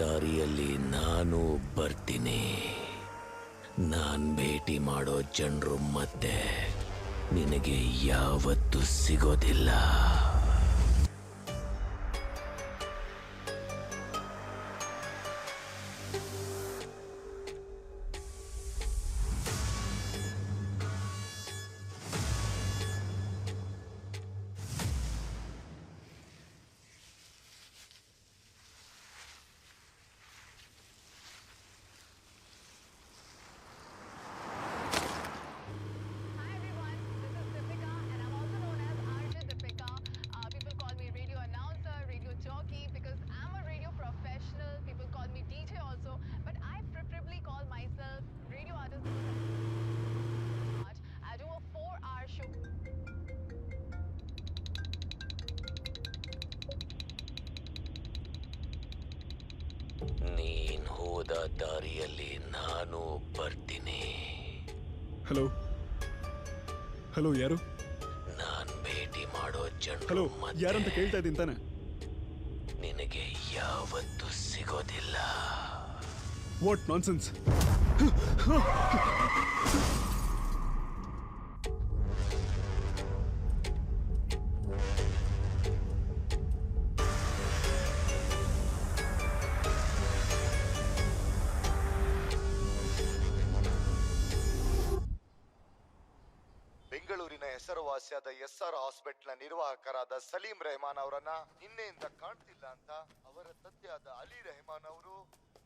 ದಾರಿಯಲ್ಲಿ ನಾನು ಬರ್ತೀನಿ. ನಾನ್ ಭೇಟಿ ಮಾಡೋ ಜನರು ಮತ್ತೆ ನಿನಗೆ ಯಾವತ್ತೂ ಸಿಗೋದಿಲ್ಲ. ನೀನ್ ಹೋದ ದಾರಿಯಲ್ಲಿ ನಾನು ಬರ್ತೀನಿ. ಹಲೋ ಹಲೋ, ಯಾರು? ನಾನ್ ಭೇಟಿ ಮಾಡೋ ಜನರು ಹಲೋ, ಯಾರಂತ ಕೇಳ್ತಾ ಇದ್ದೀನಿ ತಾನೆ? ನಿನಗೆ ಯಾವತ್ತೂ ಸಿಗೋದಿಲ್ಲ. What nonsense! ಬೆಂಗಳೂರಿನ ಹೆಸರುವಾಸಿಯಾದ SR ಹಾಸ್ಪಿಟಲ್ ನಿರ್ವಾಹಕರಾದ ಸಲೀಂ ರೆಹಮಾನ್ ಅವರನ್ನ ನಿನ್ನೆಯಿಂದ ಕಾಣ್ತಿಲ್ಲ ಅಂತ ಅವರ ತಂದೆಯಾದ ಅಲಿ ರೆಹಮಾನ್ ಅವರು.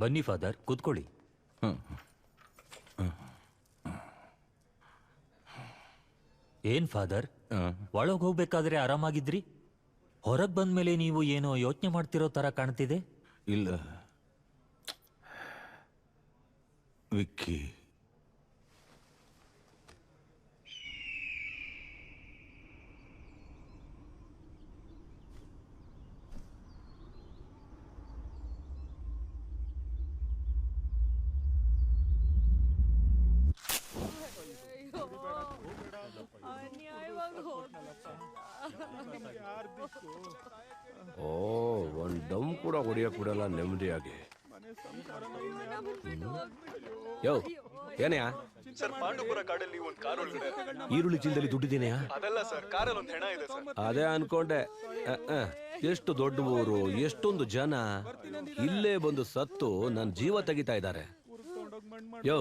ಬನ್ನಿ ಫಾದರ್, ಕೂತ್ಕೊಳ್ಳಿ. ಏನ್ ಫಾದರ್, ಒಳಗ್ ಹೋಗ್ಬೇಕಾದ್ರೆ ಆರಾಮಾಗಿದ್ರಿ? ಹೊರಗ್ ಬಂದ್ಮೇಲೆ ನೀವು ಏನೋ ಯೋಚನೆ ಮಾಡ್ತಿರೋ ತರ ಕಾಣ್ತಿದೆ. ಇಲ್ಲ ವಿಕ್ಕಿ, ಓ, ಒಂದ್ ದಮ್ ಕೂಡ ಹೊಡಿಯಕ್ ಬಿಡಲ್ಲ ನೆಮ್ಮದಿಯಾಗಿ. ಯೋ, ಏನೆಯಾ? ಸರ್, ಪಾಂಡುಪುರ ಕಾಡಲ್ಲಿ ಒಂದು ಕಾರ್ ಒಳಗಡೆ ಈರುಳ್ಳಿ ಚೀಲದಲ್ಲಿ ದುಡ್ಡಿದ್ದೀನೆಯಾ? ಅದಲ್ಲ ಸರ್, ಕಾರಲ್ಲಿ ಒಂದು ಹೆಣ ಇದೆ ಸರ್. ಅದೇ ಅನ್ಕೊಂಡೆ. ಎಷ್ಟು ದೊಡ್ಡ ಊರು, ಎಷ್ಟೊಂದು ಜನ ಇಲ್ಲೇ ಬಂದು ಸತ್ತು ನನ್ನ ಜೀವ ತೆಗಿತಾ ಇದ್ದಾರೆ. ಯೋ,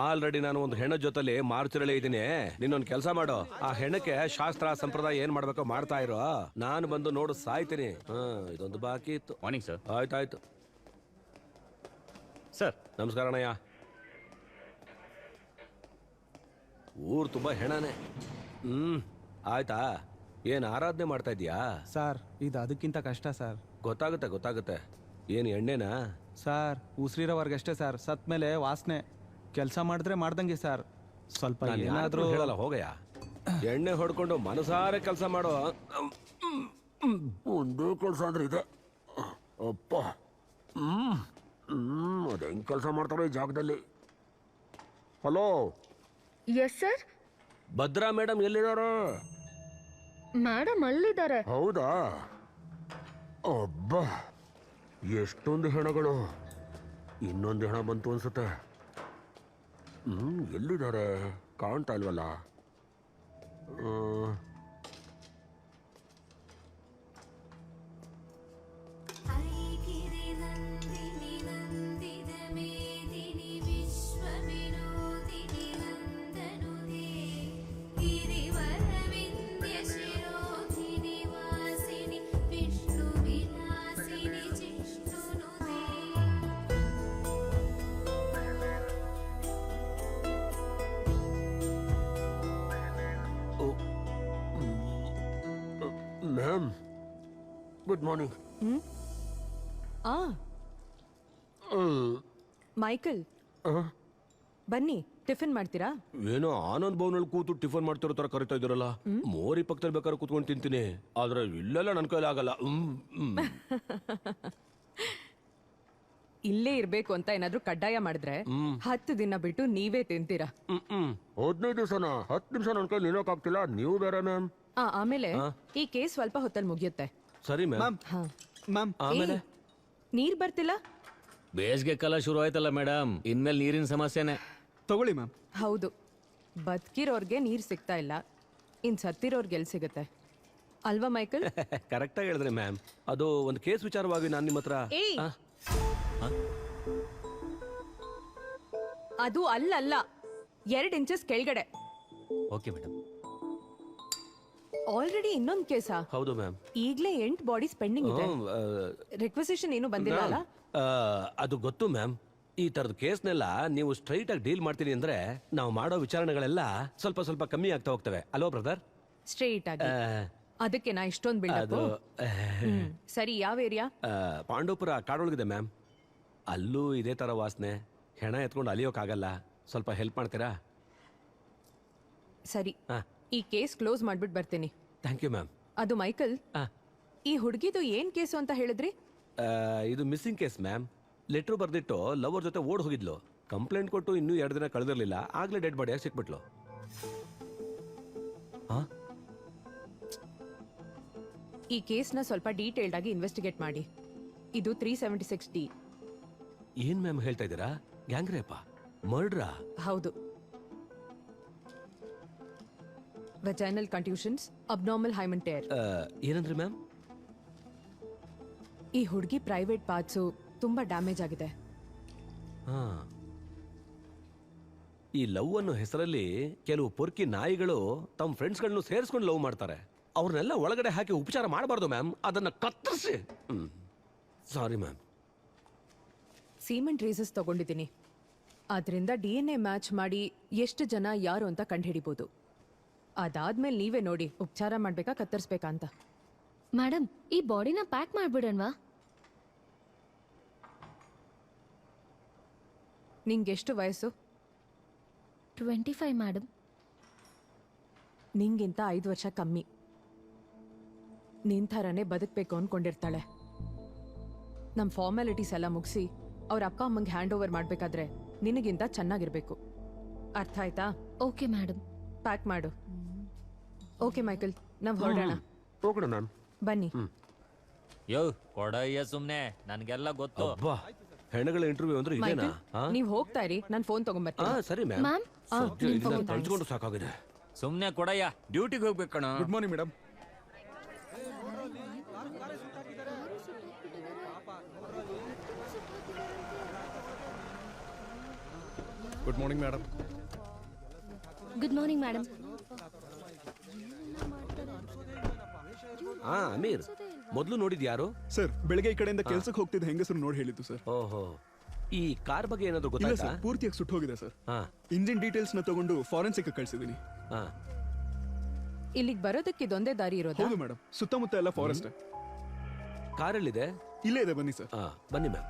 ಆಲ್ರೆಡಿ ನಾನು ಒಂದು ಹೆಣ ಜೊತೆಲಿ ಮಾರ್ಚಿರಳೆ ಇದ್ದೀನಿ. ನಿನ್ನೊಂದು ಕೆಲಸ ಮಾಡೋ, ಆ ಹೆಣಕ್ಕೆ ಶಾಸ್ತ್ರ ಸಂಪ್ರದಾಯ ಏನ್ ಮಾಡ್ಬೇಕೋ ಮಾಡ್ತಾ ಇರೋ. ನಾನು ಬಂದು ನೋಡು ಸಾಯ್ತೀನಿ. ಇದೊಂದು ಬಾಕಿ ಇತ್ತು. Morning sir. ಆಯ್ತಾಯ್ತು ಸರ್. ನಮಸ್ಕಾರ ಅಣ್ಣಯ್ಯ. ಊರು ತುಂಬಾ ಹೆಣನೆ. ಆಯ್ತಾ? ಏನ್ ಆರಾಧನೆ ಮಾಡ್ತಾ ಇದೀಯಾ? ಸರ್, ಇದು ಅದಕ್ಕಿಂತ ಕಷ್ಟ ಸರ್. ಗೊತ್ತಾಗುತ್ತೆ ಗೊತ್ತಾಗುತ್ತೆ. ಏನ್ ಎಣ್ಣೆನಾ? Sir, ಉಸಿರಿರೋವರ್ಗಷ್ಟೇ sir. ಸತ್ ಮೇಲೆ ವಾಸನೆ. ಕೆಲಸ ಮಾಡಿದ್ರೆ ಮಾಡ್ದಂಗೆ ಸರ್. ಸ್ವಲ್ಪ ಏನಾದ್ರೂ ಹೇಳಲ್ಲ ಹೋಗಯ್ಯ. ಎಣ್ಣೆ ಹೊಡ್ಕೊಂಡು ಮನಸಾರೆ ಕೆಲಸ ಮಾಡೋ. ಒಂದೇ ಕೆಲಸ ಅಂದ್ರೆ ಇದೆ. ಅಪ್ಪ, ಅದ ಹೆಂಗ್ ಕೆಲಸ ಮಾಡ್ತಾರೋ ಈ ಜಾಗದಲ್ಲಿ. Hello. Yes sir. Bhadra madam ಎಲ್ಲಿದ್ದಾರೆ? ಮೇಡಮ್ ಅಲ್ಲಿದ್ದಾರೆ. ಹೌದಾ? ಅಬ್ಬಾ, ಎಷ್ಟೊಂದು ಹೆಣಗಳು. ಇನ್ನೊಂದು ಹೆಣ ಬಂತು ಅನ್ಸುತ್ತೆ. ಎಲ್ಲಿದ್ದಾರೆ? ಕಾಣ್ತಾ ಇಲ್ವಲ್ಲ. Ma'am, good morning. ಮೈಕಲ್, ಬನ್ನಿ, ಟಿಫಿನ್ ಮಾಡ್ತೀರಾ? ಏನೋ ಆನಂದ್ ಭವನಲ್ಲಿ ಕೂತು ಟಿಫನ್ ಮಾಡ್ತಿರೋ ತರ ಕರಿತಾ ಇದ್ದೀರಲ್ಲ. ಮೋರಿ ಪಕ್ಕದಲ್ಲಿ ಬೇಕಾದ್ರೆ ಕೂತ್ಕೊಂಡು ತಿಂತೀನಿ, ಆದ್ರೆ ಇಲ್ಲೆಲ್ಲ ನನ್ನ ಕೈಲಿ ಆಗಲ್ಲ. ಇಲ್ಲೇ ಇರ್ಬೇಕು ಅಂತ ಏನಾದ್ರೂ ಕಡ್ಡಾಯ ಮಾಡಿದ್ರೆ 10 ದಿನ ಬಿಟ್ಟು ನೀವೇ ತಿಂತೀರಾ. 15 ದಿವಸನ? 10 ನಿಮಿಷ ನನ್ನ ಕೈಲಿ ನಿಲ್ಲೋಕಾಗ್ತಿಲ್ಲ. ನೀವು ಬೇರೆ ಮ್ಯಾಮ್. ಆಮೇಲೆ ಈ ಕೇಸ್ ಸ್ವಲ್ಪ ಹೊತ್ತಲ್ಲಿ ಮುಗಿಯುತ್ತೆ. ಸರಿ ಮ್ಯಾಮ್. ಮ್ಯಾಮ್, ಆಮೇಲೆ ನೀರ್ ಬರ್ತಿಲ್ಲ? ಬೇಸಿಗೆ ಕಾಲ ಶುರು ಆಯ್ತಲ್ಲ ಮೇಡಮ್, ಇನ್ಮೇಲೆ ನೀರಿನ ಸಮಸ್ಯೆನೆ. ತಗೊಳ್ಳಿ ಮ್ಯಾಮ್. ಹೌದು, ಬದುಕಿರೋರ್ಗೆ ನೀರ್ ಸಿಗ್ತಾ ಇಲ್ಲ, ಇನ್ ಸತ್ತಿರೋರ್ಗೆ ಎಲ್ಲಿ ಸಿಗುತ್ತೆ ಅಲ್ವಾ ಮೈಕಲ್? ಕರೆಕ್ಟಾಗಿ ಹೇಳಿದ್ರಿ ಮ್ಯಾಮ್. ಅದು ಒಂದು ಕೇಸ್ ವಿಚಾರವಾಗಿ ನಾನು ನಿಮ್ಮ ಹತ್ರ ಏಯ್! ಆ? ಅದು ಅಲ್ಲಲ್ಲ, 2 ಇಂಚಸ್ ಕೆಳಗಡೆ. Okay madam. ಆಲ್ರೆಡಿ ಇನ್ನೊಂದ್ ಕೇಸಾ? ಹೌದು ಮ್ಯಾಮ್. ಈಗ್ಲೇ 8 ಬಾಡೀಸ್ ಪೆಂಡಿಂಗ್ ಇದೆ. ರಿಕ್ವೆಸಿಷನ್ ಏನು ಬಂದಿಲ್ಲ ಅಲ್ಲ? ಅದು ಗೊತ್ತು ಮ್ಯಾಮ್. ಈ ತರದ ಕೇಸ್ನೆಲ್ಲ ನೀವು ಸ್ಟ್ರೈಟ್ ಆಗಿ ಡೀಲ್ ಮಾಡ್ತೀನಿ ಅಂದ್ರೆ ನಾವು ಮಾಡೋ ವಿಚಾರಣೆಗಳೆಲ್ಲ ಸ್ವಲ್ಪ ಸ್ವಲ್ಪ ಕಮ್ಮಿ ಆಗ್ತಾ ಹೋಗ್ತವೆ ಅಲ್ವಾ ಬ್ರದರ್? ಸ್ಟ್ರೇಟ್ ಆಗಿ. ಅದಕ್ಕೆ ನಾ ಇಷ್ಟೊಂದು ಬಿಲ್ಡಪ್. ಸರಿ, ಯಾವ ಏರಿಯಾ? ಪಾಂಡವಪುರ ಕಾಡೊಳಗಿದೆ ಮ್ಯಾಮ್. ಅಲ್ಲೂ ಇದೇ ತರ ವಾಸನೆ. ಹೆಣ ಎತ್ಕೊಂಡು ಅಲಿಯೋಕ್ಕಾಗಲ್ಲ. ಸ್ವಲ್ಪ ಹೆಲ್ಪ್ ಮಾಡ್ತೀರಾ? ಸರಿ, ಹಾ. ಈ ಕೇಸ್ ಕ್ಲೋಸ್ ಮಾಡ್ಬಿಟ್ಟು ಬರ್ತೀನಿ. Thank you ma'am. ಅದು ಮೈಕಲ್, ಆ. ಈ ಹುಡುಗಿದು ಏನ್ ಕೇಸು ಅಂತ ಹೇಳಿದ್ರಿ? ಇದು ಮಿಸ್ಸಿಂಗ್ ಕೇಸ್ ಮ್ಯಾಮ್. ಲೆಟ್ರ್ ಬರ್ದಿಟ್ಟು ಲವರ್ ಜೊತೆ ಓಡ್ ಹೋಗಿದ್ಲು. ಕಂಪ್ಲೇಂಟ್ ಕೊಟ್ಟು ಇನ್ನೂ 2 ದಿನ ಕಳೆದಿರಲಿಲ್ಲ, ಆಗ್ಲೇ ಡೆಡ್ ಬಾಡಿಯಾಗಿ ಸಿಕ್ಬಿಟ್ಲು. ಈ ಕೇಸ್ನ ಸ್ವಲ್ಪ ಡೀಟೇಲ್ಡ್ ಆಗಿ ಇನ್ವೆಸ್ಟಿಗೇಟ್ ಮಾಡಿ. ಇದು 376D. ಏನ್ ಮ್ಯಾಮ್ ಹೇಳ್ತಾ ಇದ್ದೀರಾ? ಗ್ಯಾಂಗ್ ರೇಪ? ಮರ್ಡ್ರಾ? ಹೌದು. Vaginal contusions, abnormal hymen tear. ಏನಂದ್ರಿ ಮ್ಯಾಮ್? ಈ ಹುಡುಗಿ ಪ್ರೈವೇಟ್ ಪಾರ್ಟ್ಸು ತುಂಬಾ ಡ್ಯಾಮೇಜ್ ಆಗಿದೆ. ಹಾ. ಈ ಲವ್ ಅನ್ನೋ ಹೆಸರಲ್ಲಿ ಕೆಲವು ಪೊರ್ಕಿ ನಾಯಿಗಳು ತಮ್ಮ ಫ್ರೆಂಡ್ಸ್ಗಳನ್ನು ಸೇರಿಸ್ಕೊಂಡು ಲವ್ ಮಾಡ್ತಾರೆ. ಅವ್ರನ್ನೆಲ್ಲ ಒಳಗಡೆ ಹಾಕಿ ಉಪಚಾರ ಮಾಡಬಾರ್ದು ಮ್ಯಾಮ್, ಅದನ್ನ ಕತ್ತರಿಸಿ. Sorry ma'am. ಸೀಮೆಂಟ್ ಟ್ರೇಸಸ್ ತಗೊಂಡಿದ್ದೀನಿ. ಅದರಿಂದ DNA ಮ್ಯಾಚ್ ಮಾಡಿ ಎಷ್ಟು ಜನ ಯಾರು ಅಂತ ಕಂಡುಹಿಡಿಬೋದು. ಅದಾದ್ಮೇಲೆ ನೀವೇ ನೋಡಿ ಉಪಚಾರ ಮಾಡ್ಬೇಕಾ ಕತ್ತರಿಸ್ಬೇಕಾ ಅಂತ. ಮೇಡಮ್, ಈ ಬಾಡಿನ ಪ್ಯಾಕ್ ಮಾಡ್ಬಿಡಣ್ವಾ? ನಿಂಗೆಷ್ಟು ವಯಸ್ಸು? 25 ಮೇಡಮ್. ನಿಂಗಿಂತ 5 ವರ್ಷ ಕಮ್ಮಿ. ನಿನ್ ಥರನೇ ಬದುಕಬೇಕು ಅನ್ಕೊಂಡಿರ್ತಾಳೆ. ನಮ್ಮ ಫಾರ್ಮಾಲಿಟೀಸ್ ಎಲ್ಲ ಮುಗಿಸಿ ಅವ್ರ ಅಪ್ಪ ಅಮ್ಮಂಗೆ ಹ್ಯಾಂಡ್ ಓವರ್ ಮಾಡ್ಬೇಕಾದ್ರೆ ನಿನಗಿಂತ ಚೆನ್ನಾಗಿರ್ಬೇಕು. ಅರ್ಥ ಆಯ್ತಾ? Okay madam. ಪ್ಯಾಕ್ ಮಾಡು. ಓಕೆ ಮೈಕಲ್, ನಾವು ಹೊರಡೋಣ. ಹೋಗೋಣ ಮ್ಯಾಮ್. ಬನ್ನಿ. ಯೋ ಕೊಡಯ್ಯ ಸುಮ್ನೆ, ನನ್ಗೆಲ್ಲ ಗೊತ್ತು. ಅಬ್ಬಾ, ಹೆಣ್ಣುಗಳ ಇಂಟರ್ವ್ಯೂ ಅಂದ್ರೆ ಇದೇನಾ? ಮೈಕಲ್, ನೀವ್ ಹೋಗ್ತಾ ಇರಿ, ನಾನು ಫೋನ್ ತಗೊಂಬರ್ತೀನಿ. ಸರಿ ಮ್ಯಾಮ್. ಮ್ಯಾಮ್, ತಳ್ಸ್ಕೊಂಡು ಸಾಕಾಗಿದೆ. ಸುಮ್ನೆ ಕೊಡಯ್ಯ, ಡ್ಯೂಟಿಗೆ ಹೋಗ್ಬೇಕು ಕಣ. Good morning madam. Good morning madam. Good morning madam. ಹಾ ಅಮೀರ್, ಮೊದಲು ನೋಡಿದ್ ಯಾರು? ಸರ್, ಬೆಳಗ್ಗೆ ಈ ಕಡೆಯಿಂದ ಕೆಲ್ಸಕ್ಕೆ ಹೋಗ್ತಿದ್ದ ಹೆಂಗಸರು ನೋಡಿ ಹೇಳಿದ್ದು ಸರ್. ಓಹೋ, ಈ ಕಾರ್ ಬಗ್ಗೆ ಏನಾದ್ರು ಇಲ್ಲ ಗೊತ್ತಾಯ್ತಾ? ಸರ್, ಪೂರ್ತಿಯಾಗಿ ಸುಟ್ಟು ಹೋಗಿದೆ ಸರ್. ಹಾ ಇಂಜಿನ್ ಡೀಟೇಲ್ಸ್ ನ ತಗೊಂಡು ಫಾರೆನ್ಸಿಕ್ ಕಳಿಸಿದೀನಿ. ಹಾ. ಇಲ್ಲಿಗೆ ಬರೋದಕ್ಕೆ ಇದೊಂದೇ ದಾರಿ ಇರೋದಾ? ಹೌದು ಮೇಡಮ್, ಸುತ್ತಮುತ್ತ ಎಲ್ಲ ಫಾರೆಸ್ಟ್. ಕಾರಲ್ಲಿದೆ? ಇಲ್ಲೇ ಇದೆ, ಬನ್ನಿ ಸರ್. ಹಾ ಬನ್ನಿ ಮ್ಯಾಮ್.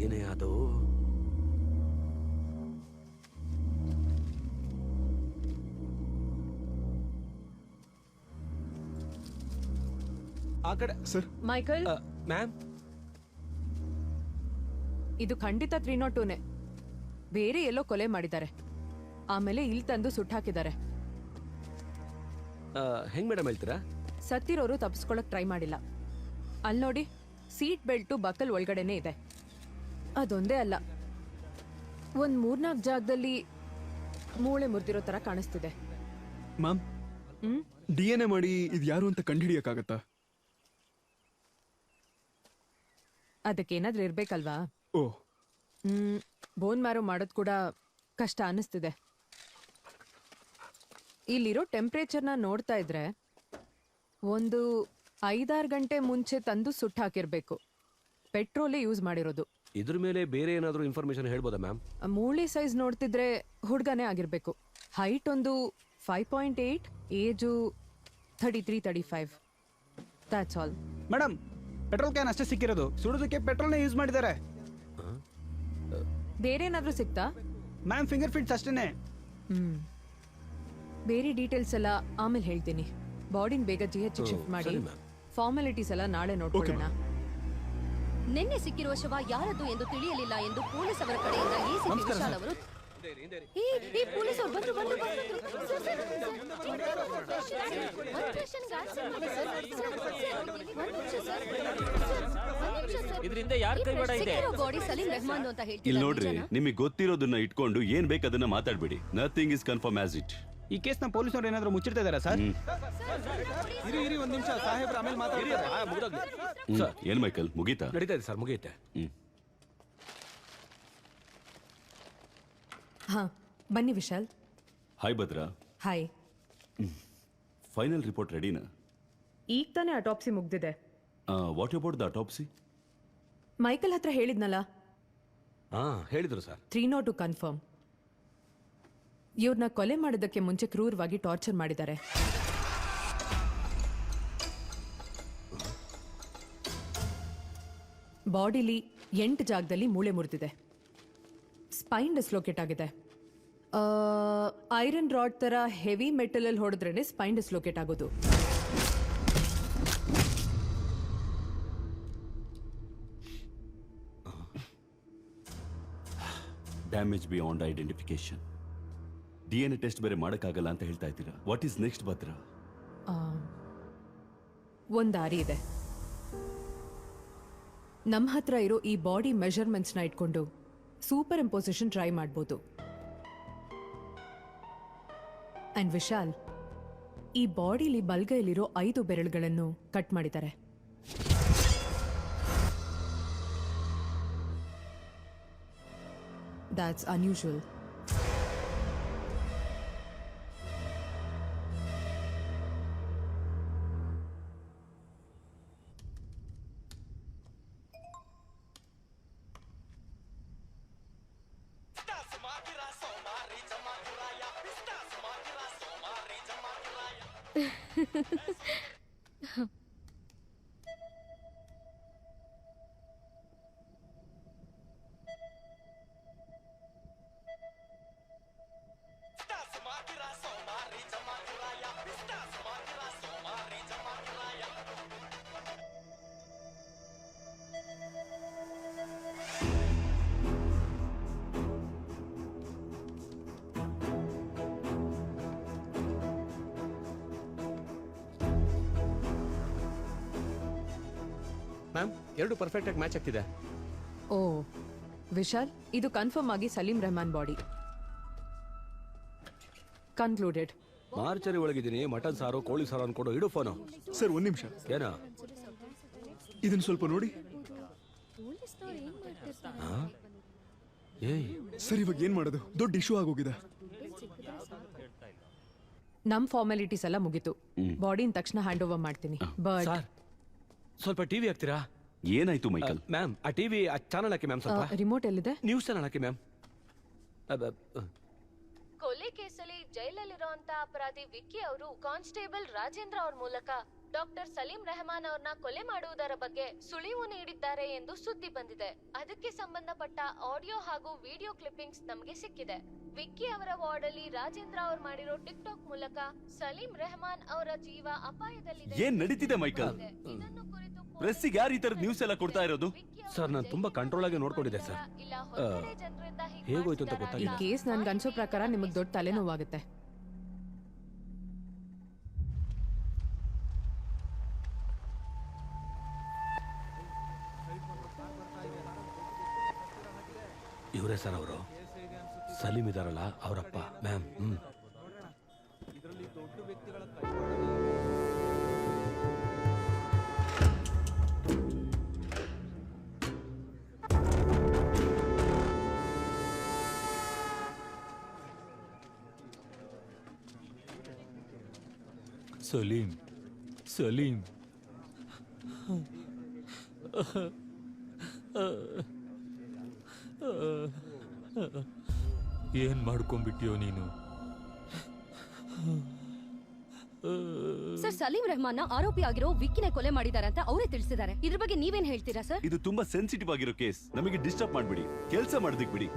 ಏನೇ ಅದು? ಆ ಕಡೆ ಸರ್, ಮೈಕಲ್, ಮ್ಯಾಮ್. ಇದು ಖಂಡಿತ 302ನೇ. ಬೇರೆ ಎಲ್ಲೋ ಕೊಲೆ ಮಾಡಿದ್ದಾರೆ, ಆಮೇಲೆ ಇಲ್ಲಿ ತಂದು ಸುಟ್ಟಾಕಿದ್ದಾರೆ. ಹೆಂಗ್ ಮೇಡಮ್ ಹೇಳ್ತೀರಾ? ಸತ್ತಿರೋರು ತಪ್ಪಿಸ್ಕೊಳಕ್ ಟ್ರೈ ಮಾಡಿಲ್ಲ. ಅಲ್ಲಿ ನೋಡಿ, ಸೀಟ್ ಬೆಲ್ಟು ಬಕಲ್ ಒಳಗಡೆನೆ ಇದೆ. ಅದೊಂದೇ ಅಲ್ಲ, ಒಂದ್ 3-4 ಜಾಗದಲ್ಲಿ ಮೂಳೆ ಮುರಿದಿರೋ ತರ ಕಾಣಿಸ್ತಿದೆ. ಮ್ಯಾಮ್, DNA ಮಾಡಿ ಇದು ಯಾರು ಅಂತ ಕಂಡುಹಿಡಿಯಕ್ಕಾಗತ್ತಾ? ಅದಕ್ಕೇನಾದ್ರೂ ಇರ್ಬೇಕಲ್ವಾ? ಓ, ಬೋನ್ ಮ್ಯಾರೋ ಮಾಡೋದು ಕೂಡ ಕಷ್ಟ ಅನ್ನಿಸ್ತಿದೆ. ಇಲ್ಲಿರೋ ಟೆಂಪ್ರೇಚರ್ನ ನೋಡ್ತಾ ಇದ್ರೆ ಒಂದು 5-6 ಗಂಟೆ ಮುಂಚೆ ತಂದು ಸುಟ್ಟಾಕಿರ್ಬೇಕು. ಪೆಟ್ರೋಲೇ ಯೂಸ್ ಮಾಡಿರೋದು. ಇದ್ರ ಮೇಲೆ ಬೇರೆ ಏನಾದರೂ ಇನ್ಫಾರ್ಮೇಶನ್ ಹೇಳ್ಬೋದಾ ಮ್ಯಾಮ್? ಮೂಳೆ ಸೈಜ್ ನೋಡ್ತಿದ್ರೆ ಹುಡುಗನೇ ಆಗಿರ್ಬೇಕು. ಹೈಟ್ ಒಂದು 5.8, age 33-35. That's all. Madam, petrol can ಅಷ್ಟೇ ಸಿಕ್ಕಿರೋದು. ಸುಡೋದಕ್ಕೆ ಪೆಟ್ರೋಲ್ನೇ ಯೂಸ್ ಮಾಡಿದ್ದಾರೆ. ಬೇರೆ ಏನಾದರೂ ಸಿಕ್ತಾ? ಮ್ಯಾಮ್, ಫಿಂಗರ್ ಪ್ರಿಂಟ್ಸ್ ಅಷ್ಟೇನೆ. ಬೇರೆ ಡೀಟೇಲ್ಸ್ ಎಲ್ಲ ಆಮೇಲೆ ಹೇಳ್ತೀನಿ. ಬಾಡಿನ ಬೇಗ GH ಶಿಫ್ಟ್ ಮಾಡಿ. ಫಾರ್ಮಾಲಿಟೀಸ್ ಎಲ್ಲ ನಾಳೆ ನೋಡ್ಕೊಳ್ಳೋಣ. ನಿನ್ನೆ ಸಿಕ್ಕಿರುವ ಶವ ಯಾರದು ಎಂದು ತಿಳಿಯಲಿಲ್ಲ ಎಂದು ಪೊಲೀಸ್ ಅವರ ಕಡೆಯಿಂದ ಎಸಿಪಿ ವಿಶಾಲ್ ಅವರು ಈ ಪೊಲೀಸ್ ಅವರು ಬಂದ್ರು. ಸರ್, ಸರ್, ಇದರಿಂದ ಯಾರ ಕೈವಾಡ ಇದೆ? ಬಾಡಿ ಸಲೀಂ ರೆಹಮಾನ್ ಅಂತ ಹೇಳ್ತೀರಾ? ಇಲ್ಲಿ ನೋಡ್ರಿ, ನಿಮಗೆ ಗೊತ್ತಿರೋದನ್ನ ಇಟ್ಕೊಂಡು ಏನ್ ಬೇಕು ಅದನ್ನ ಮಾತಾಡ್ಬೇಡಿ. Nothing is confirm as it. ಈ ಕೇಸ್ನ ಪೊಲೀಸರು ಏನಾದರೂ ಮುಚ್ಚಿಡ್ತಾ ಇದಾರಾ ಸರ್? ಇರಿ ಒಂದ್ ನಿಮಿಷ, ಸಾಹೇಬ್ರ ಆಮೇಲೆ ಮಾತಾಡ್ತಾರೆ. ಏನ್ ಮೈಕಲ್, ಮುಗೀತಾ? ನಡೀತಾ ಇದೆ ಸರ್, ಮುಗಿಯುತ್ತೆ. ಹಾ, ಬನ್ನಿ Vishal. Hi Bhadra. Hi. Final report ರೆಡಿನಾ? ಈಗ ತಾನೇ ಅಟಾಪ್ಸಿ ಮುಗ್ದಿದೆ. What about the autopsy? Michael ಹತ್ರ ಹೇಳಿದ್ನಲ್ಲ, ಹೇಳಿದ್ರು ಸರ್. 302 ಕನ್ಫರ್ಮ್. ಇವ್ರನ್ನ ಕೊಲೆ ಮಾಡೋದಕ್ಕೆ ಮುಂಚೆ ಕ್ರೂರವಾಗಿ ಟಾರ್ಚರ್ ಮಾಡಿದ್ದಾರೆ. ಬಾಡಿಲಿ 8 ಜಾಗದಲ್ಲಿ ಮೂಳೆ ಮುರಿದಿದೆ. ಸ್ಪೈನ್ ಡಿಸ್ಲೋಕೇಟ್ ಆಗಿದೆ. ಐರನ್ ರಾಡ್ ತರ ಹೆವಿ ಮೆಟಲ್ ಅಲ್ಲಿ ಹೊಡೆದ್ರೇನೆ ಸ್ಪೈನ್ ಡಿಸ್ಲೋಕೇಟ್ ಆಗೋದು. Damage beyond identification. DNA test ಬೇರೆ ಮಾಡಕ್ಕಾಗಲ್ಲ ಅಂತ ಹೇಳ್ತಾ ಇದ್ದೀರಾ. What is next Bhadra? ಒಂದ್ ದಾರಿ ಇದೆ. ನಮ್ಮ ಹತ್ರ ಇರೋ ಈ ಬಾಡಿ ಮೆಷರ್ಮೆಂಟ್ಸ್ನ ಇಟ್ಕೊಂಡು ಸೂಪರ್ ಇಂಪೋಸಿಷನ್ ಟ್ರೈ ಮಾಡ್ಬೋದು. ಅಂಡ್ ವಿಶಾಲ್, ಈ ಬಾಡಿಲಿ ಬಲ್ಗೈಲಿರೋ 5 ಬೆರಳುಗಳನ್ನು ಕಟ್ ಮಾಡಿದ್ದಾರೆ. That's unusual. ಮ್ಯಾಮ್, ಎರಡು ಪರ್ಫೆಕ್ಟ್ ಆಗಿ ಮ್ಯಾಚ್ ಆಗ್ತಿದೆ. ಓ ವಿಶಾಲ್, ಇದು ಕನ್ಫರ್ಮ್ ಆಗಿ Salim Rehman body. Concluded. Mortuary ಒಳಗಿದ್ದೀನಿ. ಮಟನ್ ಸಾರು, ಕೋಳಿ ಸಾರು ಅನ್ಕೊಂಡು ಇಡು ಫೋನು. ಸರ್, ಒಂದ್ ನಿಮಿಷ. ಏನೋ ಇದನ್ನ ಸ್ವಲ್ಪ ನೋಡಿ. ಏಯ್ ಸರ್, ಇವಾಗ ಏನ್ ಮಾಡೋದು? ದೊಡ್ಡ ಇಶ್ಯೂ ಆಗೋಗಿದೆ. ನಮ್ ಫಾರ್ಮಾಲಿಟೀಸ್ ಎಲ್ಲ ಮುಗೀತು. ಬಾಡಿನ ತಕ್ಷಣ ಹ್ಯಾಂಡ್ ಓವರ್ ಮಾಡ್ತೀನಿ. ಬಟ್ ಸರ್, ಸ್ವಲ್ಪ ಟಿವಿ ಹಾಕ್ತೀರಾ? ಏನಾಯ್ತು ಮೈಕಲ್? ಮ್ಯಾಮ್, ಆ ಟಿವಿ ಚಾನಲ್ ಹಾಕಿ ಮ್ಯಾಮ್. ಸ್ವಲ್ಪ ರಿಮೋಟ್ ಎಲ್ಲಿದೆ? ನ್ಯೂಸ್ ಚಾನಲ್ ಹಾಕಿ ಮ್ಯಾಮ್. ಕೊಲೆ ಕೇಸಲ್ಲಿ ಜೈಲಲ್ಲಿರುವಂತ ಅಪರಾಧಿ ವಿಕ್ಕಿ ಅವರು ಕಾನ್ಸ್ಟೇಬಲ್ ರಾಜೇಂದ್ರ ಅವ್ರ ಮೂಲಕ ಡಾಕ್ಟರ್ ಸಲೀಂ ರೆಹಮಾನ್ ಅವ್ರನ್ನ ಕೊಲೆ ಮಾಡುವುದರ ಬಗ್ಗೆ ಸುಳಿವು ನೀಡಿದ್ದಾರೆ ಎಂದು ಸುದ್ದಿ ಬಂದಿದೆ. ಅದಕ್ಕೆ ಸಂಬಂಧಪಟ್ಟ ಆಡಿಯೋ ಹಾಗೂ ವಿಡಿಯೋ ಕ್ಲಿಪ್ಪಿಂಗ್ಸ್ ನಮಗೆ ಸಿಕ್ಕಿದೆ. ವಿಕ್ಕಿ ಅವರ ವಾರ್ಡ್ ಅಲ್ಲಿ ರಾಜೇಂದ್ರ ಅವ್ರು ಮಾಡಿರೋ ಟಿಕ್ ಟಾಕ್ ಮೂಲಕ ಸಲೀಂ ರೆಹಮಾನ್ ಅವರ ಜೀವ ಅಪಾಯದಲ್ಲಿದೆ. ಏನ್ ನಡೀತಿದೆ ಮೈಕಲ್? ಇದನ್ನು ಕುರಿತು ಪ್ರೆಸ್ಸಿಗೆ ಯಾರು ಈ ತರದ ನ್ಯೂಸ್ ಎಲ್ಲ ಕೊಡ್ತಾ ಇರೋದು? ಸರ್, ನಾನು ತುಂಬಾ ಕಂಟ್ರೋಲ್ ಆಗಿ ನೋಡ್ಕೊಂಡಿದ್ದೆ ಸರ್. ಹೇಗೋಯ್ತು ಅಂತ ಈ ಗೊತ್ತಾಗಿಲ್ಲ. ಕೇಸ್ ನನ್ಗೆ ಅನ್ಸೋ ಪ್ರಕಾರ ನಿಮಗೆ ದೊಡ್ಡ ತಲೆನೋವಾಗುತ್ತೆ. ಇವರೇ ಸರ್ ಅವರು. ಸಲೀಂ ಇದಾರಲ್ಲ, ಅವರಪ್ಪ. ಮ್ಯಾಮ್. ಸಲೀಂ, ಸಲೀಂ, ಏನ್ ಮಾಡ್ಕೊಂಡ್ಬಿಟ್ಟಿಯೋ ನೀನು? ಸರ್, ಸಲೀಂ ರೆಹಮಾನ್ ಆರೋಪಿ ಆಗಿರೋ ವಿಕ್ಕಿನೇ ಕೊಲೆ ಮಾಡಿದ್ದಾರೆ ಅಂತ ಅವರೇ ತಿಳಿಸಿದ್ದಾರೆ. ಇದ್ರ ಬಗ್ಗೆ ನೀವೇನ್ ಹೇಳ್ತೀರಾ ಸರ್? ಇದು ತುಂಬಾ ಸೆನ್ಸಿಟಿವ್ ಆಗಿರೋ ಕೇಸ್. ನಮಗೆ ಡಿಸ್ಟರ್ಬ್ ಮಾಡ್ಬಿಡಿ, ಕೆಲಸ ಮಾಡೋದಿಕ್ ಬಿಡಿ.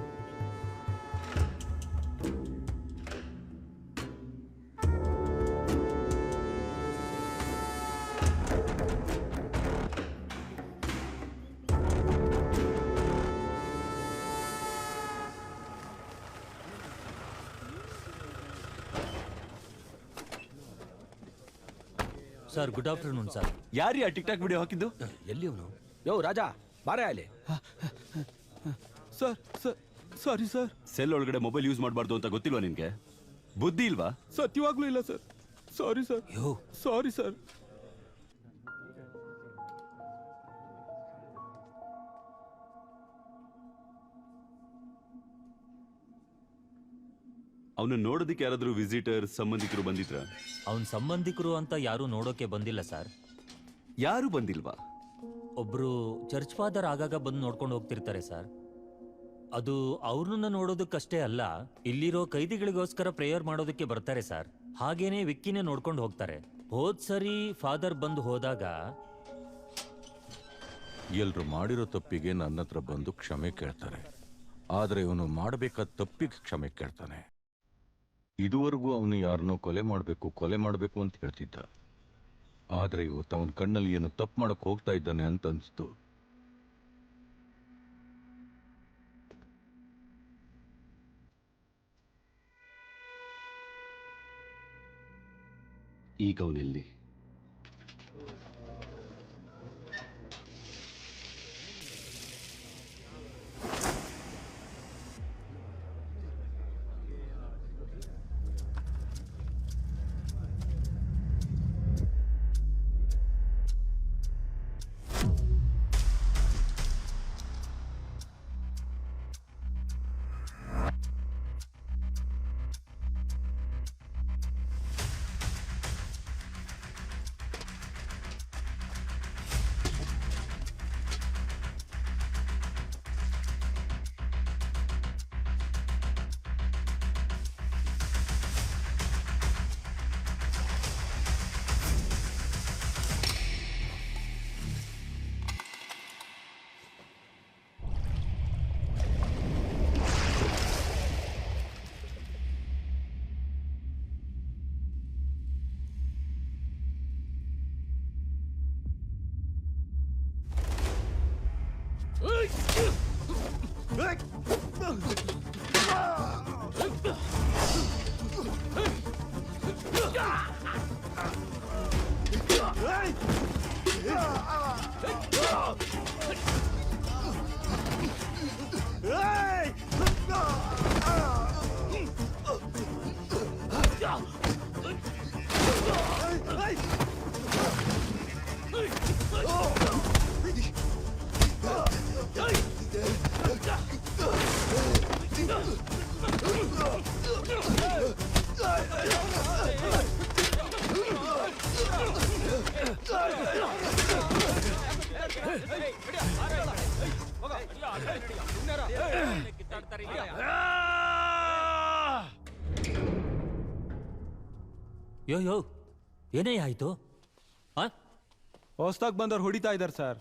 Sir, good afternoon sir. ಯಾರು ಆ ಟಿಕ್ ಟಾಕ್ ವಿಡಿಯೋ ಹಾಕಿದ್ದು? ಎಲ್ಲಿ ಅವನು? ಯೋ ರಾಜಾ, ಬಾರೆ ಅಲ್ಲಿ. Sir sorry sir. ಸೆಲ್ ಒಳಗಡೆ ಮೊಬೈಲ್ ಯೂಸ್ ಮಾಡಬಾರ್ದು ಅಂತ ಗೊತ್ತಿಲ್ವಾ ನಿನ್ಗೆ? ಬುದ್ಧಿ ಇಲ್ವಾ? ಸತ್ಯವಾಗ್ಲೂ ಇಲ್ಲ ಸರ್. Sorry sir. ಯೋ, ಸಾರಿ ಸರ್. ಅವನು ನೋಡೋದಕ್ಕೆ ಯಾರಾದ್ರೂ ವಿಸಿಟರ್ ಸಂಬಂಧಿಕರು ಬಂದಿದ್ರ? ಅವನ್ ಸಂಬಂಧಿಕರು ಅಂತ ಯಾರು ನೋಡೋಕೆ ಬಂದಿಲ್ಲ ಸರ್. ಯಾರು ಬಂದಿಲ್ವಾ? ಒಬ್ರು ಚರ್ಚ್ ಫಾದರ್ ಆಗಾಗ ಬಂದು ನೋಡ್ಕೊಂಡು ಹೋಗ್ತಿರ್ತಾರೆ ಸರ್. ಅದು ಅವ್ರನ್ನ ನೋಡೋದಕ್ಕಷ್ಟೇ ಅಲ್ಲ, ಇಲ್ಲಿರೋ ಕೈದಿಗಳಿಗೋಸ್ಕರ ಪ್ರೇಯರ್ ಮಾಡೋದಕ್ಕೆ ಬರ್ತಾರೆ ಸರ್. ಹಾಗೇನೆ ವಿಕ್ಕಿನೇ ನೋಡ್ಕೊಂಡು ಹೋಗ್ತಾರೆ. ಹೋದ್ ಸರಿ ಫಾದರ್ ಬಂದು ಹೋದಾಗ ಎಲ್ರು ಮಾಡಿರೋ ತಪ್ಪಿಗೆ ನನ್ನ ಹತ್ರ ಬಂದು ಕ್ಷಮೆ ಕೇಳ್ತಾರೆ, ಆದ್ರೆ ಇವನು ಮಾಡಬೇಕಾದ ತಪ್ಪಿಗೆ ಕ್ಷಮೆ ಕೇಳ್ತಾನೆ. ಇದುವರೆಗೂ ಅವನು ಯಾರನ್ನೋ ಕೊಲೆ ಮಾಡಬೇಕು ಅಂತ ಹೇಳ್ತಿದ್ದ, ಆದ್ರೆ ಇವತ್ತು ಅವನ ಕಣ್ಣಲ್ಲಿ ಏನು ತಪ್ಪು ಮಾಡಕ್ ಹೋಗ್ತಾ ಇದ್ದಾನೆ ಅಂತ ಅನ್ಸ್ತು. ಈಗ ಅವನೆಲ್ಲಿ? ಯೋ ಯೋ, ಏನೇ ಆಯ್ತು? ಹೊಸ್ದಾಗ್ ಬಂದವ್ರು ಹೊಡಿತಾ ಇದ್ದಾರೆ ಸರ್.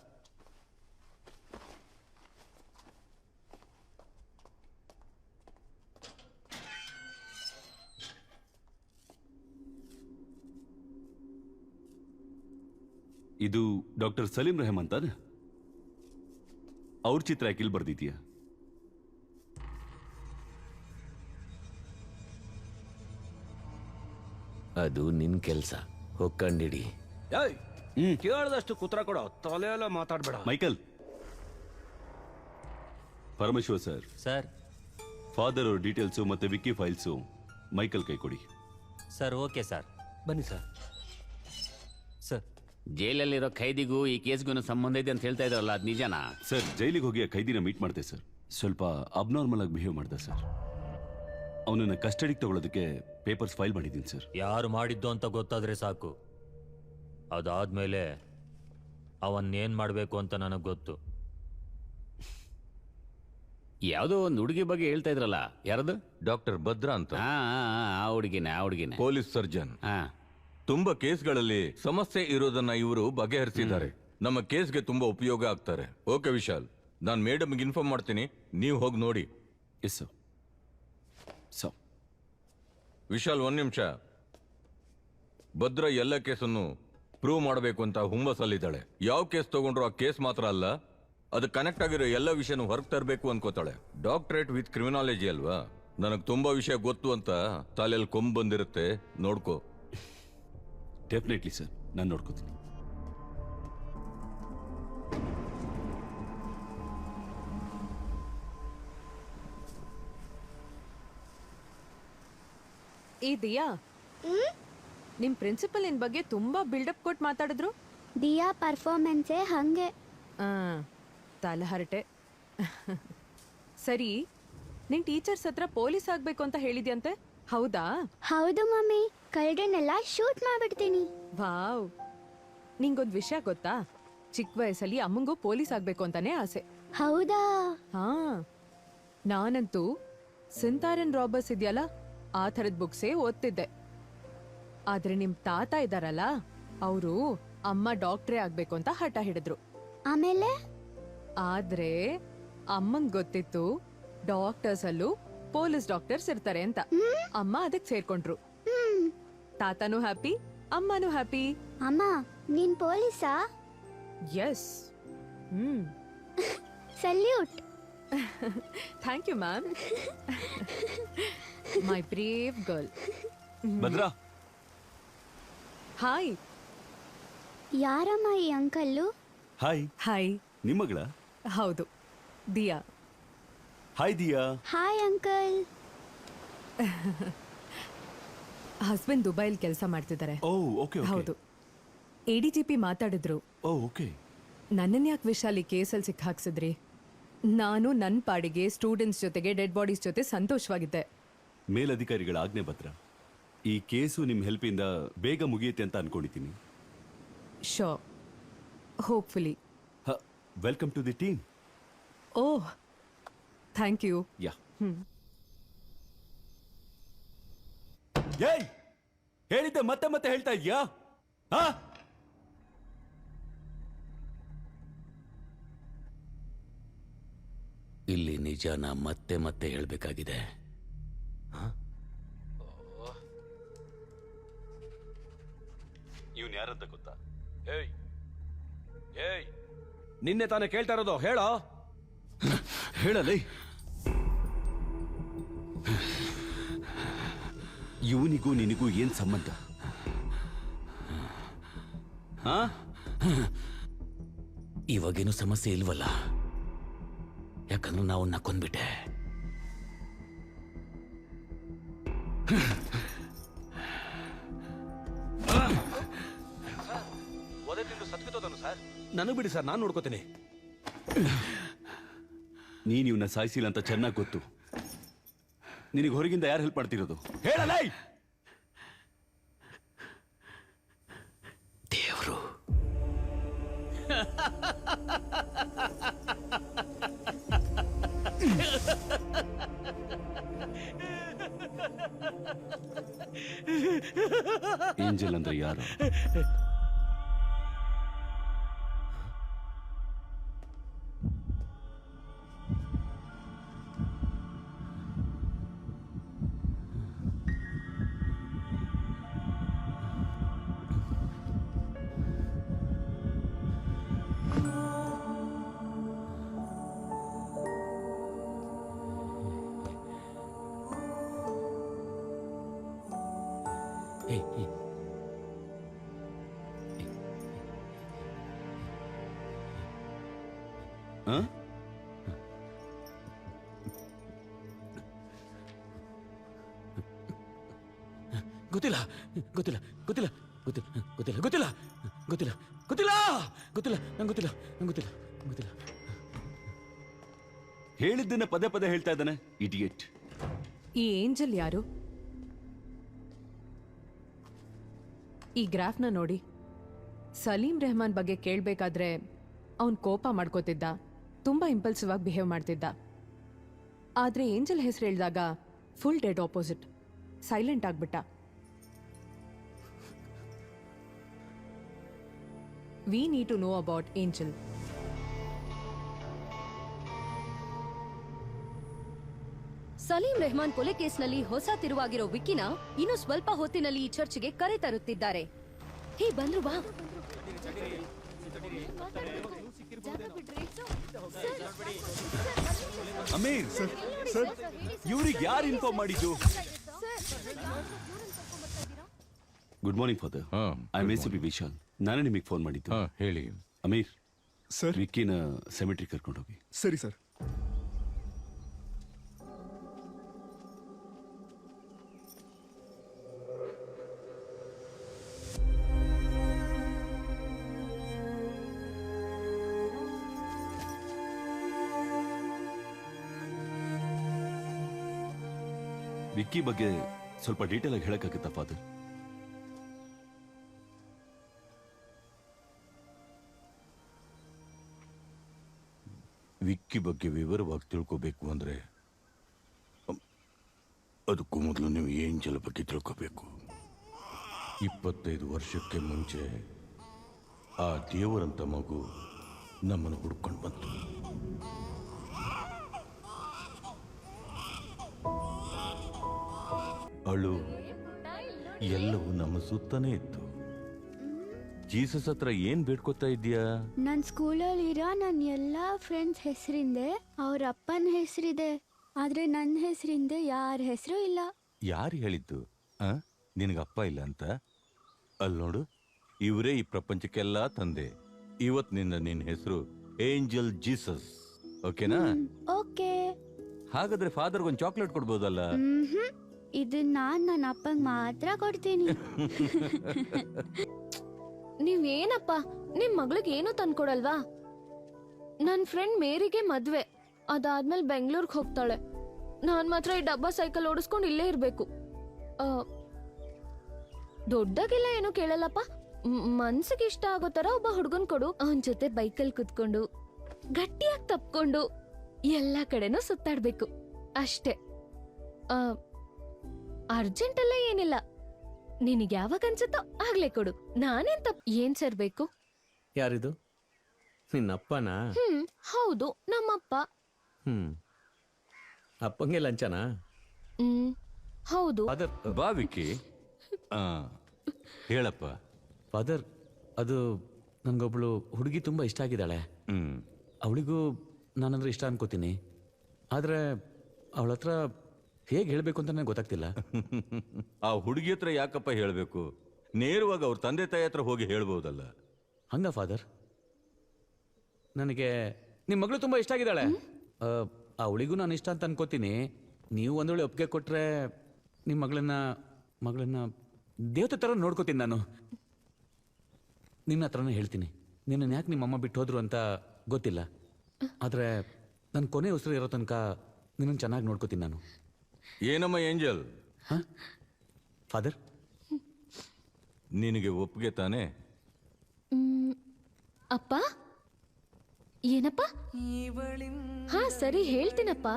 ಇದು ಡಾಕ್ಟರ್ ಸಲೀಂ ರೆಹಮಾನ್ ತಾನೆ? ಅವ್ರ ಚಿತ್ರ ಯಾಕಿಲ್ ಬರ್ದಿದ್ಯಾ? ಅದು ನಿನ್ ಕೆಲ್ಸ, ಹೊಕ್ಕಂಡಿಡಿ. ಕೇಳದಷ್ಟು ಕುತ್ರ ಕೊಡೋ, ತಲೆ ಎಲ್ಲ ಮಾತಾಡ್ಬೇಡ. Michael, Parameshwar sir, sir. Father ಅವ್ರ ಡೀಟೇಲ್ಸು ಮತ್ತೆ ವಿಕ್ಕಿ ಫೈಲ್ಸು ಮೈಕಲ್ ಕೈ ಕೊಡಿ. Sir, okay sir. ಬನ್ನಿ ಸರ್. ಸರ್, ಜೈಲಲ್ಲಿರೋ ಖೈದಿಗೂ ಈ ಕೇಸ್ಗೂ ಸಂಬಂಧ ಇದೆ ಅಂತ ಹೇಳ್ತಾ ಇದ್ರಲ್ಲ, ಅದು ನಿಜನಾ? ಸರ್, ಜೈಲಿಗೆ ಹೋಗಿ ಆ ಖೈದಿನ ಮೀಟ್ ಮಾಡ್ದೆ ಸರ್. ಸ್ವಲ್ಪ ಅಬ್ನಾರ್ಮಲ್ ಆಗಿ ಬಿಹೇವ್ ಮಾಡ್ದೆ ಸರ್. ಅವನನ್ನ ಕಸ್ಟಡಿಗೆ ತಗೊಳ್ಳೋದಕ್ಕೆ ಪೇಪರ್ಸ್ ಫೈಲ್ ಮಾಡಿದ್ದೀನಿ ಸರ್. ಯಾರು ಮಾಡಿದ್ದು ಅಂತ ಗೊತ್ತಾದ್ರೆ ಸಾಕು. ಅದಾದ್ಮೇಲೆ ಅವನ್ನೇನ್ ಮಾಡ್ಬೇಕು ಅಂತ ನನಗೆ ಗೊತ್ತು. ಯಾವುದೋ ಒಂದು ಹುಡುಗಿ ಬಗ್ಗೆ ಹೇಳ್ತಾ ಇದ್ರಲ್ಲ, ಯಾರದು? ಡಾಕ್ಟರ್ ಭದ್ರಾ ಅಂತ, ಆ ಹುಡುಗಿನೇ. Police surgeon. ಹಾ, ತುಂಬಾ ಕೇಸ್ಗಳಲ್ಲಿ ಸಮಸ್ಯೆ ಇರೋದನ್ನ ಇವರು ಬಗೆಹರಿಸಿದ್ದಾರೆ. ನಮ್ಮ ಕೇಸ್ಗೆ ತುಂಬಾ ಉಪಯೋಗ ಆಗ್ತಾರೆ. ಓಕೆ ವಿಶಾಲ್, ನಾನು ಮೇಡಮ್ಗೆ ಇನ್ಫಾರ್ಮ್ ಮಾಡ್ತೀನಿ, ನೀವು ಹೋಗಿ ನೋಡಿ. Yes sir. ಸೊ ವಿಶಾಲ್, 1 ನಿಮಿಷ. ಭದ್ರಾ ಎಲ್ಲ ಕೇಸನ್ನು ಪ್ರೂವ್ ಮಾಡಬೇಕು ಅಂತ ಹುಮ್ಮಸ್ಸಲ್ಲಿದ್ದಾಳೆ. ಯಾವ ಕೇಸ್ ತಗೊಂಡ್ರು ಆ ಕೇಸ್ ಮಾತ್ರ ಅಲ್ಲ, ಅದು ಕನೆಕ್ಟ್ ಆಗಿರೋ ಎಲ್ಲ ವಿಷಯನೂ ಹೊರಗೆ ತರಬೇಕು ಅನ್ಕೋತಾಳೆ. ಡಾಕ್ಟರೇಟ್ ವಿತ್ ಕ್ರಿಮಿನಾಲಜಿ ಅಲ್ವಾ, ನನಗೆ ತುಂಬಾ ವಿಷಯ ಗೊತ್ತು ಅಂತ ತಲೆಯಲ್ಲಿ ಕೊಂಬ್ ಬಂದಿರುತ್ತೆ, ನೋಡ್ಕೋ. ಡೆಫಿನೆಟ್ಲಿ ಸರ್, ನಾನು ನೋಡ್ಕೋತೀನಿ. ಈ ದಿಯಾ, ನಿಮ್ ಪ್ರಿನ್ಸಿಪಲ್ ನಿನ್ ಬಗ್ಗೆ ತುಂಬಾ ಬಿಲ್ಡಪ್ ಕೊಟ್ಟು ಮಾತಾಡಿದ್ರು. ದಿಯಾ ಪರ್ಫಾರ್ಮೆನ್ಸೇ ಹಂಗೆ. ತಲೆಹರಟೆ. ಸರಿ, ನಿನ್ ಟೀಚರ್ಸ್ ಹತ್ರ ಪೊಲೀಸ್ ಆಗ್ಬೇಕು ಅಂತ ಹೇಳಿದ್ಯಂತೆ, ಹೌದಾ? ಹೌದು ಮಮ್ಮಿ, ಕಳ್ಳರನ್ನೆಲ್ಲ ಶೂಟ್ ಮಾಡ್ಬಿಡ್ತೀನಿ. ವಾವ್, ನಿಂಗೊಂದ್ ವಿಷಯ ಗೊತ್ತಾ? ಚಿಕ್ಕ ವಯಸ್ಸಲ್ಲಿ ಅಮ್ಮಂಗೂ ಪೊಲೀಸ್ ಆಗ್ಬೇಕು ಅಂತಾನೆ ಆಸೆ. ಹೌದಾ? ಹಾ, ನಾನಂತೂ ಸಿಂತಾರನ್ ರಾಬರ್ಸ್ ಇದೆಯಲ್ಲ, ಆ ಥರದ ಬುಕ್ಸೇ ಓದ್ತಿದ್ದೆ. ಆದ್ರೆ ನಿಮ್ ತಾತ ಇದಾರಲ್ಲ, ಅವರು ಅಮ್ಮ ಡಾಕ್ಟ್ರೇ ಆಗ್ಬೇಕು ಅಂತ ಹಠ ಹಿಡಿದ್ರು. ಆಮೇಲೆ ಆದ್ರೆ ಅಮ್ಮಂಗ್ ಗೊತ್ತಿತ್ತು ಡಾಕ್ಟರ್ಸ್ ಅಲ್ಲೂ ಪೊಲೀಸ್ ಡಾಕ್ಟರ್ಸ್ ಇರ್ತಾರೆ ಅಂತ. ಅಮ್ಮ ಅದಕ್ ಸೇರ್ಕೊಂಡ್ರು. ತಾತನೂ ಹ್ಯಾಪಿ, ಅಮ್ಮನೂ ಹ್ಯಾಪಿ. ಅಮ್ಮ, ನೀನ್ ಪೊಲೀಸಾ? Yes. Salute. Thank you ma'am. My brave girl. Bhadra, hi. ಯಾರಮ್ಮ ಈ ಅಂಕಲ್ಲು? ಹಾಯ್. ಹಾಯ್. ನಿಮ್ಮ ಮಗಳ? ಹೌದು, Diya. Hi Diya. Hi uncle. Husband ದುಬೈಲ್ ಕೆಲಸ ಮಾಡ್ತಿದ್ದಾರೆ. Oh, okay. ಹೌದು. ADGP ಮಾತಾಡಿದ್ರು. Oh, okay. ನನ್ನನ್ ಯಾಕೆ ವಿಶಾಲಿ ಕೇಸಲ್ಲಿ ಸಿಕ್ಕಾಕ್ಸಿದ್ರಿ? ನಾನು ನನ್ನ ಪಾಡಿಗೆ ಸ್ಟೂಡೆಂಟ್ಸ್ ಜೊತೆಗೆ ಡೆಡ್ ಬಾಡೀಸ್ ಜೊತೆ ಸಂತೋಷವಾಗಿದ್ದೆ. ಮೇಲಧಿಕಾರಿಗಳ ಆಜ್ಞೆ ಭದ್ರ. ಈ ಕೇಸು ನಿಮ್ಮ ಹೆಲ್ಪಿಂದ ಬೇಗ ಮುಗಿಯುತ್ತೆ ಅಂತ ಅನ್ಕೊಂಡಿದ್ದೀನಿ. So, hopefully. Welcome to the team. Oh, thank you. Yeah. ಏಯ್, ಹೇಳಿದ್ದೆ ಮತ್ತೆ ಮತ್ತೆ ಹೇಳ್ತಾ ಇದ್ಯಾ? ಇಲ್ಲಿ ನಿಜಾನ ಮತ್ತೆ ಮತ್ತೆ ಹೇಳ್ಬೇಕಾಗಿದೆ. ಇವನ್ ಯಾರಂತ ಗೊತ್ತಾ? ಏಯ್ ಏಯ್, ನಿನ್ನೆ ತಾನೇ ಕೇಳ್ತಾ ಇರೋದು, ಹೇಳೋ. ಹೇಳಲೇ. ಇವನಿಗೂ ನಿನಗೂ ಏನ್ ಸಂಬಂಧ? ಇವಾಗೇನು ಸಮಸ್ಯೆ ಇಲ್ವಲ್ಲ, ಯಾಕಂದ್ರೆ ನಾವು ಕೊಂದ್ಬಿಟ್ಟೆ. ನನಗೆ ಬಿಡಿ ಸರ್, ನಾನು ನೋಡ್ಕೋತೀನಿ. ನೀನ್ ಇವನ್ನ ಸಾಯಿಸಿಲ್ಲ ಅಂತ ಚೆನ್ನಾಗಿ ಗೊತ್ತು. ನಿನಗೆ ಹೊರಗಿಂದ ಯಾರು ಹೆಲ್ಪ್ ಮಾಡ್ತಿರೋದು? ಹೇಳಲೇ. ದೇವರು. ಏಂಜಲ್ ಅಂದ್ರೆ ಯಾರು? ಗೊತ್ತಿಲ್ಲ ಗೊತ್ತಿಲ್ಲ ಗೊತ್ತಿಲ್ಲ ಗೊತ್ತಿಲ್ಲ ಗೊತ್ತಿಲ್ಲ ಗೊತ್ತಿಲ್ಲ ಗೊತ್ತಿಲ್ಲ ಗೊತ್ತಿಲ್ಲ ಗೊತ್ತಿಲ್ಲ ನಂಗೆ ಗೊತ್ತಿಲ್ಲ ನಂಗೆ ಗೊತ್ತಿಲ್ಲ ಗೊತ್ತಿಲ್ಲ. ಹೇಳಿದ್ದನ್ನ ಪದೇ ಪದೇ ಹೇಳ್ತಾ ಇದ್ದಾನೆ, ಇಡಿಯಟ್. ಈ ಏಂಜಲ್ ಯಾರು? ಈ ಗ್ರಾಫ್ನ ನೋಡಿ. ಸಲೀಂ ರೆಹಮಾನ್ ಬಗ್ಗೆ ಕೇಳಬೇಕಾದ್ರೆ ಅವನ್ ಕೋಪ ಮಾಡ್ಕೋತಿದ್ದ, ತುಂಬಾ ಇಂಪಲ್ಸಿವ್ ಆಗಿ ಬಿಹೇವ್ ಮಾಡ್ತಿದ್ದ. ಆದ್ರೆ ಏಂಜಲ್ ಹೆಸರು ಹೇಳಿದಾಗ ಫುಲ್ ಡೆಡ್ ಆಪೋಸಿಟ್, ಸೈಲೆಂಟ್ ಆಗ್ಬಿಟ್ಟ. We need to know about Angel. Salim Rehman ಕೊಲೆ ಕೇಸ್ನಲ್ಲಿ ಹೊಸ ತಿರುವಾಗಿರೋ ವಿಕ್ಕಿನ ಇನ್ನು ಸ್ವಲ್ಪ ಹೊತ್ತಿನಲ್ಲಿ ಈ ಚರ್ಚ್ಗೆ ಕರೆ ತರುತ್ತಿದ್ದಾರೆ. ಹೇ ಬಂದ್ರು ಬಾ. ಅಮೀರ್ ಸರ್, ಇವ್ರಿಗೆ ಯಾರು ಇನ್ಫಾರ್ಮ್ ಮಾಡಿದ್ದು? Good morning father. I M ACP Vishal. ನಾನೇ ನಿಮಗೆ ಫೋನ್ ಮಾಡಿದ್ದು. ಹೇಳಿ. ಅಮೀರ್ ಸರ್, ವಿಕ್ಕಿನ ಸೆಮೆಟ್ರಿ ಕರ್ಕೊಂಡು ಹೋಗಿ. ಸರಿ ಸರ್. ವಿಕ್ಕಿ ಬಗ್ಗೆ ಸ್ವಲ್ಪ ಡೀಟೇಲ್ ಆಗಿ ಹೇಳಕ್ಕಾಗತ್ತಾ ಫಾದರ್? ವಿಕ್ಕಿ ಬಗ್ಗೆ ವಿವರವಾಗಿ ತಿಳ್ಕೋಬೇಕು ಅಂದ್ರೆ ಅದಕ್ಕೂ ಮೊದಲು ನೀವು ಏಂಜಲ್ ಬಗ್ಗೆ ತಿಳ್ಕೋಬೇಕು. 25 ವರ್ಷಕ್ಕೆ ಮುಂಚೆ ಆ ದೇವರಂತ ಮಗು ನಮ್ಮನ್ನು ಹುಡ್ಕೊಂಡು ಬಂತು. ಅಳು ಎಲ್ಲವೂ ನಮ್ಮ ಸುತ್ತನೇ ಇತ್ತು. ಜೀಸಸ್ ಹತ್ರ ಏನ್ ಬೇಡ್ಕೋತಾ ಇದ್ದೀಯಾ? ನನ್ನ ಸ್ಕೂಲಲ್ಲಿರೋ ನನ್ನ ಎಲ್ಲ ಫ್ರೆಂಡ್ಸ್ ಹೆಸರಿಂದೆ ಅವ್ರ ಅಪ್ಪನ ಹೆಸರಿದೆ, ಆದ್ರೆ ನನ್ನ ಹೆಸರಿಂದೆ ಯಾರ ಹೆಸರು ಇಲ್ಲ. ಯಾರು ಹೇಳಿದ್ದು ನಿನಗಪ್ಪ ಇಲ್ಲ ಅಂತ? ಅಲ್ಲಿ ನೋಡು, ಇವರೇ ಈ ಪ್ರಪಂಚಕ್ಕೆಲ್ಲ ತಂದೆ. ಇವತ್ ನಿನ್ನ ಹೆಸರು ಏಂಜಲ್ ಜೀಸಸ್. ಓಕೆನಾ? ಓಕೆ. ಹಾಗಾದ್ರೆ ಫಾದರ್ಗೊಂದು ಚಾಕ್ಲೇಟ್ ಕೊಡ್ಬೋದಲ್ಲ? ಇದನ್ನ ನಾನ್ ನನ್ನ ಅಪ್ಪಂಗ್ ಮಾತ್ರ ಕೊಡ್ತೀನಿ. ನೀವೇನಪ್ಪ ನಿಮ್ ಮಗಳಿಗೆ ಏನೂ ತಂದ್ಕೊಡಲ್ವಾ? ನನ್ ಫ್ರೆಂಡ್ ಮೇರಿಗೆ ಮದ್ವೆ, ಅದಾದ್ಮೇಲೆ ಬೆಂಗಳೂರಿಗೆ ಹೋಗ್ತಾಳೆ. ನಾನ್ ಮಾತ್ರ ಈ ಡಬ್ಬಾ ಸೈಕಲ್ ಓಡಿಸ್ಕೊಂಡು ಇಲ್ಲೇ ಇರ್ಬೇಕು. ದೊಡ್ಡಾಗೆಲ್ಲ ಏನೂ ಕೇಳಲ್ಲಪ್ಪ. ಮನ್ಸಿಗೆ ಇಷ್ಟ ಆಗೋ ತರ ಒಬ್ಬ ಹುಡ್ಗನ್ ಕೊಡು. ಅವನ್ ಜೊತೆ ಬೈಕಲ್ಲಿ ಕುತ್ಕೊಂಡು ಗಟ್ಟಿಯಾಗಿ ತಪ್ಕೊಂಡು ಎಲ್ಲಾ ಕಡೆನೂ ಸುತ್ತಾಡ್ಬೇಕು ಅಷ್ಟೇ. ಅರ್ಜೆಂಟ್ ಎಲ್ಲ ಏನಿಲ್ಲ, ನಿನಗೆ ಯಾವಾಗ ಅನ್ಸುತ್ತೋ ಆಗ್ಲೇ ಕೊಡು. ನಾನೇನ್ ಏನ್ ಸರ್ ಬೇಕು? ಯಾರಿದು? ನಿನ್ನಪ್ಪನಾ? ಹೌದು, ನಮ್ಮಪ್ಪ. ಅಪ್ಪಂಗೆ ಲಂಚನಾ? ಹೌದು. ಬಾ ವಿಕ್ಕಿ, ಹೇಳಪ್ಪ. ಫಾದರ್, ಅದು ನನ್ಗೊಬ್ಳು ಹುಡುಗಿ ತುಂಬಾ ಇಷ್ಟ ಆಗಿದ್ದಾಳೆ. ಅವಳಿಗೂ ನಾನಂದ್ರೆ ಇಷ್ಟ ಅನ್ಕೋತೀನಿ. ಆದ್ರೆ ಅವಳ ಹತ್ರ ಹೇಗೆ ಹೇಳ್ಬೇಕು ಅಂತ ನನಗೆ ಗೊತ್ತಾಗ್ತಿಲ್ಲ. ಆ ಹುಡುಗಿ ಹತ್ರ ಯಾಕಪ್ಪ ಹೇಳ್ಬೇಕು? ನೇರವಾಗಿ ಅವ್ರ ತಂದೆ ತಾಯಿ ಹತ್ರ ಹೋಗಿ ಹೇಳ್ಬೋದಲ್ಲ. ಹಂಗ ಫಾದರ್, ನನಗೆ ನಿಮ್ಮ ಮಗಳು ತುಂಬಾ ಇಷ್ಟ ಆಗಿದ್ದಾಳೆ. ಆ ಅವಳಿಗೂ ನಾನು ಇಷ್ಟ ಅಂತ ಅನ್ಕೋತೀನಿ. ನೀವು ಒಂದ್ ವೇಳೆ ಒಪ್ಪಿಗೆ ಕೊಟ್ರೆ ನಿಮ್ಮ ಮಗಳನ್ನ ದೇವತೆ ತರ ನೋಡ್ಕೋತೀನಿ ನಾನು. ನಿನ್ನ ಹತ್ರನೇ ಹೇಳ್ತೀನಿ. ನಿನ್ನ ಯಾಕೆ ನಿಮ್ಮಮ್ಮ ಬಿಟ್ಟು ಹೋದ್ರು ಅಂತ ಗೊತ್ತಿಲ್ಲ, ಆದ್ರೆ ನನ್ನ ಕೊನೆ ಉಸಿರು ಇರೋ ತನಕ ನಿನ್ನ ಚೆನ್ನಾಗಿ ನೋಡ್ಕೋತೀನಿ ನಾನು. ಏನಮ್ಮ ಏಂಜಲ್? ಫಾದರ್, ನಿನಗೆ ಒಪ್ಪಿಗೆ ತಾನೆ? ಅಪ್ಪ ಏನಪ್ಪ? ಹಾ ಸರಿ, ಹೇಳ್ತೀನಪ್ಪ.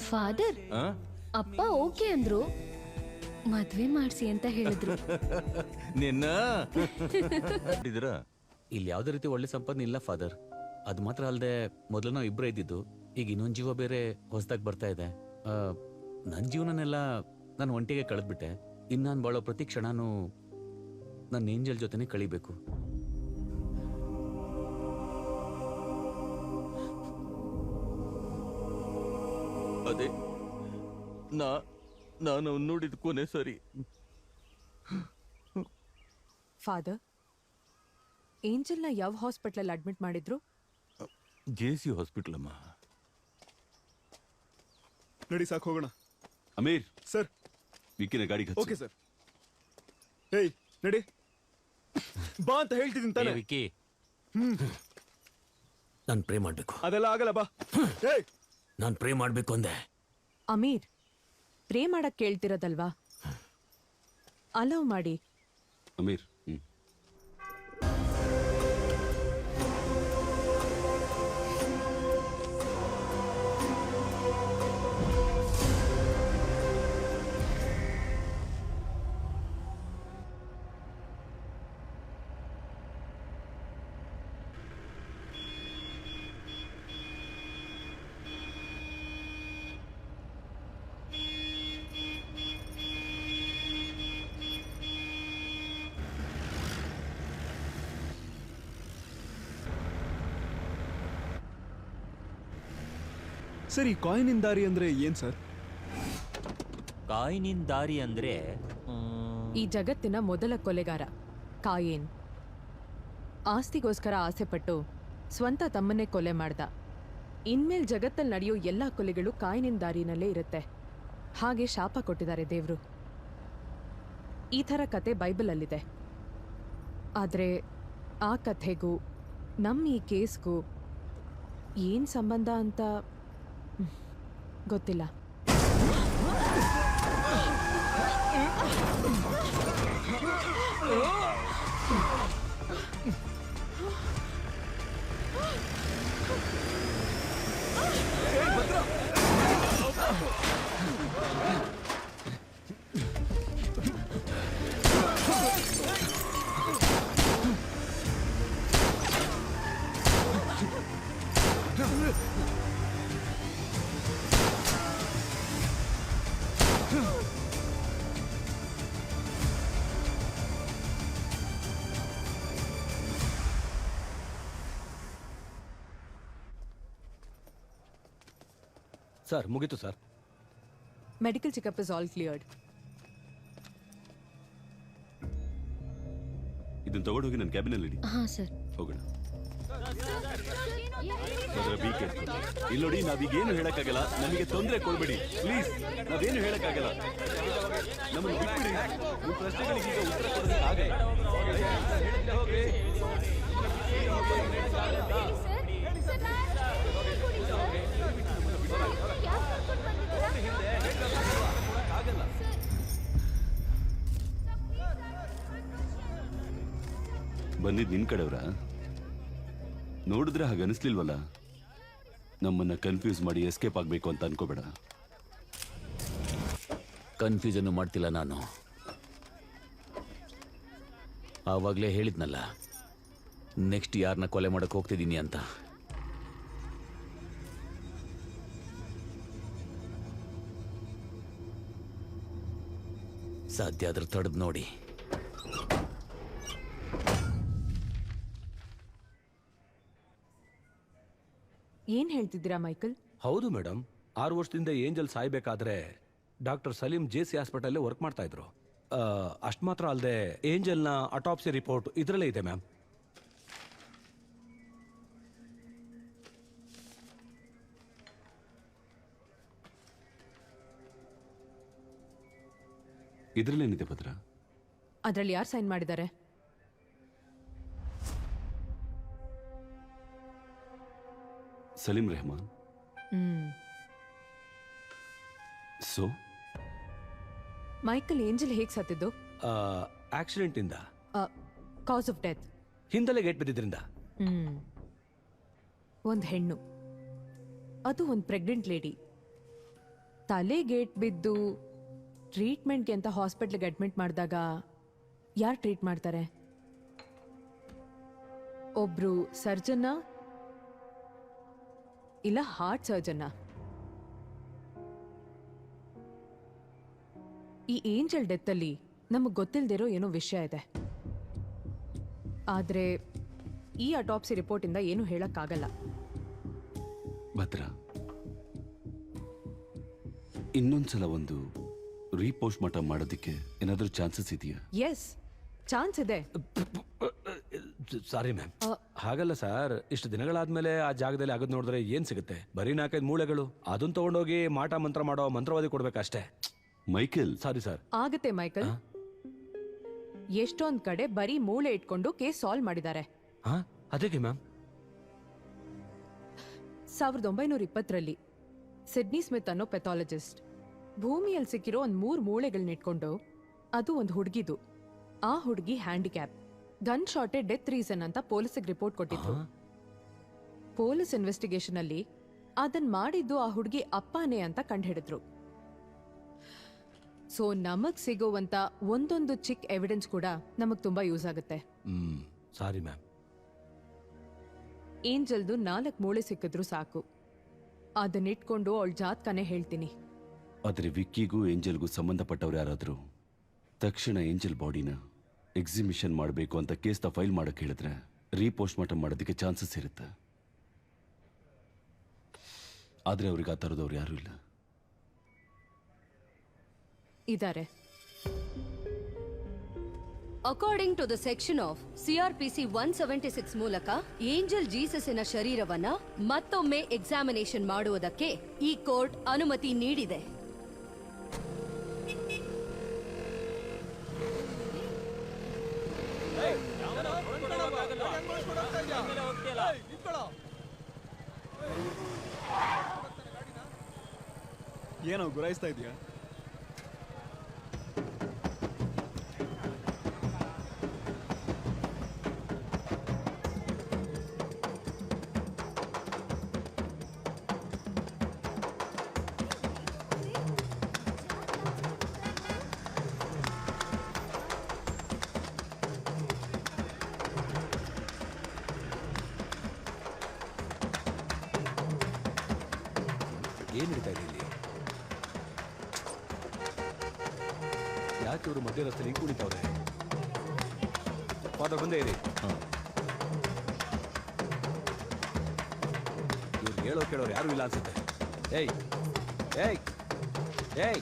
ಫಾದರ್, ಅಪ್ಪ ಓಕೆ ಅಂದ್ರು, ಮದ್ವೆ ಮಾಡಿಸಿ ಅಂತ ಹೇಳಿದ್ರು. ನಿನ್ನ ಇಲ್ಲಿ ಯಾವುದೇ ರೀತಿ ಒಳ್ಳೆ ಸಂಪಾದನೆ ಇಲ್ಲ ಫಾದರ್. ಅದು ಮಾತ್ರ ಅಲ್ಲದೆ ಮೊದಲು ನಾವು ಇಬ್ಬರೇ ಇದ್ದಿದ್ದು, ಈಗ ಇನ್ನೊಂದು ಜೀವ ಬೇರೆ ಹೊಸದಾಗಿ ಬರ್ತಾ ಇದೆ. ನನ್ನ ಜೀವನನೆಲ್ಲ ನಾನು ಒಂಟಿಗೆ ಕಳೆದ್ಬಿಟ್ಟೆ. ಇನ್ನು ನಾನು ಬಾಳೋ ಪ್ರತಿ ಕ್ಷಣನೂ ನನ್ನ ಏಂಜಲ್ ಜೊತೆನೇ ಕಳಿಬೇಕು. ಅದೇ ನಾನು ನೋಡಿದ ಕೊನೆ ಸರಿ. ಫಾದರ್, ಏಂಜಲ್ನ ಯಾವ ಹಾಸ್ಪಿಟಲ್ ಅಡ್ಮಿಟ್ ಮಾಡಿದ್ರು? ಜೆಸಿ ಹಾಸ್ಪಿಟಲ್ ಅಮ್ಮ. ನಡಿ ಸಾಕು, ಹೋಗೋಣ. ಅಮೀರ್ ಸರ್, ವಿಕ್ಕಿನ ಗಾಡಿಗೆ ಓಕೆ ಸರ್. ಹೇಯ್ ನಡಿ, ಬಾ ಅಂತ ಹೇಳ್ತಿದ್ದೀನಿ ತಾನೆ. ವಿಕ್ಕಿ, ನಾನು ಪ್ರೇ ಮಾಡ್ಬೇಕು. ಅದೆಲ್ಲ ಆಗಲ್ಲ, ಬಾ. ಹೇಯ್, ನಾನು ಪ್ರೇ ಮಾಡ್ಬೇಕು ಅಂದೆ. ಅಮೀರ್, ಪ್ರೇ ಮಾಡಕ್ ಕೇಳ್ತಿರೋದಲ್ವಾ, ಅಲವ್ ಮಾಡಿ. ಅಮೀರ್ ಸರ್ ಈ ಕಾಯಿನ್ ದಾರಿ ಅಂದ್ರೆ ಏನ್ ಸರ್? ಕಾಯಿನಿನ್ ದಾರಿ ಅಂದ್ರೆ ಈ ಜಗತ್ತಿನ ಮೊದಲ ಕೊಲೆಗಾರ ಕಾಯೇನ್ ಆಸ್ತಿಗೋಸ್ಕರ ಆಸೆಪಟ್ಟು ಸ್ವಂತ ತಮ್ಮನ್ನೇ ಕೊಲೆ ಮಾಡ್ದ. ಇನ್ಮೇಲೆ ಜಗತ್ತಲ್ಲಿ ನಡೆಯೋ ಎಲ್ಲ ಕೊಲೆಗಳು ಕಾಯಿನಿನ ದಾರಿನಲ್ಲೇ ಇರುತ್ತೆ. ಹಾಗೆ ಶಾಪ ಕೊಟ್ಟಿದ್ದಾರೆ ದೇವ್ರು. ಈ ಥರ ಕತೆ ಬೈಬಲಲ್ಲಿದೆ. ಆದರೆ ಆ ಕಥೆಗೂ ನಮ್ಮ ಈ ಕೇಸ್ಗೂ ಏನು ಸಂಬಂಧ ಅಂತ ಗೊತ್ತಿಲ್ಲ. ಸರ್ ಮುಗೀತು sir. Medical checkup is all cleared. ಇದನ್ನ ತಗೊಂಡೋಗಿ ನನ್ನ ಕ್ಯಾಬಿನಲ್ಲಿ ಇಡಿ. ಹಾ ಸರ್. ಹೋಗೋಣ. ಇಲ್ಲಿ ನೋಡಿ, ನಾವೀಗೇನು ಹೇಳಕ್ಕಾಗಲ್ಲ. ನಮಗೆ ತೊಂದರೆ ಕೊಡ್ಬೇಡಿ ಪ್ಲೀಸ್. ನಾವೇನು ಹೇಳಕ್ಕಾಗಲ್ಲ. ನಮ್ಮನ್ನು ಬಿಟ್ಬಿಡಿ. ನಿಮ್ಮ ಪ್ರಶ್ನೆಗಳಿಗೆ ಈಗ ಉತ್ತರ ಕೊಡೋದಕ್ಕಾಗಲ್ಲ. ಬಂದಿದ್ ನಿನ್ ಕಡೆವ್ರ? ನೋಡಿದ್ರೆ ಹಾಗೆ ಅನಿಸ್ಲಿಲ್ವಲ್ಲ. ನಮ್ಮನ್ನ ಕನ್ಫ್ಯೂಸ್ ಮಾಡಿ ಎಸ್ಕೇಪ್ ಆಗ್ಬೇಕು ಅಂತ ಅನ್ಕೋಬೇಡ. ಕನ್ಫ್ಯೂಷನ್ ಮಾಡ್ತಿಲ್ಲ ನಾನು. ಆವಾಗಲೇ ಹೇಳಿದ್ನಲ್ಲ, ನೆಕ್ಸ್ಟ್ ಯಾರನ್ನ ಕೊಲೆ ಮಾಡಕ್ಕೆ ಹೋಗ್ತಿದ್ದೀನಿ ಅಂತ. ಸಾಧ್ಯ ಆದ್ರೆ ತಡೆದು ನೋಡಿ. ಏನ್ ಹೇಳ್ತಿದ್ದೀರಾ ಮೈಕಲ್? ಹೌದು ಮೇಡಮ್, 6 ವರ್ಷದಿಂದ ಏಂಜಲ್ ಸಾಯ್ಬೇಕಾದ್ರೆ doctor Salim JC hospital work ಮಾಡ್ತಾ ಇದ್ರು. ಅಷ್ಟು ಮಾತ್ರ ಅಲ್ಲದೆ ಏಂಜಲ್ನ ಅಟಾಪ್ಸಿ ರಿಪೋರ್ಟ್ ಇದರಲ್ಲೇ ಇದೆ ಮ್ಯಾಮ್. ಇದ್ರಲ್ಲೇನಿದೆ ಭದ್ರ? ಅದ್ರಲ್ಲಿ ಯಾರು ಸೈನ್ ಮಾಡಿದ್ದಾರೆ? Salim Rehman. So Michael Angel ಹೇಗೆ ಸತ್ತಿದ್ದು? ಆಕ್ಸಿಡೆಂಟ್ ಇಂದ. ಕಾಸ್ ಆಫ್ ಡೆತ್ ಹಿಂದಲೇ ಗೇಟ್ ಬಿದ್ದಿದ್ರಿಂದ. ಒಂದು ಹೆಣ್ಣು, ಅದು ಒಂದು ಪ್ರೆಗ್ನೆಂಟ್ ಲೇಡಿ, ತಲೆ ಗೇಟ್ ಬಿದ್ದು ಟ್ರೀಟ್ಮೆಂಟ್ಗೆ ಅಂತ ಹಾಸ್ಪಿಟ್ಲಿಗೆ ಅಡ್ಮಿಟ್ ಮಾಡಿದಾಗ ಯಾರು ಟ್ರೀಟ್ ಮಾಡ್ತಾರೆ? ಒಬ್ರು ಸರ್ಜನ್ನ ಇಲ್ಲ ಹಾರ್ಟ್ ಸರ್ಜನ್ನ? ಈ ಏಂಜಲ್ ಡೆತ್ತಲ್ಲಿ ನಮಗೆ ಗೊತ್ತಿಲ್ಲದಿರೋ ಏನೋ ವಿಷಯ ಇದೆ. ಆದ್ರೆ ಈ ಅಟಾಪ್ಸಿ ರಿಪೋರ್ಟಿಂದ ಏನು ಹೇಳಕ್ಕಾಗಲ್ಲ. ಭದ್ರ, ಇನ್ನೊಂದ್ಸಲ ಒಂದು ರೀಪೋಸ್ಟ್ ಮಾರ್ಟಮ್ ಮಾಡೋದಕ್ಕೆ ಏನಾದರೂ ಚಾನ್ಸಸ್ ಇದೆಯಾ? ಎಸ್, ಚಾನ್ಸ್ ಇದೆ. ಸಾರಿ ಮ್ಯಾಮ್, ಹಾಗಲ್ಲ ಸರ್. ಇಷ್ಟು ದಿನಗಳಾದ್ಮೇಲೆ ಆ ಜಾಗದಲ್ಲಿ ಆಗದ್ ನೋಡಿದ್ರೆ ಏನ್ ಸಿಗುತ್ತೆ? ಬರೀ 4-5 ಮೂಳೆಗಳು. ಅದನ್ನ ತಗೊಂಡೋಗಿ ಮಾಟ ಮಂತ್ರ ಮಾಡೋ ಮಂತ್ರವಾದಿ ಕೊಡ್ಬೇಕಷ್ಟೇ. ಮೈಕಲ್. Sorry sir. ಆಗತ್ತೆ ಮೈಕಲ್. ಎಷ್ಟೊಂದ್ ಕಡೆ ಬರೀ ಮೂಳೆ ಇಟ್ಕೊಂಡು ಕೇಸ್ ಸಾಲ್ವ್ ಮಾಡಿದ್ದಾರೆ. ಅದಕ್ಕೆ ಮ್ಯಾಮ್ 1920ರಲ್ಲಿ ಸಿಡ್ನಿ ಸ್ಮಿತ್ ಅನ್ನೋ ಪೆಥಾಲಜಿಸ್ಟ್ ಭೂಮಿಯಲ್ಲಿ ಸಿಕ್ಕಿರೋ ಒಂದು 3 ಮೂಳೆಗಳನ್ನ ಇಟ್ಕೊಂಡು, ಅದು ಒಂದು ಹುಡುಗಿದು. ಆ ಹುಡುಗಿ ಹ್ಯಾಂಡಿಕ್ಯಾಪ್, ಗನ್ ಶಾಟೇ ಡೆತ್ ರೀಸನ್ ಅಂತ ಪೊಲೀಸಿಗೆ ರಿಪೋರ್ಟ್ ಕೊಟ್ಟಿದ್ರು. ಪೊಲೀಸ್ ಇನ್ವೆಸ್ಟಿಗೇಷನ್ ಅಲ್ಲಿ ಅದನ್ ಮಾಡಿದ್ದು ಆ ಹುಡುಗಿ ಅಪ್ಪನೇ ಅಂತ ಕಂಡುಹಿಡಿದ್ರು. ಸೊ ನಮಗ್ ಸಿಗೋವಂತ ಒಂದೊಂದು ಚಿಕ್ಕ ಎವಿಡೆನ್ಸ್ ಕೂಡ ನಮಗ್ ತುಂಬಾ ಯೂಸ್ ಆಗುತ್ತೆ. Sorry ma'am. ಏಂಜಲ್ದು 4 ಮೂಳೆ ಸಿಕ್ಕಿದ್ರು ಸಾಕು. ಅದನ್ನಿಟ್ಕೊಂಡು ಅವಳ ಜಾತ್ಕನೇ ಹೇಳ್ತೀನಿ. ಆದರೆ ವಿಕ್ಕಿಗೂ ಏಂಜಲ್ಗೂ ಸಂಬಂಧಪಟ್ಟವ್ರು ಯಾರಾದರೂ ತಕ್ಷಣ ಏಂಜಲ್ ಬಾಡಿನ ಎಕ್ಸಿಬಿಷನ್ ಮಾಡಬೇಕು ಅಂತ ಕೇಸ್ನ ಫೈಲ್ ಮಾಡಕ್ಕೆ ಹೇಳಿದ್ರೆ ರೀಪೋಸ್ಟ್ ಮಾರ್ಟಮ್ ಮಾಡೋದಕ್ಕೆ ಚಾನ್ಸಸ್ ಇರುತ್ತೆ. ಆದರೆ ಅವ್ರಿಗೆ ಆ ಥರದವ್ರು ಯಾರೂ ಇಲ್ಲ. ಇದಾರೆ. According to the section of CRPC 176 ಮೂಲಕ ಏಂಜಲ್ ಜೀಸಸ್ಸಿನ ಶರೀರವನ್ನ ಮತ್ತೊಮ್ಮೆ ಎಕ್ಸಾಮಿನೇಷನ್ ಮಾಡುವುದಕ್ಕೆ ಈ ಕೋರ್ಟ್ ಅನುಮತಿ ನೀಡಿದೆ. ಏನೋ ಗುರಾಯಿಸ್ತಾ ಇದೆಯಾ? ಏನ್ ನಡೀತಾ ಇದೆ ಇಲ್ಲಿ? ಯಾಕೆ ಇವರು ಮಧ್ಯ ರಸ್ತೆಯಲ್ಲಿ ಹಿಂಗ್ ಕುಣಿತಾವ್ರೆ? ಫಾದರ್ ಬಂದೇ ಇರಿ. ಇವ್ರು ಹೇಳೋ ಕೇಳೋರು ಯಾರು ಇಲ್ಲ ಅನ್ಸುತ್ತೆ. ಏಯ್ ಏಯ್ ಏಯ್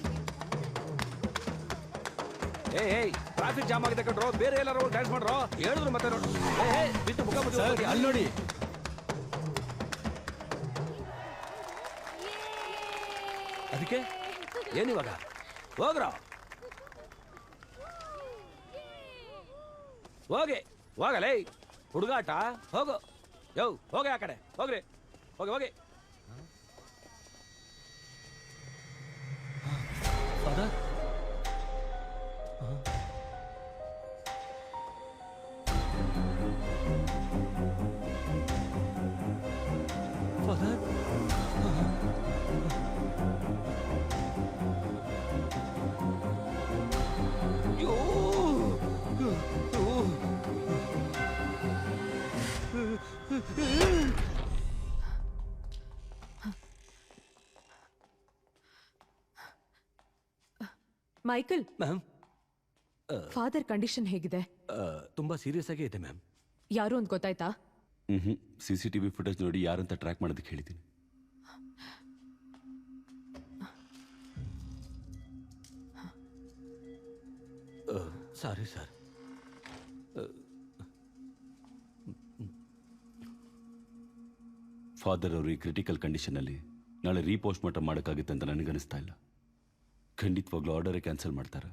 ಏಯ್ ಏಯ್ ಟ್ರಾಫಿಕ್ ಜಾಮ್ ಆಗಿದೆ ಕಣ್ರೋ, ಬೇರೆ ಎಲ್ಲಾರು ಡ್ಯಾನ್ಸ್ ಮಾಡ್ರೋ. ಹೇಳಿದ್ರು ಮತ್ತೆ ನೋಡು. ಏಯ್ ಬಿಟ್ಟು ಮುಖ ಮುಚ್ಚಿ ಅಲ್ಲಿ ನೋಡಿ. ಅದಕ್ಕೆ ಏನಿವಾಗ ಹೋಗ್ರ ಹೋಗಿ ಹೋಗಲೇ ಹುಡುಗಾಟ ಹೋಗು. ಯೋ ಹೋಗಿ ಆ ಕಡೆ ಹೋಗ್ರಿ, ಹೋಗಿ ಹೋಗಿ. Father father Michael, ma'am, father condition ಹೇಗಿದೆ? ತುಂಬಾ ಸೀರಿಯಸ್ ಆಗೇ ಇದೆ ಮ್ಯಾಮ್. ಯಾರು ಅಂತ ಗೊತ್ತಾಯ್ತಾ? CCTV ಫುಟೇಜ್ ನೋಡಿ ಯಾರಂತ ಟ್ರ್ಯಾಕ್ ಮಾಡೋದಕ್ಕೆ ಹೇಳಿದ್ದೀನಿ. Sorry sir. ಫಾದರ್ ಅವರು ಈ ಕ್ರಿಟಿಕಲ್ ಕಂಡೀಷನಲ್ಲಿ ನಾಳೆ ರೀಪೋಸ್ಟ್ ಮಾರ್ಟಮ್ ಮಾಡೋಕ್ಕಾಗುತ್ತೆ ಅಂತ ನನಗನ್ನಿಸ್ತಾ ಇಲ್ಲ. ಖಂಡಿತವಾಗ್ಲೂ ಆರ್ಡರೇ ಕ್ಯಾನ್ಸಲ್ ಮಾಡ್ತಾರೆ.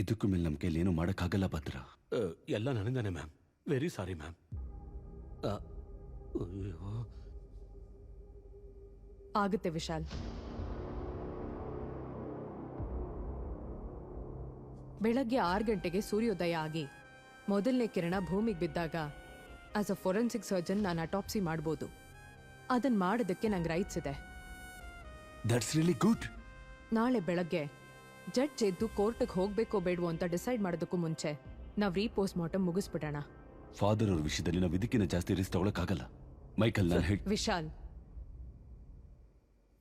ಇದಕ್ಕೂ ಮೇಲೆ ನಮ್ಮ ಕೈಲಿ ಏನೂ ಮಾಡೋಕ್ಕಾಗಲ್ಲ ಭದ್ರ. ಎಲ್ಲ ನನ್ನಿಂದಾನೆ ಮ್ಯಾಮ್. Very sorry ma'am. ಆಗುತ್ತೆ ವಿಶಾಲ್. ಬೆಳಗ್ಗೆ 6 ಗಂಟೆಗೆ ಸೂರ್ಯೋದಯ ಆಗಿ ಮೊದಲನೇ ಕಿರಣ ಭೂಮಿಗೆ ಬಿದ್ದಾಗ ಆಸ್ ಅ ಫೊರೆನ್ಸಿಕ್ ಸರ್ಜನ್ ನಾನು ಅಟಾಪ್ಸಿ ಮಾಡ್ಬೋದು. ಅದನ್ನ ಮಾಡೋದಕ್ಕೆ ನಂಗೆ ರೈಟ್ಸ್ ಇದೆ. That's really good. ನಾಳೆ ಬೆಳಗ್ಗೆ ಜಡ್ಜ್ ಎದ್ದು ಕೋರ್ಟ್ಗೆ ಹೋಗ್ಬೇಕೋ ಬೇಡವೋ ಅಂತ ಡಿಸೈಡ್ ಮಾಡೋದಕ್ಕೂ ಮುಂಚೆ ನಾವು ರೀಪೋಸ್ಟ್ ಮಾರ್ಟಮ್ ಮುಗಿಸ್ಬಿಡೋಣ. ಫಾದರ್ ಅವ್ರ ವಿಷಯದಲ್ಲಿ ನಾವು ಇದಕ್ಕಿಂತ ಜಾಸ್ತಿ ರಿಸ್ಕ್ ತಗೊಳಕ್ಕಾಗಲ್ಲ. ಮೈಕಲ್, ನಾನು ವಿಶಾಲ್,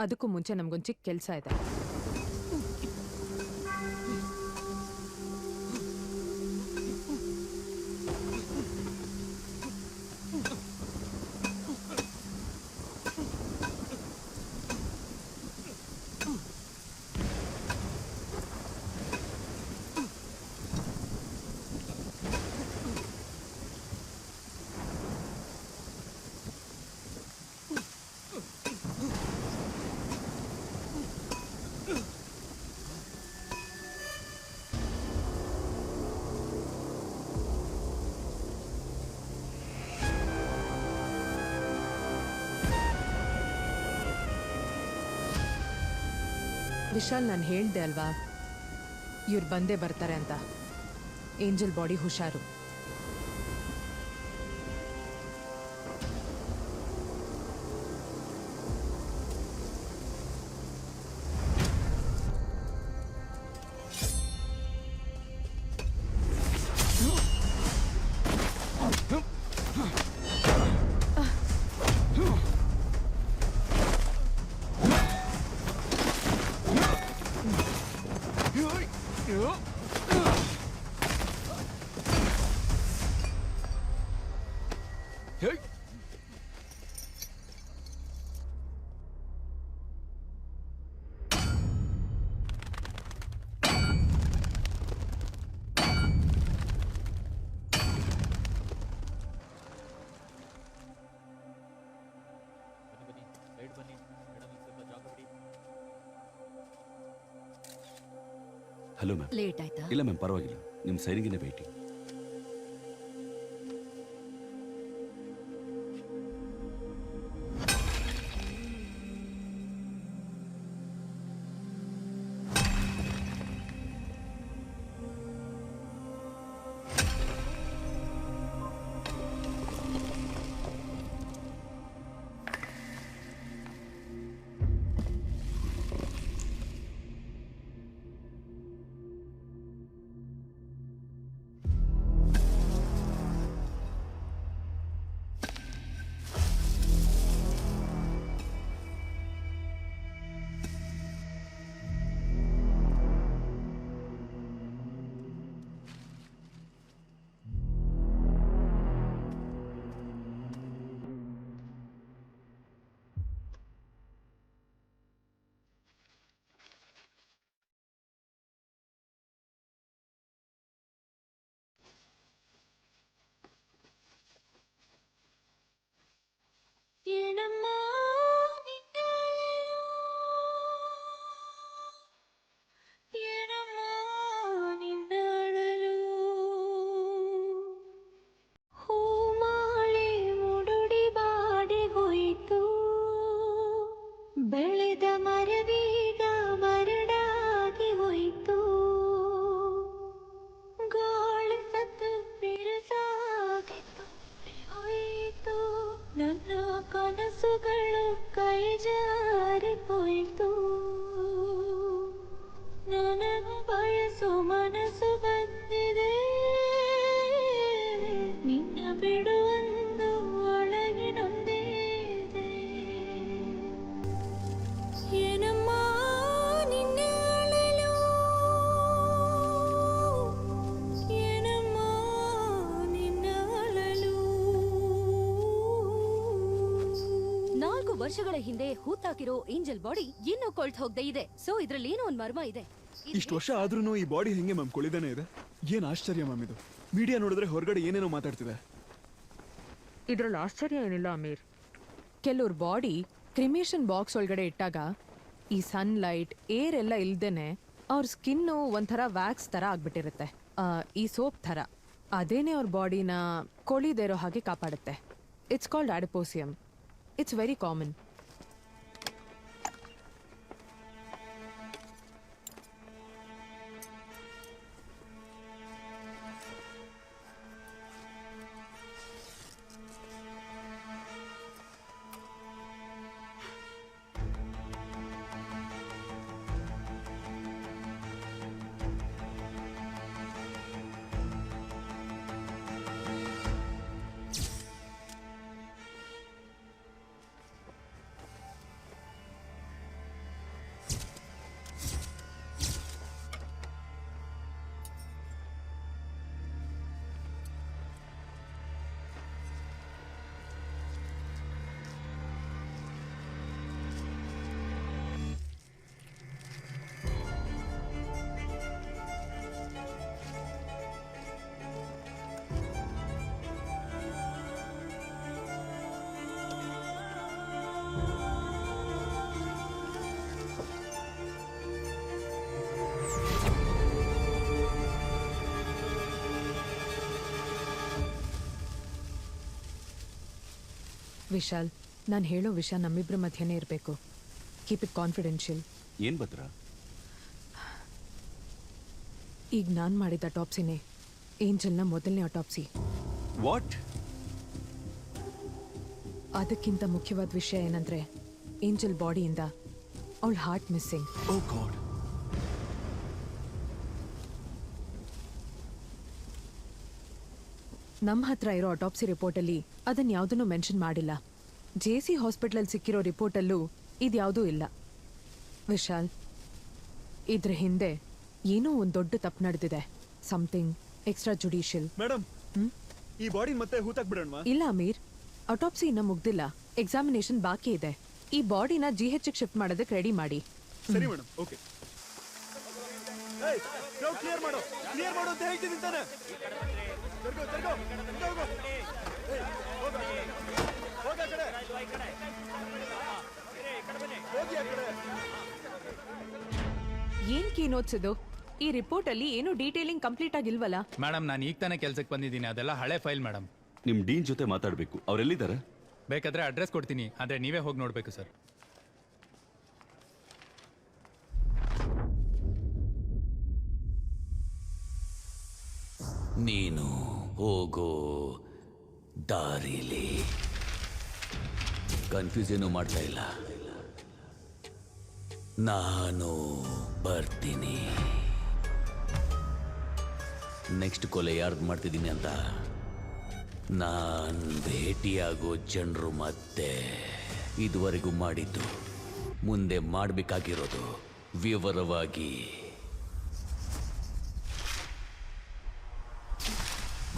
ಅದಕ್ಕೂ ಮುಂಚೆ ನಮ್ಗೊಂದು ಚಿಕ್ಕ ಕೆಲಸ ಇದೆ. ವಿಶಾಲ್, ನಾನು ಹೇಳ್ದೆ ಅಲ್ವಾ ಇವ್ರು ಬಂದೇ ಬರ್ತಾರೆ ಅಂತ. ಏಂಜಲ್ ಬಾಡಿ ಹುಷಾರು. ಬನ್ನಿ ಮೇಡಮ್, ಸ್ವಲ್ಪ ಜಾಗ ಬಿಡಿ. Hello ma'am. ಲೇಟ್ ಆಯ್ತಾ? ಇಲ್ಲ ಮ್ಯಾಮ್, ಪರವಾಗಿಲ್ಲ. ನಿಮ್ಮ ಸೈನಿಗಿನ ಭೇಟಿ. ಬೆಳೆದ ಮರವೀಗ ಮರಡಾಗಿ ಹೋಯಿತು, ಗಾಳಿ ಸತ್ತು ಬಿರುಸಾಗಿತ್ತು ಹೋಯಿತು, ನನ್ನ ಕನಸುಗಳು ಕೈ ಜಾರಿ ಹೋಯಿತು, ನನಗೆ ಬಯಸು ಮನಸ್ಸು ಬಂದಿದೆ, ನಿನ್ನ ಬಿಡುವಂದು ಒಳಗಿನೊಂದೇ ಇದೆ. ಏನಮ್ಮ ನಿನ್ನ ಅಳಲು, ಏನಮ್ಮ ನಿನ್ನ ಅಳಲು. 4 ವರ್ಷಗಳ ಹಿಂದೆ ಹೂತಾಕಿರೋ ಏಂಜಲ್ ಬಾಡಿ ಇನ್ನೂ ಕೊಳ್ತು ಹೋಗದೆ ಇದೆ. ಸೊ ಇದ್ರಲ್ಲಿ ಏನೋ ಒಂದ್ ಮರ್ಮ ಇದೆ. ಇಷ್ಟು ವರ್ಷ ಆದ್ರೂ ಈ ಬಾಡಿ ಹೆಂಗೆ ಮ್ಯಾಮ್ ಕೊಳಿದಾನೆ ಇದೆ? ಏನ್ ಆಶ್ಚರ್ಯ ಮ್ಯಾಮ್ ಇದು. ಮೀಡಿಯಾ ನೋಡಿದ್ರೆ ಹೊರಗಡೆ ಏನೇನೋ ಮಾತಾಡ್ತಿದೆ. ಇದ್ರಲ್ಲಿ ಆಶ್ಚರ್ಯ ಏನಿಲ್ಲ ಅಮೀರ್. ಕೆಲವ್ರ ಬಾಡಿ ಕ್ರಿಮೇಷನ್ ಬಾಕ್ಸ್ ಒಳಗಡೆ ಇಟ್ಟಾಗ ಈ ಸನ್ಲೈಟ್ ಏರ್ ಎಲ್ಲ ಇಲ್ದೇನೆ ಅವ್ರ ಸ್ಕಿನ್ನು ಒಂಥರ ವ್ಯಾಕ್ಸ್ ತರ ಆಗ್ಬಿಟ್ಟಿರುತ್ತೆ, ಈ ಸೋಪ್ ಥರ. ಅದೇನೆ ಅವ್ರ ಬಾಡಿನ ಕೊಳಿದೇ ಇರೋ ಹಾಗೆ ಕಾಪಾಡುತ್ತೆ. It's called adipocere. It's very common. Vishal, ನಾನು ಹೇಳೋ ವಿಷಯ ನಮ್ಮಿಬ್ಬರ ಮಧ್ಯನೇ ಇರಬೇಕು. Keep it confidential. ಏನ್ ಭದ್ರ? ಈಗ ನಾನು ಮಾಡಿದ ಅಟಾಪ್ಸಿನೇ ಏಂಜಲ್ನ ಮೊದಲನೇ ಅಟಾಪ್ಸಿ. ವಾಟ್? ಅದಕ್ಕಿಂತ ಮುಖ್ಯವಾದ ವಿಷಯ ಏನಂದ್ರೆ ಏಂಜಲ್ ಬಾಡಿಯಿಂದ ಅವಳ ಹಾರ್ಟ್ ಮಿಸ್ಸಿಂಗ್. ಓ ಗಾಡ್. ನಮ್ಮ ಹತ್ರ ಇರೋ ಅಟಾಪ್ಸಿ ರಿಪೋರ್ಟಲ್ಲಿ ಅದನ್ನ ಯಾವುದನ್ನು ಮೆನ್ಷನ್ ಮಾಡಿಲ್ಲ. JC ಹಾಸ್ಪಿಟಲ್ ಸಿಕ್ಕಿರೋ ರಿಪೋರ್ಟಲ್ಲೂ ಇದ್ಯಾವುದೂ ಇಲ್ಲ. ವಿಶಾಲ್, ಇದ್ರ ಹಿಂದೆ ಏನೋ ಒಂದು ದೊಡ್ಡ ತಪ್ಪು ನಡೆದಿದೆ. Something extra judicial. ಮೇಡಮ್, ಈ ಬಾಡಿ ಮತ್ತೆ ಹೂತಾಕ್ ಬಿಡೋಣ? ಇಲ್ಲ ಅಮೀರ್, ಅಟಾಪ್ಸಿ ಇನ್ನ ಮುಗ್ದಿಲ್ಲ. ಎಕ್ಸಾಮಿನೇಷನ್ ಬಾಕಿ ಇದೆ. ಈ ಬಾಡಿನ GH ಶಿಫ್ಟ್ ಮಾಡೋದಕ್ಕೆ ರೆಡಿ ಮಾಡಿ. ಸರಿ ಮೇಡಮ್, ಓಕೆ. ಕ್ಲಿಯರ್ ಮಾಡು ಅಂತ ಹೇಳ್ತೀನಿ ತಾನೆ. ಏನ್ ಓದ್ಸಿದ್ದು? ಈ ರಿಪೋರ್ಟ್ ಅಲ್ಲಿ ಏನು ಡೀಟೇಲಿಂಗ್ ಕಂಪ್ಲೀಟ್ ಆಗಿಲ್ವಲ್ಲ? ಮೇಡಮ್ ನಾನು ಈಗ ತಾನೇ ಕೆಲ್ಸಕ್ಕೆ ಬಂದಿದ್ದೀನಿ, ಅದೆಲ್ಲ ಹಳೆ ಫೈಲ್ ಮೇಡಮ್. ನಿಮ್ ಡೀನ್ ಜೊತೆ ಮಾತಾಡ್ಬೇಕು. ಅವ್ರೆಲ್ಲಿದ್ದಾರೆ? ಬೇಕಾದ್ರೆ ಅಡ್ರೆಸ್ ಕೊಡ್ತೀನಿ, ಆದ್ರೆ ನೀವೇ ಹೋಗಿ ನೋಡ್ಬೇಕು ಸರ್. ನೀನು ಹೋಗೋ ದಾರಿಲಿ ಕನ್ಫ್ಯೂಸ್ ಏನೂ ಮಾಡ್ತಾ ಇಲ್ಲ. ನಾನು ಬರ್ತೀನಿ. ನೆಕ್ಸ್ಟ್ ಕೊಲೆ ಯಾರ್ದು ಮಾಡ್ತಿದ್ದೀನಿ ಅಂತ ನಾನು ಭೇಟಿಯಾಗೋ ಜನರು ಮತ್ತೆ ಇದುವರೆಗೂ ಮಾಡಿದ್ದು, ಮುಂದೆ ಮಾಡಬೇಕಾಗಿರೋದು ವಿವರವಾಗಿ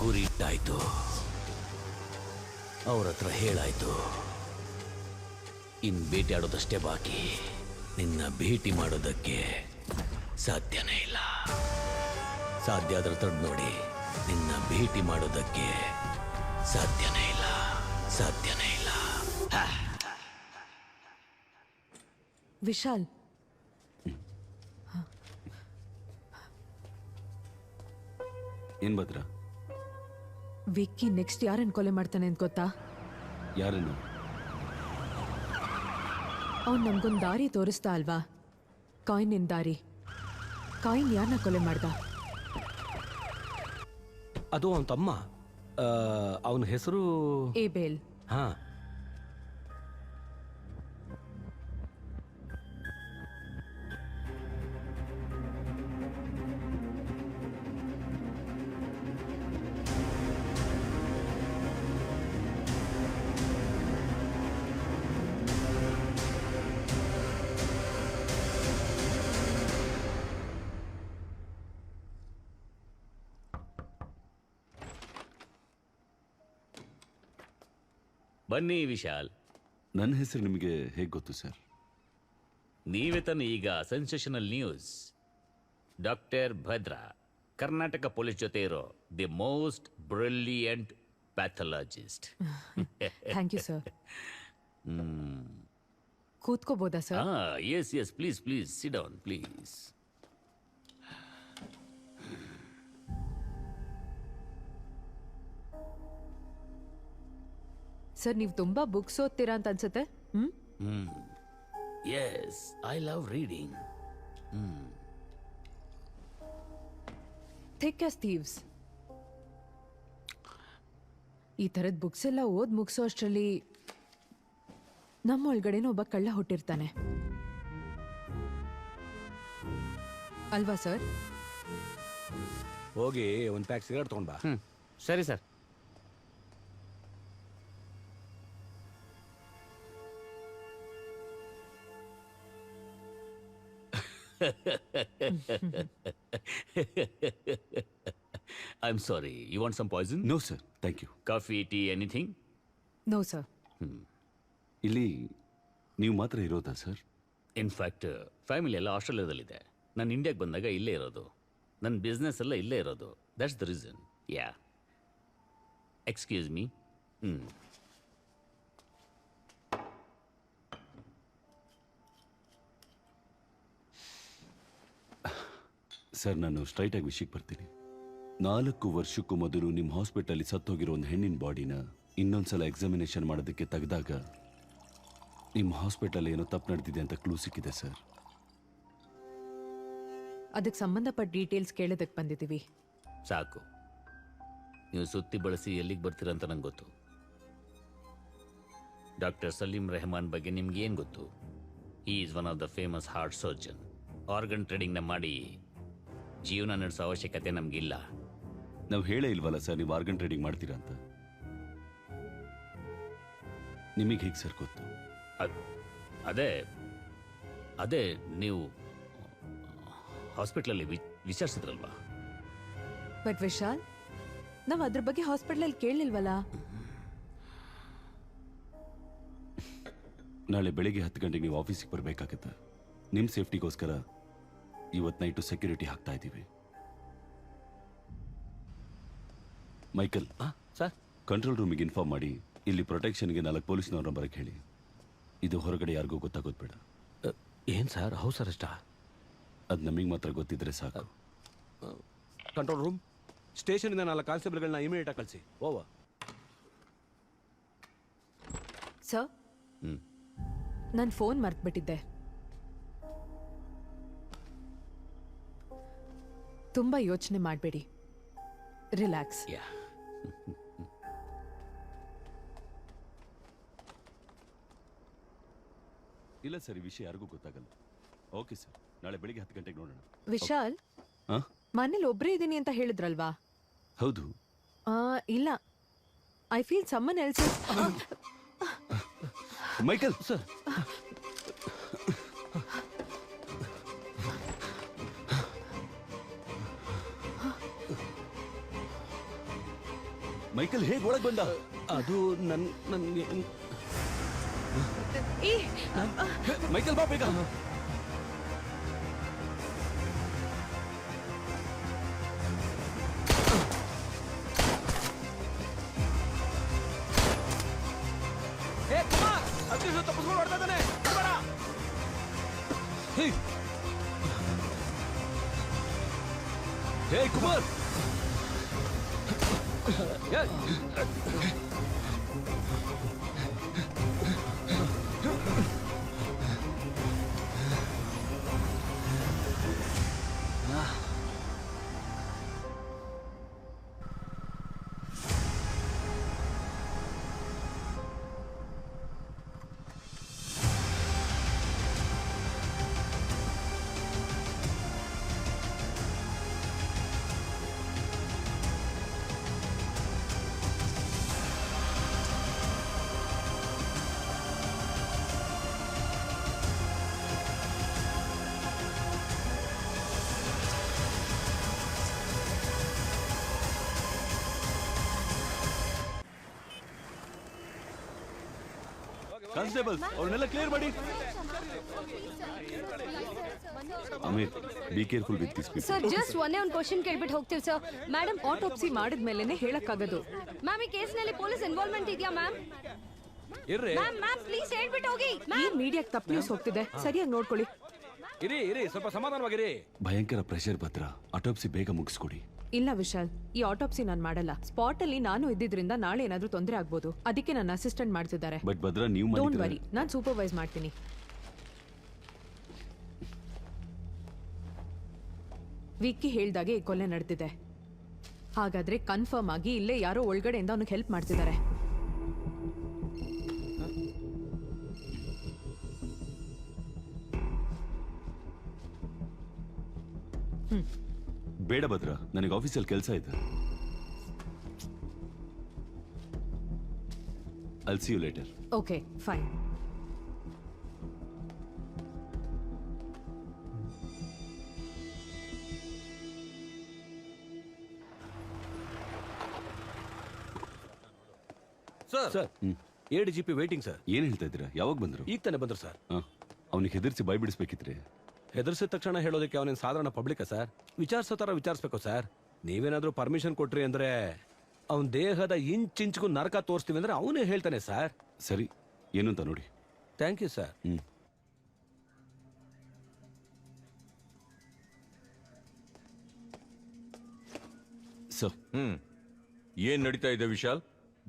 ಗುರಿಟ್ಟಾಯ್ತು. ಅವ್ರ ಹತ್ರ ಹೇಳಾಯ್ತು. ಇನ್ ಭೇಟಿ ಆಡೋದಷ್ಟೇ ಬಾಕಿ. ನಿನ್ನ ಭೇಟಿ ಮಾಡೋದಕ್ಕೆ ಸಾಧ್ಯನೇ ಇಲ್ಲ. ಸಾಧ್ಯ ಆದ್ರೆ ತಡ್ ನೋಡಿ. ನಿನ್ನ ಭೇಟಿ ಮಾಡೋದಕ್ಕೆ ಸಾಧ್ಯನೇ ಇಲ್ಲ, ಸಾಧ್ಯನೇ ಇಲ್ಲ. ವಿಶಾಲ್, ಏನ್ ಭದ್ರ? ವಿಕ್ಕಿ ನೆಕ್ಸ್ಟ್ ಯಾರನ್ನ ಕೊಲೆ ಮಾಡ್ತಾನೆ ಅಂತ ಗೊತ್ತಾ? ಯಾರನ್ನು? ಅವ್ನು ನಮ್ಗೊಂದು ದಾರಿ ತೋರಿಸ್ತಾ ಅಲ್ವಾ? ಕಾಯಿನ್ ದಾರಿ. ಕಾಯಿನ್ ಯಾರನ್ನ ಕೊಲೆ ಮಾಡ್ದ? ಅದು ಅವನ ತಮ್ಮ. ಅವನ ಹೆಸರು ಏಬೇಲ್. ಹಾ. ಬನ್ನಿ ವಿಶಾಲ್. ನನ್ನ ಹೆಸರು ನಿಮಗೆ ಹೇಗೆ ಗೊತ್ತು ಸರ್? ನೀವೇ ತಾನೆ ಈಗ sensational news. Doctor Bhadra Karnataka police ಜೊತೆ ಇರೋ the most brilliant pathologist. Thank you sir. ಕೂತ್ಕೋಬೋದಾ sir? Yes yes, please please sit down please. Sir, ನೀವು ತುಂಬಾ ಬುಕ್ಸ್ ಓದ್ತೀರಾ ಅಂತ ಅನ್ಸುತ್ತೆ. Yes, I love reading. Thick as thieves. ಈ ಥರದ ಬುಕ್ಸ್ ಎಲ್ಲ ಓದ್ ಮುಗಿಸೋ ಅಷ್ಟರಲ್ಲಿ ನಮ್ಮ ಒಳಗಡೆನೂ ಒಬ್ಬ ಕಳ್ಳ ಹುಟ್ಟಿರ್ತಾನೆ ಅಲ್ವಾ ಸರ್? ಹೋಗಿ ಒಂದು ಪ್ಯಾಕ್ ಸಿಗರೇಟ್ ತಗೊಂಡ್ ಬಾ. ಸರಿ sir. I'm sorry. You want some poison? No sir, thank you. Coffee, tea, anything? No sir. ಇಲ್ಲಿ ನೀವು ಮಾತ್ರ ಇರೋದಾ ಸರ್? ಇನ್ಫ್ಯಾಕ್ಟ್ ಫ್ಯಾಮಿಲಿ ಎಲ್ಲ ಆಸ್ಟ್ರೇಲಿಯಾದಲ್ಲಿದೆ. ನಾನು ಇಂಡಿಯಾಗೆ ಬಂದಾಗ ಇಲ್ಲೇ ಇರೋದು. ನನ್ನ ಬಿಸ್ನೆಸ್ ಎಲ್ಲ ಇಲ್ಲೇ ಇರೋದು. That's the reason. Yeah, excuse me. Sir, ನಾನು ಸ್ಟ್ರೈಟಾಗಿ ವಿಷಯಕ್ಕೆ ಬರ್ತೀನಿ. 4 ವರ್ಷಕ್ಕೂ ಮೊದಲು ನಿಮ್ಮ ಹಾಸ್ಪಿಟಲಲ್ಲಿ ಸತ್ತೋಗಿರೋ ಒಂದು ಹೆಣ್ಣಿನ ಬಾಡಿನ ಇನ್ನೊಂದ್ಸಲ ಎಕ್ಸಾಮಿನೇಷನ್ ಮಾಡೋದಕ್ಕೆ ತೆಗೆದಾಗ ನಿಮ್ಮ ಹಾಸ್ಪಿಟಲ್ ಏನೋ ತಪ್ಪು ನಡೆದಿದೆ ಅಂತ ಕ್ಲೂ ಸಿಕ್ಕಿದೆ ಸರ್. ಅದಕ್ಕೆ ಸಂಬಂಧಪಟ್ಟ ಡೀಟೇಲ್ಸ್ ಕೇಳೋದಕ್ಕೆ ಬಂದಿದ್ದೀವಿ. ಸಾಕು. ನೀವು ಸುತ್ತಿ ಬಳಸಿ ಎಲ್ಲಿಗೆ ಬರ್ತೀರ ಅಂತ ನಂಗೆ ಗೊತ್ತು. ಡಾಕ್ಟರ್ ಸಲೀಂ ರೆಹಮಾನ್ ಬಗ್ಗೆ ನಿಮ್ಗೆ ಏನು ಗೊತ್ತು? He is one of the famous heart surgeon. Organ ಟ್ರೇಡಿಂಗ್ನ ಮಾಡಿ ಜೀವನ ನಡೆಸೋ ಅವಶ್ಯಕತೆ ನಮಗಿಲ್ಲ. ನಾವು ಹೇಳೇ ಇಲ್ವಲ್ಲ ಸರ್ ನೀವು ಆರ್ಗನ್ ಟ್ರೇಡಿಂಗ್ ಮಾಡ್ತೀರಾ ಅಂತ. ನಿಮಗೆ ಹೇಗೆ ಸರ್ ಗೊತ್ತು? ಅದೇ ಅದೇ ನೀವು ಹಾಸ್ಪಿಟ್ಲಲ್ಲಿ ವಿಚಾರಿಸಿದ್ರಲ್ವಾ? ಬಟ್ ವಿಶಾಲ್, ನಾವು ಅದ್ರ ಬಗ್ಗೆ ಹಾಸ್ಪಿಟಲಲ್ಲಿ ಕೇಳಲಿಲ್ವಲ್ಲ. ನಾಳೆ ಬೆಳಿಗ್ಗೆ 10 ಗಂಟೆಗೆ ನೀವು ಆಫೀಸಿಗೆ ಬರಬೇಕಾಗತ್ತೆ. ನಿಮ್ಮ ಸೇಫ್ಟಿಗೋಸ್ಕರ ಇವತ್ತು ನೈಟು ಸೆಕ್ಯೂರಿಟಿ ಹಾಕ್ತಾ ಇದ್ದೀವಿ. ಮೈಕಲ್ ಸರ್, ಕಂಟ್ರೋಲ್ ರೂಮಿಗೆ ಇನ್ಫಾರ್ಮ್ ಮಾಡಿ ಇಲ್ಲಿ ಪ್ರೊಟೆಕ್ಷನ್ಗೆ 4 ಪೊಲೀಸ್ನವ್ರನ್ನ ಬರಕ್ಕೆ ಹೇಳಿ. ಇದು ಹೊರಗಡೆ ಯಾರಿಗೂ ಗೊತ್ತಾಗೋದು ಬೇಡ. ಏನ್ ಸರ್, ಹೌಸ್ ಅರೆಸ್ಟಾ? ಅದು ನಮಗೆ ಮಾತ್ರ ಗೊತ್ತಿದ್ರೆ ಸಾಕು. ಕಂಟ್ರೋಲ್ ರೂಮ್, ಸ್ಟೇಷನಿಂದ 4 ಕಾನ್ಸ್ಟೇಬಲ್ಗಳನ್ನ ಇಮಿಡಿಯೇಟ್ ಆಗಿ ಕಳಿಸಿ. ಓವರ್. ಸರ್, ಹ್ಮ್. ನನ್ನ ಫೋನ್ ಮರ್ತ್ಬಿಟ್ಟಿದ್ದೆ. ತುಂಬಾ ಯೋಚನೆ ಮಾಡಬೇಡಿ, ರಿಲ್ಯಾಕ್ಸ್. ಇಲ್ಲ ಸರ್, ಈ ವಿಷಯ ಯಾರಿಗೂ ಗೊತ್ತಾಗಲ್ಲ. ಓಕೆ ಸರ್, ನಾಳೆ ಬೆಳಿಗ್ಗೆ 10 ಗಂಟೆಗೆ ನೋಡೋಣ. ವಿಶಾಲ್, ಹಾ? ಮನೇಲಿ ಒಬ್ಬರೇ ಇದ್ದೀನಿ ಅಂತ ಹೇಳಿದ್ರಲ್ವಾ? ಹೌದು. ಇಲ್ಲ, I feel someone else. Michael sir, Michael ಹೇಗೆ ಒಳಗೆ ಬಂದ? ಅದು ನನಗೆ ಮೈಕಲ್ ಬಾ ಬೇಗ. ತಪ್ಪಿಸ್ಕೊಂಡು ಹೊಡ್ತಾ ಇದ್ದಾನೆ. ಹೇ ಕುಮಾರ್, ಕಾನ್ಸ್ಟೇಬಲ್ ಅವ್ರನ್ನೆಲ್ಲ ಕ್ಲಿಯರ್ ಮಾಡಿ. Amir, be careful with this people. Sir, just ಒಂದೇ ಒಂದು ಕ್ವಶನ್ ಕೇಳ್ಬಿಟ್ಟು ಹೋಗ್ತೀವಿ ಸರ್. ಮೇಡಮ್, ಆಟೋಪ್ಸಿ ಮಾಡಿದ್ಮೇಲೆನೆ ಹೇಳಕ್ಕಾಗೋದು. ಮ್ಯಾಮ್, ಈ ಕೇಸ್ನಲ್ಲಿ ಪೊಲೀಸ್ ಇನ್ವಾಲ್ವ್ಮೆಂಟ್ ಇದೆಯಾ ಮ್ಯಾಮ್? ಇರ್ರಿ ಮ್ಯಾಮ್ ಪ್ಲೀಸ್ ಹೇಳ್ಬಿಟ್ಟು ಹೋಗಿ. ಈ ಮೀಡಿಯಾಕ್ಕೆ ತಪ್ಪು ನ್ಯೂಸ್ ಹೋಗ್ತಿದೆ, ಸರಿಯಾಗಿ ನೋಡ್ಕೊಳ್ಳಿ. ಇರಿ ಸ್ವಲ್ಪ ಸಮಾಧಾನವಾಗಿರಿ. ಭಯಂಕರ ಪ್ರೆಷರ್ ಭದ್ರ, ಆಟೋಪ್ಸಿ ಬೇಗ ಮುಗಿಸ್ಕೊಡಿ. ಇಲ್ಲ ವಿಶಾಲ್, ಈ ಆಟೋಪ್ಸಿ ನಾನು ಮಾಡಲ್ಲ. ಸ್ಪಾಟ್ ಅಲ್ಲಿ ನಾನು ಇದ್ದಿದ್ರಿಂದ ನಾಳೆ ಏನಾದ್ರೂ ತೊಂದರೆ ಆಗ್ಬೋದು, ಅದಕ್ಕೆ ನನ್ನ ಅಸಿಸ್ಟೆಂಟ್ ಮಾಡ್ತಿದ್ದಾರೆ. ಬಟ್ ಭದ್ರ, ನೀವು ಡೋಂಟ್ ವರಿ, ನಾನು ಸೂಪರ್ವೈಸ್ ಮಾಡ್ತೀನಿ. ವಿಕ್ಕಿ ಹೇಳ್ದಾಗೆ ಈ ಕೊಲೆ ನಡೆದಿದೆ. ಹಾಗಾದ್ರೆ ಕನ್ಫರ್ಮ್ ಆಗಿ ಇಲ್ಲೇ ಯಾರೋ ಒಳಗಡೆಯಿಂದ ಅವನಿಗೆ ಹೆಲ್ಪ್ ಮಾಡ್ತಿದ್ದಾರೆ. ಬೇಡ ಭದ್ರ, ನನಗೆ ಆಫೀಸಲ್ಲಿ ಕೆಲಸ ಇದೆ. I'll see you later. Okay, fine. Sir, ADGP waiting sir. ಏನ್ ಹೇಳ್ತಾ ಇದ್ದೀರಾ? ಯಾವಾಗ ಬಂದ್ರು? ಈಗ ತಾನೇ ಬಂದ್ರು ಸರ್. ಅವನಿಗೆ ಹೆದರ್ಸಿ ಬಾಯ್ ಬಿಡಿಸ್ಬೇಕಿದ್ರೆ. ಹೆದರ್ಸಿದ ತಕ್ಷಣ ಹೇಳೋದಕ್ಕೆ ಅವನೇನು ಸಾಧಾರಣ ಪಬ್ಲಿಕ್ ಸರ್? ವಿಚಾರಿಸೋ ಥರ ವಿಚಾರಿಸ್ಬೇಕು ಸರ್. ನೀವೇನಾದ್ರೂ ಪರ್ಮಿಷನ್ ಕೊಟ್ರಿ ಅಂದ್ರೆ ಅವನ ದೇಹದ ಇಂಚಿಂಚಿಗೂ ನರಕ ತೋರಿಸ್ತೀವಿ ಅಂದ್ರೆ ಅವನೇ ಹೇಳ್ತಾನೆ ಸರ್. ಸರಿ, ಏನು ಅಂತ ನೋಡಿ. Thank you sir. ಏನ್ ನಡೀತಾ ಇದೆ Vishal?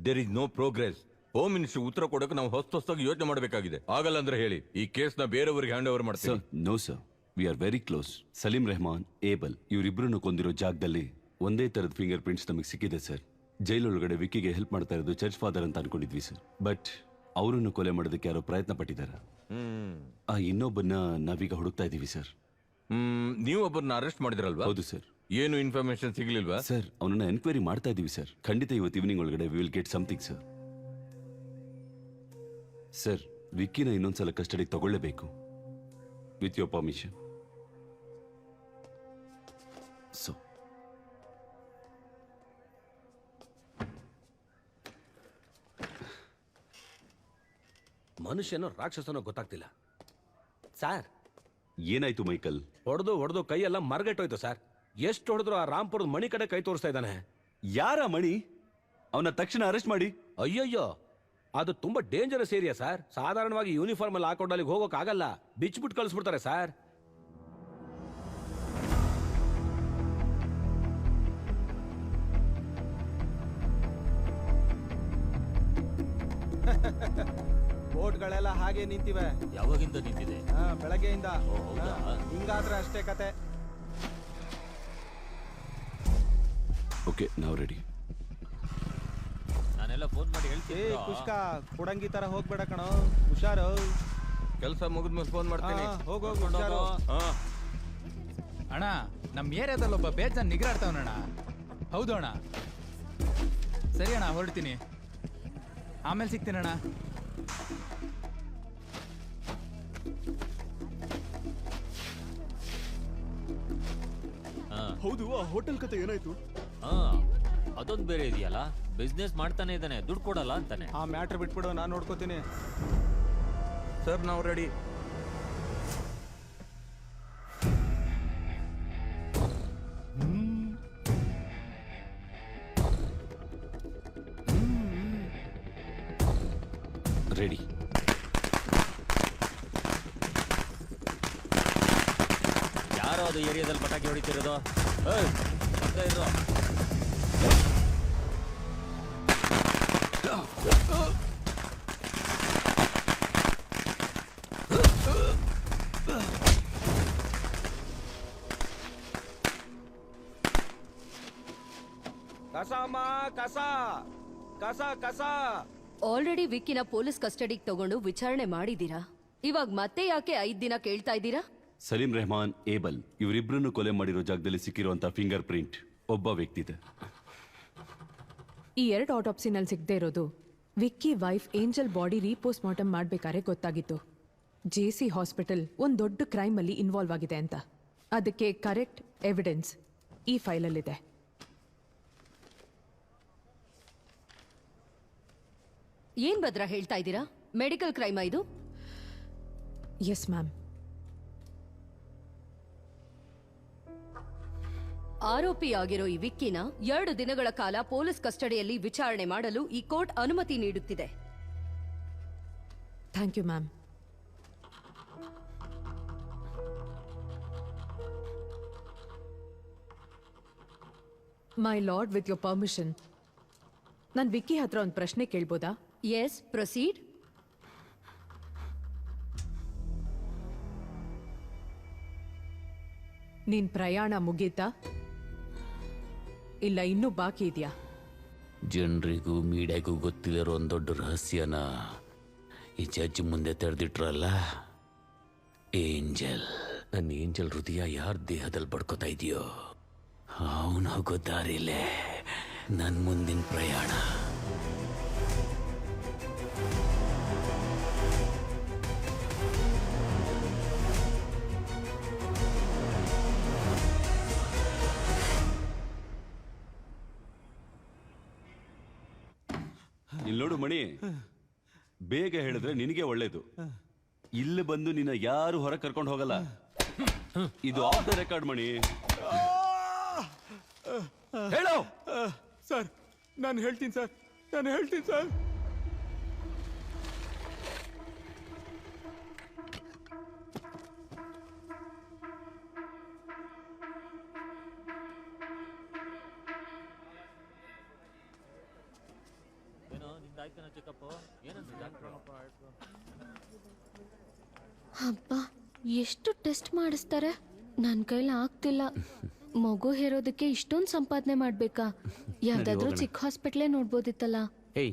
There is no progress. Home minister ಉತ್ತರ ಕೊಡಕ್ಕೆ ನಾವು ಹೊಸದಾಗಿ ಯೋಚನೆ ಮಾಡಬೇಕಾಗಿದೆ. ಆಗಲ್ಲ ಅಂದ್ರೆ ಹೇಳಿ, ಈ ಕೇಸ್ನ ಬೇರೆಯವರಿಗೆ ಹ್ಯಾಂಡ್ ಓವರ್ ಮಾಡ್ತೀವಿ. No sir, we are very close. Salim Rehman, Abel ಇವರಿಬ್ಬರನ್ನು ಕೊಂದಿರೋ ಜಾಗದಲ್ಲಿ ಒಂದೇ ತರದ ಫಿಂಗರ್ ಪ್ರಿಂಟ್ಸ್ ನಮಗೆ ಸಿಕ್ಕಿದೆ ಸರ್. ಜೈಲೊಳಗಡೆ ವಿಕ್ಕಿಗೆ ಹೆಲ್ಪ್ ಮಾಡ್ತಾ ಇರೋದು ಚರ್ಚ್ ಫಾದರ್ ಅಂತ ಅನ್ಕೊಂಡಿದ್ವಿ ಸರ್. ಬಟ್ ಅವರನ್ನು ಕೊಲೆ ಮಾಡೋದಕ್ಕೆ ಯಾರೋ ಪ್ರಯತ್ನ ಪಟ್ಟಿದ್ದಾರೆ. ಆ ಇನ್ನೊಬ್ಬನ್ನ ನಾವೀಗ ಹುಡುಕ್ತಾ ಇದೀವಿ ಸರ್. ನೀವು ಒಬ್ಬರನ್ನ ಅರೆಸ್ಟ್ ಮಾಡಿದ್ರಲ್ವಾ? ಹೌದು ಸರ್. ಏನು ಇನ್ಫಾರ್ಮೇಶನ್ ಸಿಗ್ಲಿಲ್ವಾ? ಸರ್, ಅವನನ್ನ ಎನ್ಕ್ವೈರಿ ಮಾಡ್ತಾ ಇದೀವಿ ಸರ್. ಖಂಡಿತ ಇವತ್ತು ಈವ್ನಿಂಗ್ ಒಳಗಡೆ we will get something sir. Sir, ವಿಕ್ಕಿನ ಇನ್ನೊಂದ್ಸಲ ಕಸ್ಟಡಿಗೆ ತಗೊಳ್ಳೇಬೇಕು. With your permission. ಸೊ ಮನುಷ್ಯನೋ ರಾಕ್ಷಸನೋ ಗೊತ್ತಾಗ್ತಿಲ್ಲ ಸರ್. ಏನಾಯ್ತು ಮೈಕಲ್? ಹೊಡೆದು ಕೈಯೆಲ್ಲ ಮರಗೆಟ್ಟೋಯ್ತು ಸರ್. ಎಷ್ಟು ಹೊಡೆದ್ರು ಆ ರಾಂಪುರದ ಮಣಿ ಕಡೆ ಕೈ ತೋರಿಸ್ತಾ ಇದ್ದಾನೆ. ಯಾರ ಮಣಿ? ಅವನ ತಕ್ಷಣ ಅರೆಸ್ಟ್ ಮಾಡಿ. ಅಯ್ಯಯ್ಯೋ, ಅದು ತುಂಬಾ ಡೇಂಜರಸ್ ಏರಿಯಾ ಸರ್. ಸಾಧಾರಣವಾಗಿ ಯೂನಿಫಾರ್ಮ್ ಅಲ್ಲಿ ಹಾಕೊಂಡು ಅಲ್ಲಿಗೆ ಹೋಗೋಕ್ಕಾಗಲ್ಲ, ಬಿಚ್ಬಿಟ್ಟು ಕಳಿಸ್ಬಿಡ್ತಾರೆ ಸರ್. ಬೋಟ್ಗಳೆಲ್ಲ ಹಾಗೆ ನಿಂತಿವೆ. ಯಾವಾಗಿಂದ ನಿಂತಿದೆ? ಬೆಳಗ್ಗೆಯಿಂದ. ಓ, ಹೌದಾ? ಹಿಂಗಾದ್ರೆ ಅಷ್ಟೇ ಕತೆ. ಓಕೆ ನಾವು ರೆಡಿ. ನಾನೆಲ್ಲ ಫೋನ್ ಮಾಡಿ ಹೇಳ್ತೀನಿ. ಕುಷ್ಕ ಕುಡಂಗಿ ತರ ಹೋಗ್ಬೇಡ ಕಣೋ, ಹುಷಾರು. ಕೆಲಸ ಮುಗಿದ್ಮೇಲೆ ಫೋನ್ ಮಾಡ್ತೀನಿ. ಹೋಗೋ ಹುಷಾರು. ಅಣ್ಣ ನಮ್ಮ ಏರಿಯಾದಲ್ಲಿ ಒಬ್ಬ ಬೇಜಾನ್ ನಿಗ್ರಾಡ್ತಾವನಣ್ಣ. ಹೌದು ಅಣ್ಣ. ಸರಿ ಅಣ್ಣ, ಹೊರಡ್ತೀನಿ. ಆಮೇಲೆ ಸಿಗ್ತೀನಣ್ಣ. ಹೌದು, ಆ ಹೋಟೆಲ್ ಕತೆ ಏನಾಯ್ತು? ಅದೊಂದು ಬೇರೆ ಇದೆಯಲ್ಲ, ಬಿಸ್ನೆಸ್ ಮಾಡ್ತಾನೆ ಇದ್ದಾನೆ, ದುಡ್ಡು ಕೊಡಲ್ಲ ಅಂತಾನೆ. ಆ ಮ್ಯಾಟ್ರ್ ಬಿಟ್ಬಿಡು, ನಾನು ನೋಡ್ಕೋತೀನಿ. ಸರ್ ನಾವು ರೆಡಿ. ರೆಡಿ. ಯಾರೋ ಅದು ಏರಿಯಾದಲ್ಲಿ ಪಟಾಕಿ ಹೊಡಿತಿರೋದು? ಬರ್ತಾ ಇರೋ. ಕಸಮ್ಮ ಕಸ ಕಸ ಕಸ. ಆಲ್ರೆಡಿ ವಿಕ್ಕಿನ ಪೊಲೀಸ್ ಕಸ್ಟಡಿಗೆ ತಗೊಂಡು ವಿಚಾರಣೆ ಮಾಡಿದೀರಾ. ಇವಾಗ ಮತ್ತೆ ಯಾಕೆ 5 ದಿನ ಕೇಳ್ತಾ ಇದ್ದೀರಾ? ಸಲೀಂ ರೆಹಮಾನ್, ಏಬಲ್ ಇವರಿಬ್ಬರನ್ನು ಕೊಲೆ ಮಾಡಿರೋ ಜಾಗದಲ್ಲಿ ಸಿಕ್ಕಿರುವಂತ ಫಿಂಗರ್ ಪ್ರಿಂಟ್ ಒಬ್ಬ ವ್ಯಕ್ತಿದೆ. ಈ 2 ಆಟೋಪ್ಸಿನಲ್ಲಿ ಸಿಗದೆ ಇರೋದು Vicky wife angel body repost mortem ಮಾಡ್ಬೇಕಾದ್ರೆ ಗೊತ್ತಾಗಿತ್ತು. JC ಹಾಸ್ಪಿಟಲ್ ಒಂದು ದೊಡ್ಡ ಕ್ರೈಮ್ ಅಲ್ಲಿ ಇನ್ವಾಲ್ವ್ ಆಗಿದೆ ಅಂತ. ಅದಕ್ಕೆ ಕರೆಕ್ಟ್ ಎವಿಡೆನ್ಸ್ ಈ ಫೈಲಲ್ಲಿದೆ. ಏನ್ ಭದ್ರ ಹೇಳ್ತಾ ಇದ್ದೀರಾ? ಮೆಡಿಕಲ್ ಕ್ರೈಮ್ ಇದು? Yes ma'am. ಆರೋಪಿಯಾಗಿರೋ ಈ ವಿಕ್ಕಿನ 2 ದಿನಗಳ ಕಾಲ ಪೊಲೀಸ್ ಕಸ್ಟಡಿಯಲ್ಲಿ ವಿಚಾರಣೆ ಮಾಡಲು ಈ ಕೋರ್ಟ್ ಅನುಮತಿ ನೀಡುತ್ತಿದೆ. Thank you ma'am. My lord, with your permission ನಾನು ವಿಕ್ಕಿ ಹತ್ರ ಒಂದು ಪ್ರಶ್ನೆ ಕೇಳ್ಬೋದಾ? S, proceed. ನಿನ್ ಪ್ರಯಾಣ ಮುಗೀತಾ ಇಲ್ಲ ಇನ್ನೂ ಬಾಕಿ ಇದೆಯಾ? ಜನರಿಗೂ ಮೀಡಿಯಾಗೂ ಗೊತ್ತಿಲ್ಲರೋ ಒಂದು ದೊಡ್ಡ ರಹಸ್ಯನ ಈ ಜಡ್ಜ್ ಮುಂದೆ ತೆರೆದಿಟ್ರಲ್ಲ. ನನ್ನ ಏಂಜಲ್ ಹೃದಯ ಯಾರ ದೇಹದಲ್ಲಿ ಬಡ್ಕೋತಾ ಇದೆಯೋ ಅವನು ಹೋಗೋ ದಾರಿಲೇ ನನ್ನ ಮುಂದಿನ ಪ್ರಯಾಣ. ಇಲ್ಲಿ ನೋಡು ಮಣಿ, ಬೇಗ ಹೇಳಿದ್ರೆ ನಿನಗೆ ಒಳ್ಳೇದು. ಇಲ್ಲಿ ಬಂದು ನಿನ್ನ ಯಾರು ಹೊರ ಕರ್ಕೊಂಡು ಹೋಗಲ್ಲ. ಇದು ಆಫ್ ದ ರೆಕಾರ್ಡ್ ಮಣಿ. ಹೇಳೋ ಸರ್. ನಾನು ಹೇಳ್ತೀನಿ ಸರ್. ಅಬ್ಬಾ, ಎಷ್ಟು ಟೆಸ್ಟ್ ಮಾಡಿಸ್ತಾರೆ. ನನ್ನ ಕೈಲಿ ಆಗ್ತಿಲ್ಲ. ಮಗು ಹೇರೋದಕ್ಕೆ ಇಷ್ಟೊಂದು ಸಂಪಾದನೆ ಮಾಡ್ಬೇಕಾ? ಯಾವ್ದಾದ್ರೂ ಚಿಕ್ಕ ಹಾಸ್ಪಿಟ್ಲೇ ನೋಡ್ಬೋದಿತ್ತಲ್ಲ. ಏಯ್,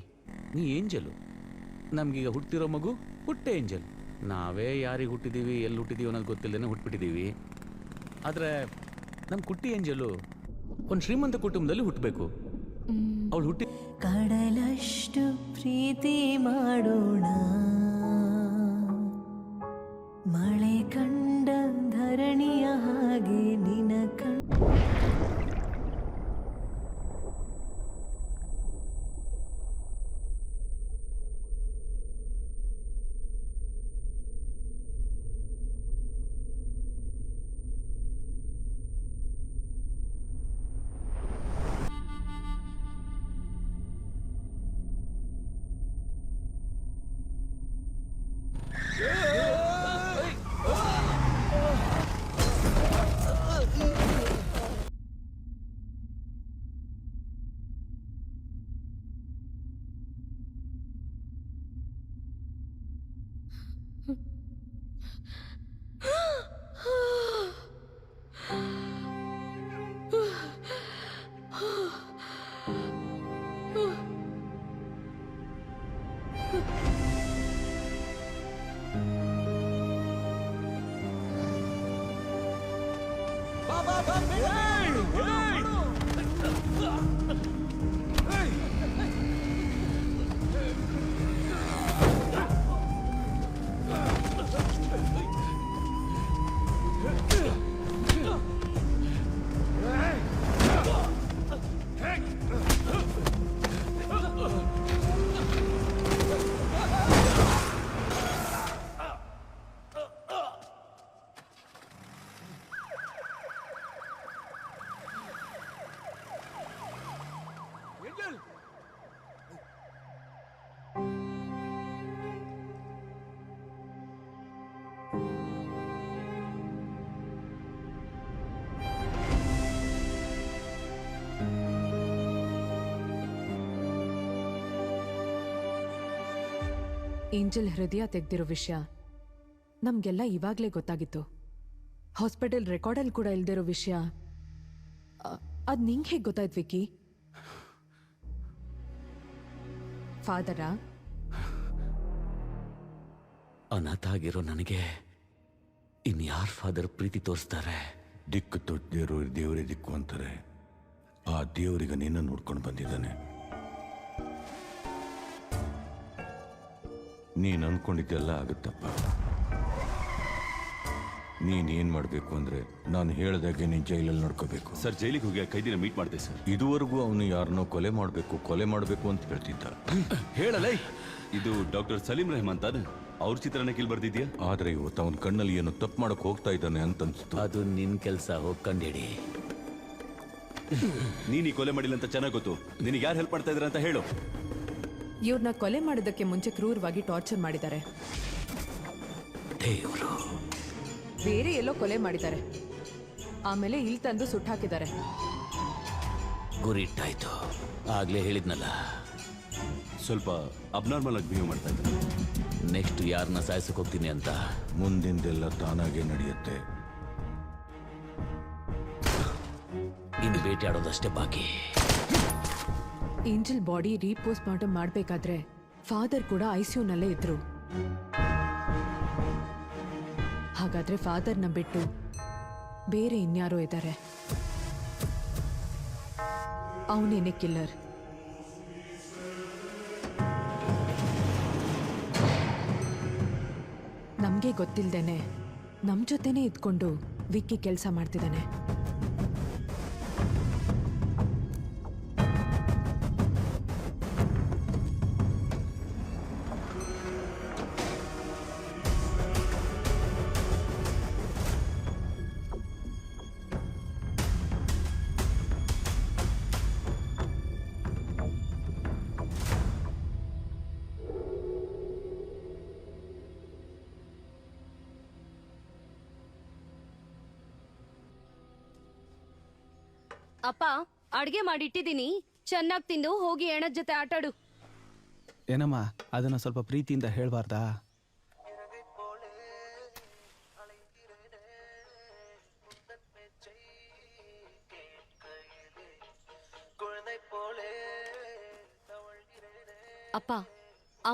ನೀ ಏಂಜಲು. ನಮ್ಗೀಗ ಹುಟ್ಟಿರೋ ಮಗು ಹುಟ್ಟೆ ಏಂಜಲ್. ನಾವೇ ಯಾರಿಗೆ ಹುಟ್ಟಿದೀವಿ, ಎಲ್ಲಿ ಹುಟ್ಟಿದೀವಿ ಅನ್ನೋದು ಗೊತ್ತಿಲ್ಲದೇನೆ ಹುಟ್ಬಿಟ್ಟಿದೀವಿ. ಆದರೆ ನಮ್ಮ ಕುಟ್ಟಿ ಏಂಜಲು ಒಂದು ಶ್ರೀಮಂತ ಕುಟುಂಬದಲ್ಲಿ ಹುಟ್ಟಬೇಕು. ಅವಳು ಹುಟ್ಟಿ ಕಡಲಷ್ಟು ಪ್ರೀತಿ ಮಾಡೋಣ, ಮಳೆ ಕಂಡ ಧರಣಿಯ ಹಾಗೆ ನಿನ ಏಂಜಲ್ ಹೃದಯ ತೆಗ್ದಿರೋ ವಿಷಯ ನಮ್ಗೆಲ್ಲ ಇವಾಗ್ಲೇ ಗೊತ್ತಾಗಿತ್ತು. ಹಾಸ್ಪಿಟಲ್ ರೆಕಾರ್ಡಲ್ಲಿ ಕೂಡ ಇಲ್ದಿರೋ ವಿಷಯ ಅದ್ ನಿಂಗೆ ಹೇಗೆ ಗೊತ್ತಾಯ್ತು ವಿಕ್ಕಿ? ಫಾದರಾ? ಅನಾಥ ಆಗಿರೋ ನನಗೆ ಇನ್ಯಾರ ಫಾದರ್ ಪ್ರೀತಿ ತೋರಿಸ್ತಾರೆ? ದಿಕ್ಕು ತೊಟ್ಟದಿರೋ ದೇವರೇ ದಿಕ್ಕು ಅಂತಾರೆ. ಆ ದೇವರಿಗೆ ನಿನ್ನ ನೋಡ್ಕೊಂಡು ಬಂದಿದ್ದಾನೆ. ನೀನ್ ಅನ್ಕೊಂಡಿದ್ದೆಲ್ಲ ಆಗುತ್ತಪ್ಪ. ನೀನ್ ಏನ್ ಮಾಡ್ಬೇಕು ಅಂದ್ರೆ ನಾನು ಹೇಳ್ದಾಗೆ ನೀನ್ ಜೈಲಲ್ಲಿ ನೋಡ್ಕೋಬೇಕು. ಸರ್, ಜೈಲಿಗೆ ಹೋಗಿ ಆ ಕೈದಿನ ಮೀಟ್ ಮಾಡಿದೆ ಸರ್. ಇದುವರೆಗೂ ಅವನು ಯಾರನ್ನೋ ಕೊಲೆ ಮಾಡಬೇಕು ಅಂತ ಹೇಳ್ತಿದ್ದ. ಹೇಳಲ್ಲ, ಇದು ಡಾಕ್ಟರ್ ಸಲೀಂ ರೆಹಮಾನ್ ತಾನೆ? ಅವ್ರ ಚಿತ್ರನ ಕಿಲ್ ಬರ್ದಿದ್ಯಾ? ಆದ್ರೆ ಇವತ್ತು ಅವನ ಕಣ್ಣಲ್ಲಿ ಏನು ತಪ್ಪು ಮಾಡಕ್ ಹೋಗ್ತಾ ಇದ್ದಾನೆ ಅಂತ ಅನ್ಸುತ್ತೆ. ಅದು ನಿನ್ ಕೆಲಸ, ಹೋಗ್ಕಂಡಿಡಿ. ನೀನ್ ಈ ಕೊಲೆ ಮಾಡಿಲ್ಲ ಅಂತ ಚೆನ್ನಾಗ್ ಗೊತ್ತು. ನಿನಗೆ ಯಾರು ಹೆಲ್ಪ್ ಮಾಡ್ತಾ ಇದ್ರ ಅಂತ ಹೇಳು. ಇವ್ರನ್ನ ಕೊಲೆ ಮಾಡೋದಕ್ಕೆ ಮುಂಚೆ ಕ್ರೂರವಾಗಿ ಟಾರ್ಚರ್ ಮಾಡಿದ್ದಾರೆ. ದೇವರು ಬೇರೆ ಎಲ್ಲೋ ಕೊಲೆ ಮಾಡಿದ್ದಾರೆ, ಆಮೇಲೆ ಇಲ್ಲಿ ತಂದು ಸುಟ್ಟಾಕಿದ್ದಾರೆ. ಗುರಿ ಇಟ್ಟಾಯ್ತು. ಆಗ್ಲೇ ಹೇಳಿದ್ನಲ್ಲ, ಸ್ವಲ್ಪ ಅಬ್ನಾರ್ಮಲ್ ಆಗಿ ಬಿಹೇವ್ ಮಾಡ್ತಾ ಇದ್ದಾರೆ. ನೆಕ್ಸ್ಟ್ ಯಾರನ್ನ ಸಾಯಿಸಕ್ ಹೋಗ್ತೀನಿ ಅಂತ. ಮುಂದಿಂದೆಲ್ಲ ತಾನಾಗೆ ನಡೆಯುತ್ತೆ. ಇನ್ನು ಭೇಟಿ ಆಡೋದಷ್ಟೇ ಬಾಕಿ. ಏಂಜಲ್ ಬಾಡಿ ರೀಪೋಸ್ಟ್ ಮಾರ್ಟಮ್ ಮಾಡಬೇಕಾದ್ರೆ ಫಾದರ್ ಕೂಡ ಐಸಿಯುನಲ್ಲೇ ಇದ್ರು. ಹಾಗಾದ್ರೆ ಫಾದರ್ನ ಬಿಟ್ಟು ಬೇರೆ ಇನ್ಯಾರೋ ಇದ್ದಾರೆ. ಅವನೇನೆ ಕಿಲ್ಲರ್. ನಮ್ಗೆ ಗೊತ್ತಿಲ್ದೇನೆ ನಮ್ ಜೊತೆನೆ ಇದ್ಕೊಂಡು ವಿಕ್ಕಿ ಕೆಲಸ ಮಾಡ್ತಿದ್ದಾನೆ. ಅಪ್ಪ, ಅಡ್ಗೆ ಮಾಡಿಟ್ಟಿದ್ದೀನಿ, ಚೆನ್ನಾಗಿ ತಿಂದು ಹೋಗಿ ಎಣದ್ ಜೊತೆ ಆಟಾಡು. ಏನಮ್ಮ, ಅದನ್ನ ಸ್ವಲ್ಪ ಪ್ರೀತಿಯಿಂದ ಹೇಳ್ಬಾರ್ದಾ? ಅಪ್ಪ,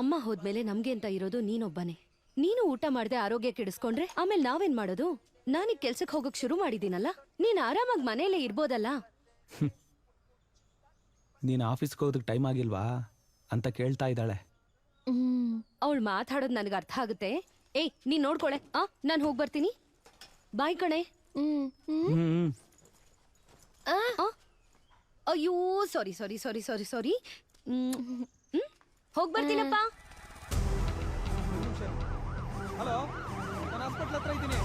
ಅಮ್ಮ ಹೋದ್ಮೇಲೆ ನಮ್ಗೆ ಅಂತ ಇರೋದು ನೀನೊಬ್ಬನೇ. ನೀನು ಊಟ ಮಾಡದೆ ಆರೋಗ್ಯ ಕೆಡಿಸ್ಕೊಂಡ್ರೆ ಆಮೇಲೆ ನಾವೇನ್ ಮಾಡೋದು? ನಾನೀಗ ಕೆಲ್ಸಕ್ಕೆ ಹೋಗಕ್ ಶುರು ಮಾಡಿದ್ದೀನಲ್ಲ, ನೀನ್ ಆರಾಮಾಗಿ ಮನೇಲೆ ಇರ್ಬೋದಲ್ಲ. ನೀನು ಆಫೀಸ್ಗೆ ಹೋಗೋದಕ್ಕೆ ಟೈಮ್ ಆಗಿಲ್ವಾ ಅಂತ ಕೇಳ್ತಾ ಇದ್ದಾಳೆ. ಅವಳು ಮಾತಾಡೋದು ನನಗೆ ಅರ್ಥ ಆಗುತ್ತೆ. ಏಯ್, ನೀನ್ ನೋಡ್ಕೊಳೆ. ನಾನು ಹೋಗಿ ಬರ್ತೀನಿ. ಬಾಯ್ ಕಣೆ. ಅಯ್ಯೋ, ಸಾರಿ ಸಾರಿ ಸಾರಿ ಸಾರಿ ಸಾರಿ. ಹೋಗಿ ಬರ್ತೀನಪ್ಪ. ಹಲೋ, ನಾನು ಹಾಸ್ಪಿಟಲ್ ಹತ್ರ ಇದ್ದೀನಿ.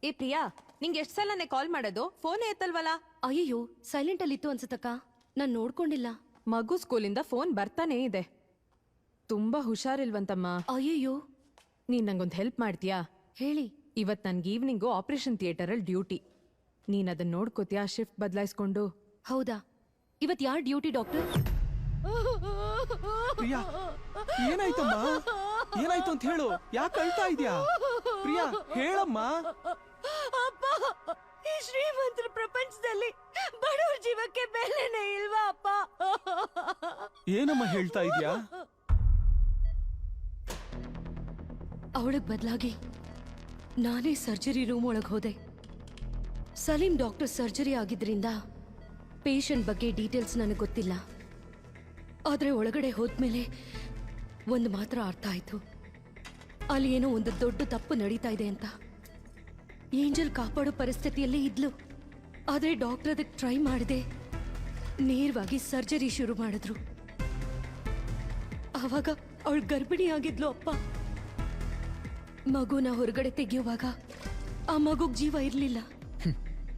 ಏ ಪ್ರಿಯಾ, ನಿಂಗೆ ಎಷ್ಟು ಸಲನೇ ಕಾಲ್ ಮಾಡೋದು? ಫೋನೇ ಎತ್ತಲ್ವಲ್ಲ? ಅಯ್ಯೋ, ಸೈಲೆಂಟ್ ಅಲ್ಲಿ ಇತ್ತು ಅನ್ಸತ್ತಕ್ಕ, ನಾನ್ ನೋಡ್ಕೊಂಡಿಲ್ಲ. ಮಗು ಸ್ಕೂಲಿಂದ ಫೋನ್ ಬರ್ತಾನೇ ಇದೆ. ತುಂಬಾ ಹುಷಾರಿಲ್ವಂತಮ್ಮ. ಅಯ್ಯಯ್ಯೋ, ನೀನ್ ನಂಗೊಂದು ಹೆಲ್ಪ್ ಮಾಡ್ತೀಯಾ? ಹೇಳಿ. ಇವತ್ ನನ್ಗೆ ಈವ್ನಿಂಗು ಆಪರೇಷನ್ ಥಿಯೇಟರ್ ಅಲ್ಲಿ ಡ್ಯೂಟಿ. ನೀನ್ ಅದನ್ನ ನೋಡ್ಕೋತೀಯಾ ಶಿಫ್ಟ್ ಬದಲಾಯಿಸ್ಕೊಂಡು? ಹೌದಾ? ಇವತ್ ಯಾರ್ ಡ್ಯೂಟಿ ಡಾಕ್ಟರ್? ಪ್ರಿಯಾ, ಏನಾಯ್ತಮ್ಮ? ಏನಾಯ್ತು ಅಂತ ಹೇಳು. ಯಾಕೆ ಅಳ್ತಾ ಇದ್ಯಾ? ಪ್ರಿಯಾ, ಹೇಳಮ್ಮ. ಅಪ್ಪ, ಈ ಶ್ರೀಮಂತರ ಪ್ರಪಂಚದಲ್ಲಿ ಬಡವ್ರ ಜೀವಕ್ಕೆ ಬೆಲೆನೇ ಇಲ್ವಾ ಅಪ್ಪ? ಏನಮ್ಮ ಹೇಳ್ತಾ ಇದ್ಯಾ? ಅವಳಗ್ ಬದಲಾಗಿ ನಾನೇ ಸರ್ಜರಿ ರೂಮ್ ಒಳಗೆ ಹೋದೆ. ಸಲೀಂ ಡಾಕ್ಟರ್ ಸರ್ಜರಿ ಆಗಿದ್ರಿಂದ ಪೇಷಂಟ್ ಬಗ್ಗೆ ಡೀಟೇಲ್ಸ್ ನನಗೆ ಗೊತ್ತಿಲ್ಲ. ಆದ್ರೆ ಒಳಗಡೆ ಹೋದ್ಮೇಲೆ ಒಂದು ಮಾತ್ರ ಅರ್ಥ ಆಯ್ತು, ಅಲ್ಲಿ ಏನೋ ಒಂದು ದೊಡ್ಡ ತಪ್ಪು ನಡೀತಾ ಇದೆ ಅಂತ. ಏಂಜಲ್ ಕಾಪಾಡೋ ಪರಿಸ್ಥಿತಿಯಲ್ಲೇ ಇದ್ಲು, ಆದ್ರೆ ಡಾಕ್ಟರ್ ಅದಕ್ಕೆ ಟ್ರೈ ಮಾಡದೆ ನೇರವಾಗಿ ಸರ್ಜರಿ ಶುರು ಮಾಡಿದ್ರು. ಆವಾಗ ಅವಳು ಗರ್ಭಿಣಿ ಆಗಿದ್ಲು ಅಪ್ಪ. ಮಗುನ ಹೊರಗಡೆ ತೆಗೆಯುವಾಗ ಆ ಮಗುಗ್ ಜೀವ ಇರ್ಲಿಲ್ಲ.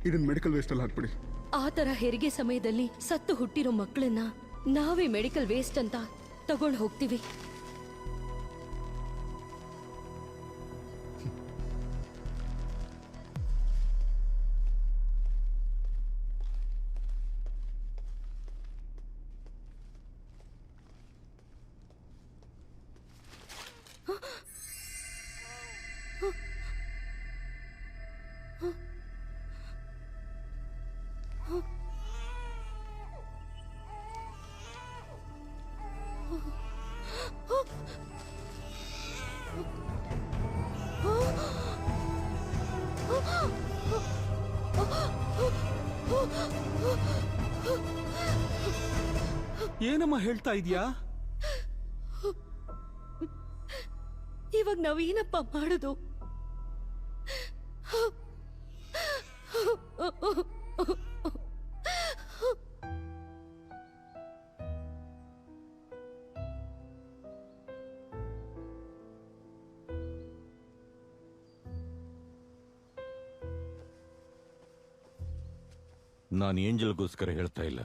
ಇದನ್ನ ಮೆಡಿಕಲ್ ವೇಸ್ಟ್ ಅಲ್ಲಿ ಹಾಕ್ಬಿಡಿ. ಆ ತರ ಹೆರಿಗೆ ಸಮಯದಲ್ಲಿ ಸತ್ತು ಹುಟ್ಟಿರೋ ಮಕ್ಕಳನ್ನ ನಾವೇ ಮೆಡಿಕಲ್ ವೇಸ್ಟ್ ಅಂತ ತಗೊಂಡು ಹೋಗ್ತೀವಿ. ಏನಮ್ಮ ಹೇಳ್ತಾ ಇದ್ಯಾ? ಇವಾಗ ನಾವೇನಪ್ಪ ಮಾಡೋದು? ನಾನು ಏಂಜಲ್ಗೋಸ್ಕರ ಹೇಳ್ತಾ ಇಲ್ಲ.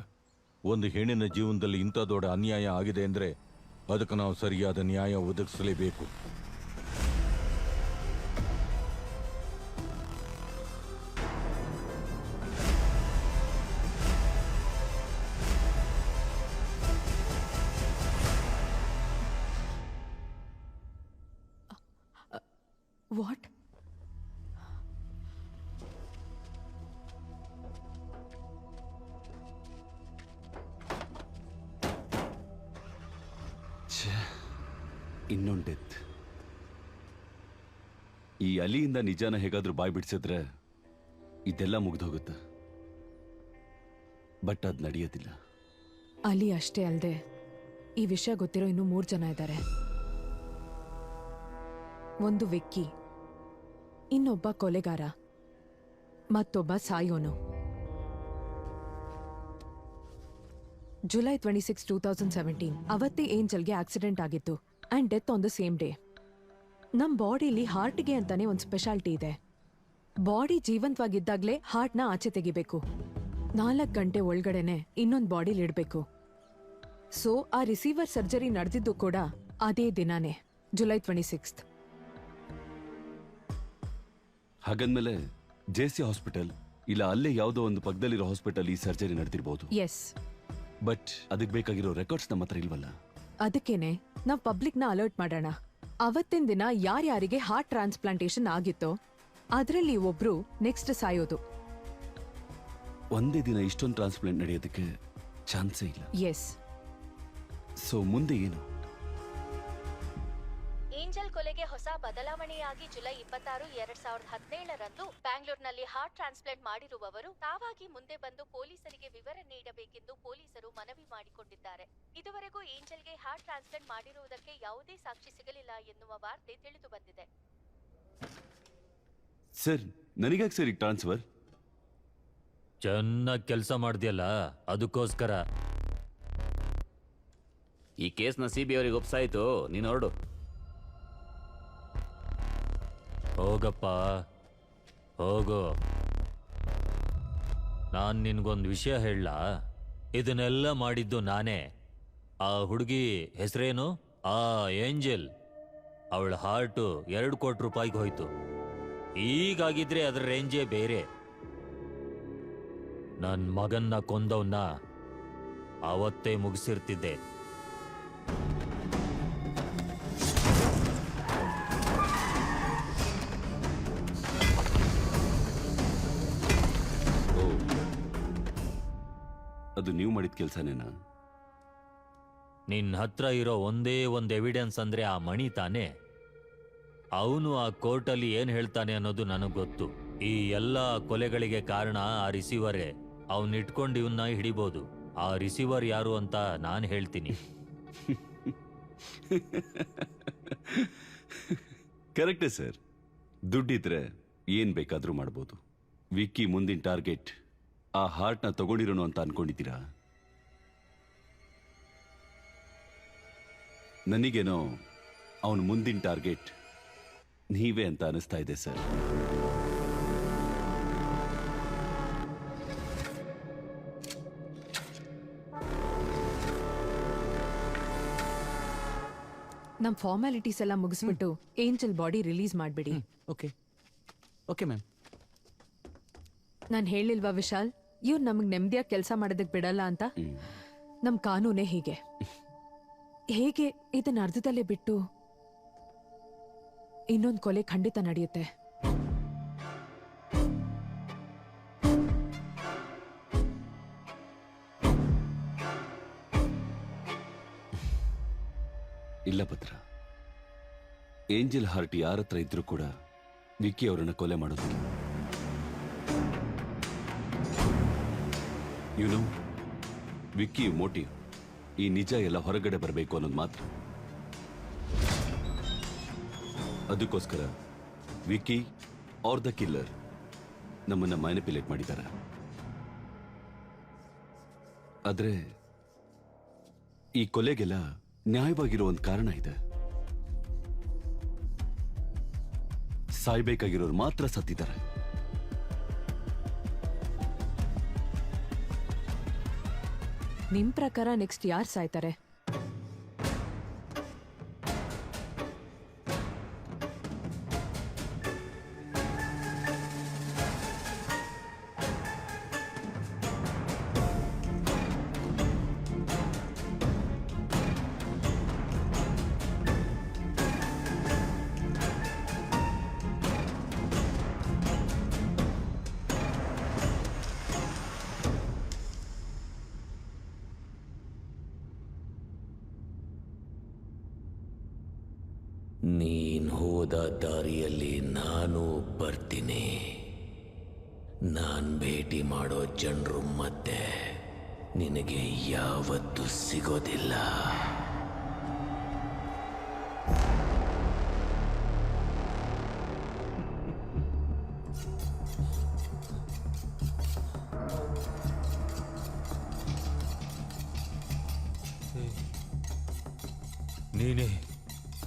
ಒಂದು ಹೆಣ್ಣಿನ ಜೀವನದಲ್ಲಿ ಇಂಥ ದೊಡ್ಡ ಅನ್ಯಾಯ ಆಗಿದೆ ಅಂದ್ರೆ ಅದಕ್ಕೆ ನಾವು ಸರಿಯಾದ ನ್ಯಾಯ ಒದಗಿಸಲೇಬೇಕು. ವಾಟ್? ಇನ್ನೊಂದು ಡೆತ್. ಈ ಅಲಿಯಿಂದ ನಿಜಾನ ಹೇಗಾದ್ರೂ ಬಾಯ್ ಬಿಡಿಸಿದ್ರೆ ಇದೆಲ್ಲ ಮುಗ್ದೋಗುತ್ತೆ. ಬಟ್ ಅದ್ ನಡೆಯೋದಿಲ್ಲ. ಅಲಿ ಅಷ್ಟೇ ಅಲ್ಲದೆ ಈ ವಿಷಯ ಗೊತ್ತಿರೋ ಇನ್ನೂ 3 ಜನ ಇದ್ದಾರೆ. ಒಂದು ವಿಕ್ಕಿ, ಇನ್ನೊಬ್ಬ ಕೊಲೆಗಾರ, ಮತ್ತೊಬ್ಬ ಸಾಯೋನು. ಜುಲೈ 26, 2017 ಅವತ್ತೇ ಏಂಜಲ್ಗೆ ಆಕ್ಸಿಡೆಂಟ್ ಆಗಿತ್ತು and death on the same day. ನಮ್ ಬಾಡಿಲಿ ಹಾರ್ಟ್ಗೆ ಅಂತಾನೆ ಒಂದು ಸ್ಪೆಷಾಲಿಟಿ ಇದೆ. ಬಾಡಿ ಜೀವಂತವಾಗಿದ್ದಾಗಲೇ ಹಾರ್ಟ್ನ ಆಚೆ ತೆಗಿಬೇಕು. 4 ಗಂಟೆ ಒಳಗಡೆನೆ ಇನ್ನೊಂದು ಬಾಡಿಲಿ ಇಡಬೇಕು. ಸೊ ಆ ರಿಸೀವರ್ ಸರ್ಜರಿ ನಡೆದಿದ್ದು ಕೂಡ ಅದೇ ದಿನಾನೇ, ಜುಲೈ 26. ಹಾಗಂದ್ಮೇಲೆ JC ಹಾಸ್ಪಿಟಲ್ ಇಲ್ಲ ಅಲ್ಲೇ ಯಾವುದೋ ಒಂದು ಪಕ್ಕದಲ್ಲಿರೋ ಹಾಸ್ಪಿಟಲ್ ಈ ಸರ್ಜರಿ ನಡೆದಿರ್ಬೋದು. ಎಸ್, ಬಟ್ ಅದಕ್ಕೆ ಬೇಕಾಗಿರೋ ರೆಕಾರ್ಡ್ಸ್ ನಮ್ಮ ಹತ್ರ ಇಲ್ವಲ್ಲ. ಅದಕ್ಕೇನೆ ನಾವು ಪಬ್ಲಿಕ್ನ ಅಲರ್ಟ್ ಮಾಡೋಣ. ಅವತ್ತಿನ ದಿನ ಯಾರ್ಯಾರಿಗೆ ಹಾರ್ಟ್ ಟ್ರಾನ್ಸ್ಪ್ಲಾಂಟೇಶನ್ ಆಗಿತ್ತೋ ಅದರಲ್ಲಿ ಒಬ್ರು ನೆಕ್ಸ್ಟ್ ಸಾಯೋದು. ಒಂದೇ ದಿನ ಇಷ್ಟೊಂದು ಟ್ರಾನ್ಸ್ಪ್ಲಾಂಟ್ ನಡೆಯೋದಕ್ಕೆ ಚಾನ್ಸೇ ಇಲ್ಲ. ಎಸ್. ಸೊ ಮುಂದೆ ಏನು? ಏಂಜಲ್ ಕೊಲೆಗೆ ಹೊಸ ಬದಲಾವಣೆಯಾಗಿ ಜುಲೈ 26, 2017ರಂದು ಬ್ಯಾಂಗ್ಳೂರ್ನಲ್ಲಿ ಹಾರ್ಟ್ ಟ್ರಾನ್ಸ್ಪ್ಲಾಂಟ್ ಮಾಡಿರುವವರು ತಾವಾಗಿ ಮುಂದೆ ಬಂದು ಪೊಲೀಸರಿಗೆ ವಿವರ ನೀಡಬೇಕೆಂದು ಪೊಲೀಸರು ಮನವಿ ಮಾಡಿಕೊಂಡಿದ್ದಾರೆ. ಇದುವರೆಗೂ ಏಂಜಲ್ಗೆ ಹಾರ್ಟ್ ಟ್ರಾನ್ಸ್ಪ್ಲಾಂಟ್ ಮಾಡಿರುವುದಕ್ಕೆ ಯಾವುದೇ ಸಾಕ್ಷಿ ಸಿಗಲಿಲ್ಲ ಎನ್ನುವ ವಾರ್ತೆ ತಿಳಿದು ಬಂದಿದೆ. ಸರ್, ನನಗ್ಯಾಕೆ ಸರ್ ಈಗ ಟ್ರಾನ್ಸ್ಫರ್? ಚೆನ್ನಾಗಿ ಕೆಲಸ ಮಾಡ್ದಿಯಲ್ಲ, ಅದಕ್ಕೋಸ್ಕರ. ಈ ಕೇಸ್ನ CBI ಅವರಿಗೆ ಒಪ್ಸಾಯ್ತು, ನೀನು ಹೊರಡು. ಹೋಗಪ್ಪ ಹೋಗು. ನಾನು ನಿನ್ಗೊಂದು ವಿಷಯ ಹೇಳಲಾ? ಇದನ್ನೆಲ್ಲ ಮಾಡಿದ್ದು ನಾನೇ. ಆ ಹುಡುಗಿ ಹೆಸರೇನು? ಆ ಏಂಜಲ್. ಅವಳ ಹಾರ್ಟು 2 ಕೋಟಿ ರೂಪಾಯಿಗೆ ಹೋಯ್ತು. ಈಗಾಗಿದ್ರೆ ಅದರ ರೇಂಜೇ ಬೇರೆ. ನನ್ನ ಮಗನ್ನ ಕೊಂದವನ್ನ ಅವತ್ತೇ ಮುಗಿಸಿರ್ತಿದ್ದೆ. ಅದು ನೀವು ಮಾಡಿದ ಕೆಲಸನೇನಾ? ನಿನ್ನ ಹತ್ರ ಇರೋ ಒಂದೇ ಒಂದು ಎವಿಡೆನ್ಸ್ ಅಂದ್ರೆ ಆ ಮಣಿ ತಾನೇ. ಅವನು ಆ ಕೋರ್ಟಲ್ಲಿ ಏನ್ ಹೇಳ್ತಾನೆ ಅನ್ನೋದು ನನಗೆ ಗೊತ್ತು. ಈ ಎಲ್ಲ ಕೊಲೆಗಳಿಗೆ ಕಾರಣ ಆ ರಿಸೀವರೇ. ಅವನ್ ಇಟ್ಕೊಂಡು ಇವನ್ನ ಹಿಡಿಬೋದು. ಆ ರಿಸೀವರ್ ಯಾರು ಅಂತ ನಾನು ಹೇಳ್ತೀನಿ. ಕರೆಕ್ಟೇ ಸರ್. ದುಡ್ಡಿದ್ರೆ ಏನ್ ಬೇಕಾದ್ರೂ ಮಾಡ್ಬೋದು. ವಿಕ್ಕಿ ಮುಂದಿನ ಟಾರ್ಗೆಟ್ ಆ ಹಾರ್ಟ್ನ ತಗೊಂಡಿರೋನು ಅಂತ ಅನ್ಕೊಂಡಿದ್ದೀರಾ? ನನಗೇನೋ ಅವನು ಮುಂದಿನ ಟಾರ್ಗೆಟ್ ನೀವೇ ಅಂತ ಅನಿಸ್ತಾ ಇದೆ ಸರ್. ನಮ್ ಫಾರ್ಮಾಲಿಟೀಸ್ ಎಲ್ಲ ಮುಗಿಸ್ಬಿಟ್ಟು ಏಂಜಲ್ ಬಾಡಿ ರಿಲೀಸ್ ಮಾಡ್ಬಿಡಿ. Okay okay ma'am. ನಾನ್ ಹೇಳಿಲ್ವಾ ವಿಶಾಲ್, ಇವ್ರು ನಮಗ್ ನೆಮ್ಮದಿಯಾಗಿ ಕೆಲಸ ಮಾಡೋದಕ್ ಬಿಡಲ್ಲ ಅಂತ? ನಮ್ ಕಾನೂನೇ ಹೀಗೆ. ಹೇಗೆ ಇದನ್ನ ಅರ್ಧದಲ್ಲೇ ಬಿಟ್ಟು ಇನ್ನೊಂದು ಕೊಲೆ ಖಂಡಿತ ನಡೆಯುತ್ತೆ. ಇಲ್ಲ ಪತ್ರ, ಏಂಜಲ್ ಹಾರ್ಟ್ ಯಾರ ಹತ್ರ ಇದ್ರೂ ಕೂಡ ವಿಕ್ಕಿ ಅವರನ್ನ ಕೊಲೆ ಮಾಡೋದಿಲ್ಲ. ಯುನೋ, ವಿಕ್ಕಿ ಮೋಟಿವ್ ಈ ನಿಜ ಎಲ್ಲ ಹೊರಗಡೆ ಬರಬೇಕು ಅನ್ನೋದು ಮಾತ್ರ. ಅದಕ್ಕೋಸ್ಕರ ವಿಕ್ಕಿ ಆರ್ ದ ಕಿಲ್ಲರ್ ನಮ್ಮನ್ನ ಮ್ಯಾನಿಪ್ಯುಲೇಟ್ ಮಾಡಿದ್ದಾರೆ. ಆದ್ರೆ ಈ ಕೊಲೆಗೆಲ್ಲ ನ್ಯಾಯವಾಗಿರೋ ಒಂದು ಕಾರಣ ಇದೆ. ಸಾಯ್ಬೇಕಾಗಿರೋರು ಮಾತ್ರ ಸತ್ತಿದ್ದಾರೆ. ನಿಮ್ ಪ್ರಕಾರ ನೆಕ್ಸ್ಟ್ ಯಾರು ಸಾಯ್ತಾರೆ? ನೀನ್ ಹೋದ ದಾರಿಯಲ್ಲಿ ನಾನು ಬರ್ತೀನಿ. ನಾನ್ ಭೇಟಿ ಮಾಡೋ ಜನರು ಮತ್ತೆ ನಿನಗೆ ಯಾವತ್ತೂ ಸಿಗೋದಿಲ್ಲ.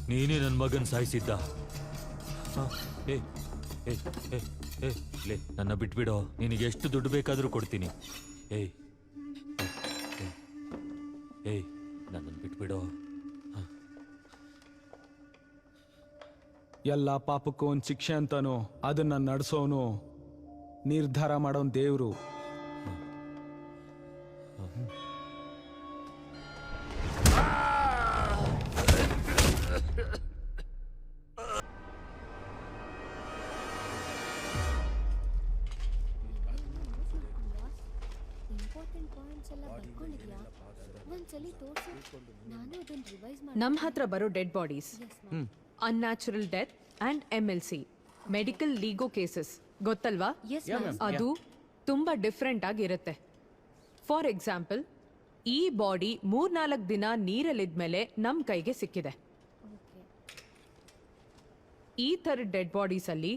ನೀನೇ ನನ್ನ ಮಗನ್ ಸಾಯಿಸಿದ್ದ? ಲೇ, ನನ್ನ ಬಿಟ್ಬಿಡೋ. ನಿನಗೆ ಎಷ್ಟು ದುಡ್ಡು ಬೇಕಾದ್ರೂ ಕೊಡ್ತೀನಿ. ಏಯ್ ನನ್ನನ್ನು ಬಿಟ್ಬಿಡೋ. ಎಲ್ಲ ಪಾಪಕ್ಕೂ ಒಂದು ಶಿಕ್ಷೆ ಅಂತಾನು ಅದನ್ನ ನಡೆಸೋನು, ನಿರ್ಧಾರ ಮಾಡೋನ್ ದೇವ್ರು. ನಮ್ ಹತ್ರ ಬರೋ dead bodies unnatural death and MLC medical Lego cases ಗೊತ್ತಲ್ವಾ? ಅದು ತುಂಬಾ ಡಿಫ್ರೆಂಟ್ ಆಗಿರುತ್ತೆ. ಫಾರ್ ಎಕ್ಸಾಂಪಲ್, ಈ ಬಾಡಿ 3-4 ದಿನ ನೀರಲ್ಲಿದ್ಮೇಲೆ ನಮ್ ಕೈಗೆ ಸಿಕ್ಕಿದೆ. ಈ ಥರದ ಡೆಡ್ ಬಾಡೀಸ್ ಅಲ್ಲಿ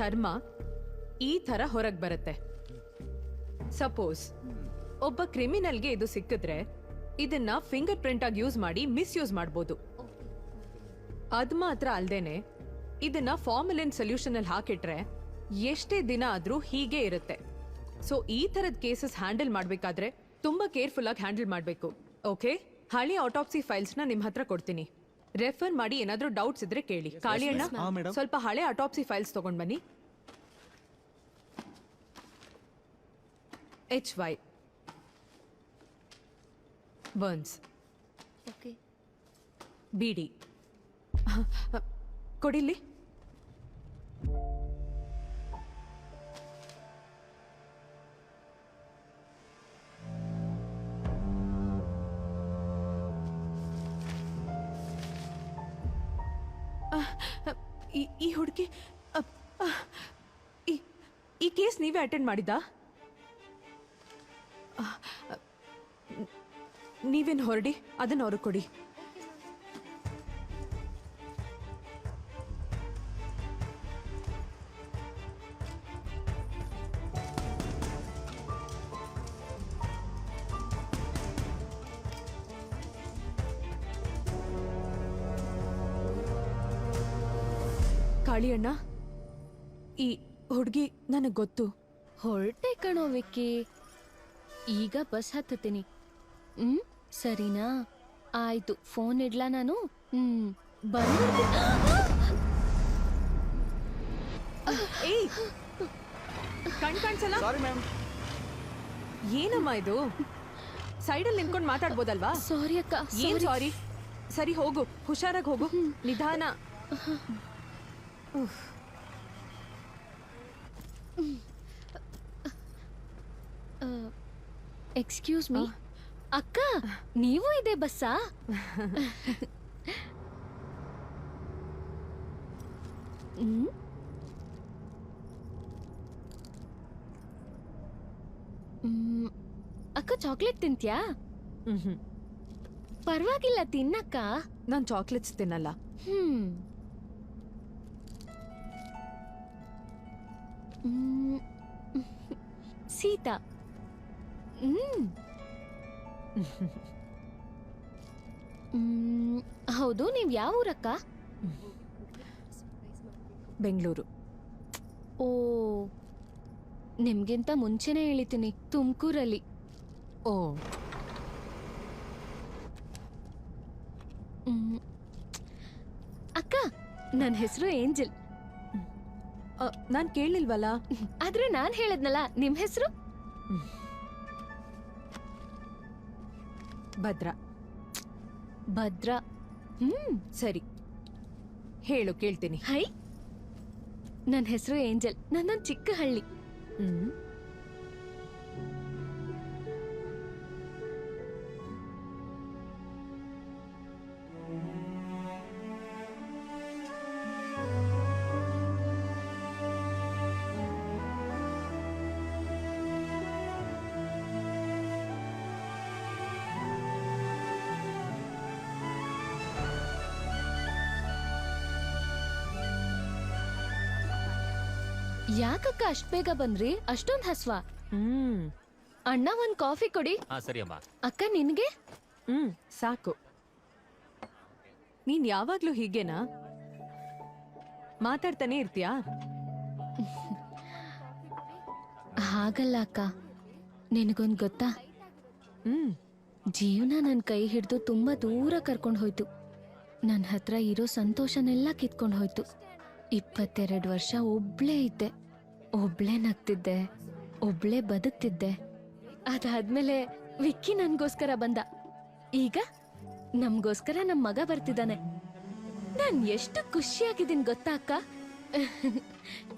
ಚರ್ಮ ಈ ಥರ ಹೊರಗೆ ಬರುತ್ತೆ. ಸಪೋಸ್ ಒಬ್ಬ ಕ್ರಿಮಿನಲ್ಗೆ ಇದು ಸಿಕ್ಕಿದ್ರೆ ಇದನ್ನ ಫಿಂಗರ್ ಪ್ರಿಂಟ್ ಆಗಿ ಯೂಸ್ ಮಾಡಿ ಮಿಸ್ಯೂಸ್ ಮಾಡ್ಬೋದು. ಅದ್ ಮಾತ್ರ ಅಲ್ದೇನೆ ಇದನ್ನ ಫಾರ್ಮಲಿನ್ ಸೊಲ್ಯೂಷನ್ ಅಲ್ಲಿ ಹಾಕಿಟ್ರೆ ಎಷ್ಟೇ ದಿನ ಆದ್ರೂ ಹೀಗೆ ಇರುತ್ತೆ. ಸೊ ಈ ತರದ ಕೇಸಸ್ ಹ್ಯಾಂಡಲ್ ಮಾಡ್ಬೇಕಾದ್ರೆ ತುಂಬಾ ಕೇರ್ಫುಲ್ ಆಗಿ ಹ್ಯಾಂಡಲ್ ಮಾಡ್ಬೇಕು. ಓಕೆ, ಹಳಿ ಆಟೋಪ್ಸಿ ಫೈಲ್ಸ್ ನ ನಿಮ್ ಹತ್ರ ಕೊಡ್ತೀನಿ. ರೆಫರ್ ಮಾಡಿ ಏನಾದ್ರೂ ಡೌಟ್ಸ್ ಇದ್ರೆ ಕೇಳಿ. ಕಾಳಿಯಣ್ಣ, ಸ್ವಲ್ಪ ಹಳೆ ಆಟೋಪ್ಸಿ ಫೈಲ್ಸ್ ತಗೊಂಡ್ ಬನ್ನಿ. HY burns, BD ಕೊಡಿಲಿ. ಈ ಹುಡುಗಿ ಈ ಕೇಸ್ ನೀವೇ ಅಟೆಂಡ್ ಮಾಡಿದ್ದಾ? ನೀವೇನು ಹೊರಡಿ, ಅದನ್ನ ಅವ್ರಿಗೆ ಕೊಡಿ. ಕಾಳಿಯಣ್ಣ, ಈ ಹುಡುಗಿ ನನಗೆ ಗೊತ್ತು. ಹೊರಟೆ ಕಣೋ ವಿಕ್ಕಿ, ಈಗ ಬಸ್ ಹತ್ತತೀನಿ. ಸರಿನಾ? ಆಯ್ತು, ಫೋನ್ ಇಡ್ಲಾ ನಾನು? ಏಯ್, ಕಣ್ ಕಾಣಿಸಲ್ಲ? ಏನಮ್ಮ ಇದು? ಸೈಡಲ್ಲಿ ನಿಂತ್ಕೊಂಡು ಮಾತಾಡ್ಬೋದಲ್ವಾ? ಸಾರಿ ಅಕ್ಕ. ಏನ್ ಸಾರಿ? ಸರಿ ಹೋಗು, ಹುಷಾರಾಗಿ ಹೋಗು, ನಿಧಾನ. ಎಕ್ಸ್ಕ್ಯೂಸ್ ಮೀ ಅಕ್ಕ, ನೀವು ಇದೆ ಬಸ್ಸಾ? ಅಕ್ಕ ಚಾಕ್ಲೇಟ್ ತಿಂತ್ಯಾ? ಪರವಾಗಿಲ್ಲ, ತಿನ್ನಕ್ಕ. ನಾನು ಚಾಕ್ಲೇಟ್ಸ್ ತಿನ್ನಲ್ಲ. ಸೀತಾ. ಹೌದು, ನೀವ್ ಯಾವ ಊರಕ್ಕ? ಬೆಂಗಳೂರು. ಓ, ನಿಮ್ಗಿಂತ ಮುಂಚೆನೆ ಹೇಳಿತೀನಿ, ತುಮಕೂರಲ್ಲಿ. ಓ, ಅಕ್ಕ, ನನ್ನ ಹೆಸರು ಏಂಜಲ್. ನಾನ್ ಕೇಳಿಲ್ವಲ್ಲ. ಆದ್ರೆ ನಾನ್ ಹೇಳದ್ನಲ್ಲ, ನಿಮ್ ಹೆಸರು? ಭದ್ರಾ. ಭದ್ರಾ. ಸರಿ, ಹೇಳು, ಕೇಳ್ತೀನಿ. ಹೈ, ನನ್ನ ಹೆಸರು ಏಂಜಲ್, ನನ್ನೊಂದು ಚಿಕ್ಕ ಹಳ್ಳಿ. ಯಾಕಕ್ಕ ಅಷ್ಟ್ ಬೇಗ ಬಂದ್ರಿ? ಅಷ್ಟೊಂದ್ ಹಸ್ವಾ? ಅಣ್ಣ, ಒಂದ್ ಕಾಫಿ ಕೊಡಿ. ಸರಿ ಅಮ್ಮ. ಅಕ್ಕ, ನಿನ್ಗೆ? ಸಾಕು. ನೀನ್ ಯಾವಾಗ್ಲೂ ಹೀಗೇನಾ? ಮಾತಾಡ್ತಾನೆ ಇರ್ತೀಯಾ? ಹಾಗಲ್ಲ ಅಕ್ಕ, ನಿನಗೊಂದ್ ಗೊತ್ತಾ? ಜೀವನ ನನ್ ಕೈ ಹಿಡ್ದು ತುಂಬಾ ದೂರ ಕರ್ಕೊಂಡ್ ಹೋಯ್ತು. ನನ್ ಹತ್ರ ಇರೋ ಸಂತೋಷನೆಲ್ಲ ಕಿತ್ಕೊಂಡ್ ಹೋಯ್ತು. 22 ವರ್ಷ ಒಬ್ಳೇ ಇದ್ದೆ, ಒಬ್ಳೇ ನಗ್ತಿದ್ದೆ, ಒಬ್ಳೇ ಬದುಕ್ತಿದ್ದೆ. ಅದಾದ್ಮೇಲೆ ವಿಕ್ಕಿ ನನ್ಗೋಸ್ಕರ ಬಂದ. ಈಗ ನಮ್ಗೋಸ್ಕರ ನಮ್ ಮಗ ಬರ್ತಿದ್ದಾನೆ. ನಾನ್ ಎಷ್ಟು ಖುಷಿಯಾಗಿದ್ದೀನಿ ಗೊತ್ತಾ ಅಕ್ಕ?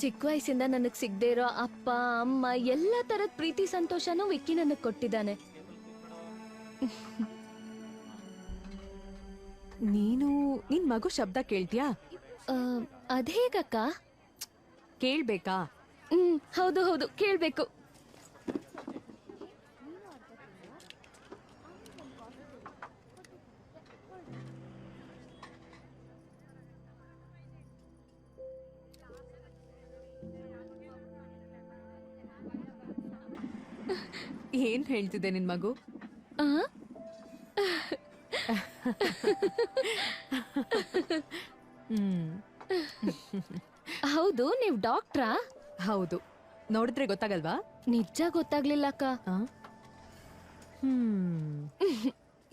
ಚಿಕ್ಕ ವಯಸ್ಸಿಂದ ನನಗ್ ಸಿಗದೆ ಇರೋ ಅಪ್ಪ ಅಮ್ಮ ಎಲ್ಲಾ ತರದ್ ಪ್ರೀತಿ ಸಂತೋಷನೂ ವಿಕ್ಕಿ ನನಗ್ ಕೊಟ್ಟಿದ್ದಾನೆ. ನೀನು ನಿನ್ ಮಗು ಶಬ್ದ ಕೇಳ್ತೀಯಾ? ಅದೇಗಕ್ಕ? ಕೇಳ್ಬೇಕಾ? ಹೌದು ಹೌದು, ಕೇಳ್ಬೇಕು. ಏನ್ ಹೇಳ್ತಿದೆ ನಿನ್ ಮಗು? ಹೌದು, ನೀವ್ ಡಾಕ್ಟ್ರಾ? ಹೌದು. ನೋಡಿದ್ರೆ ಗೊತ್ತಾಗಲ್ವಾ? ನಿಜ ಗೊತ್ತಾಗ್ಲಿಲ್ಲ ಅಕ್ಕ.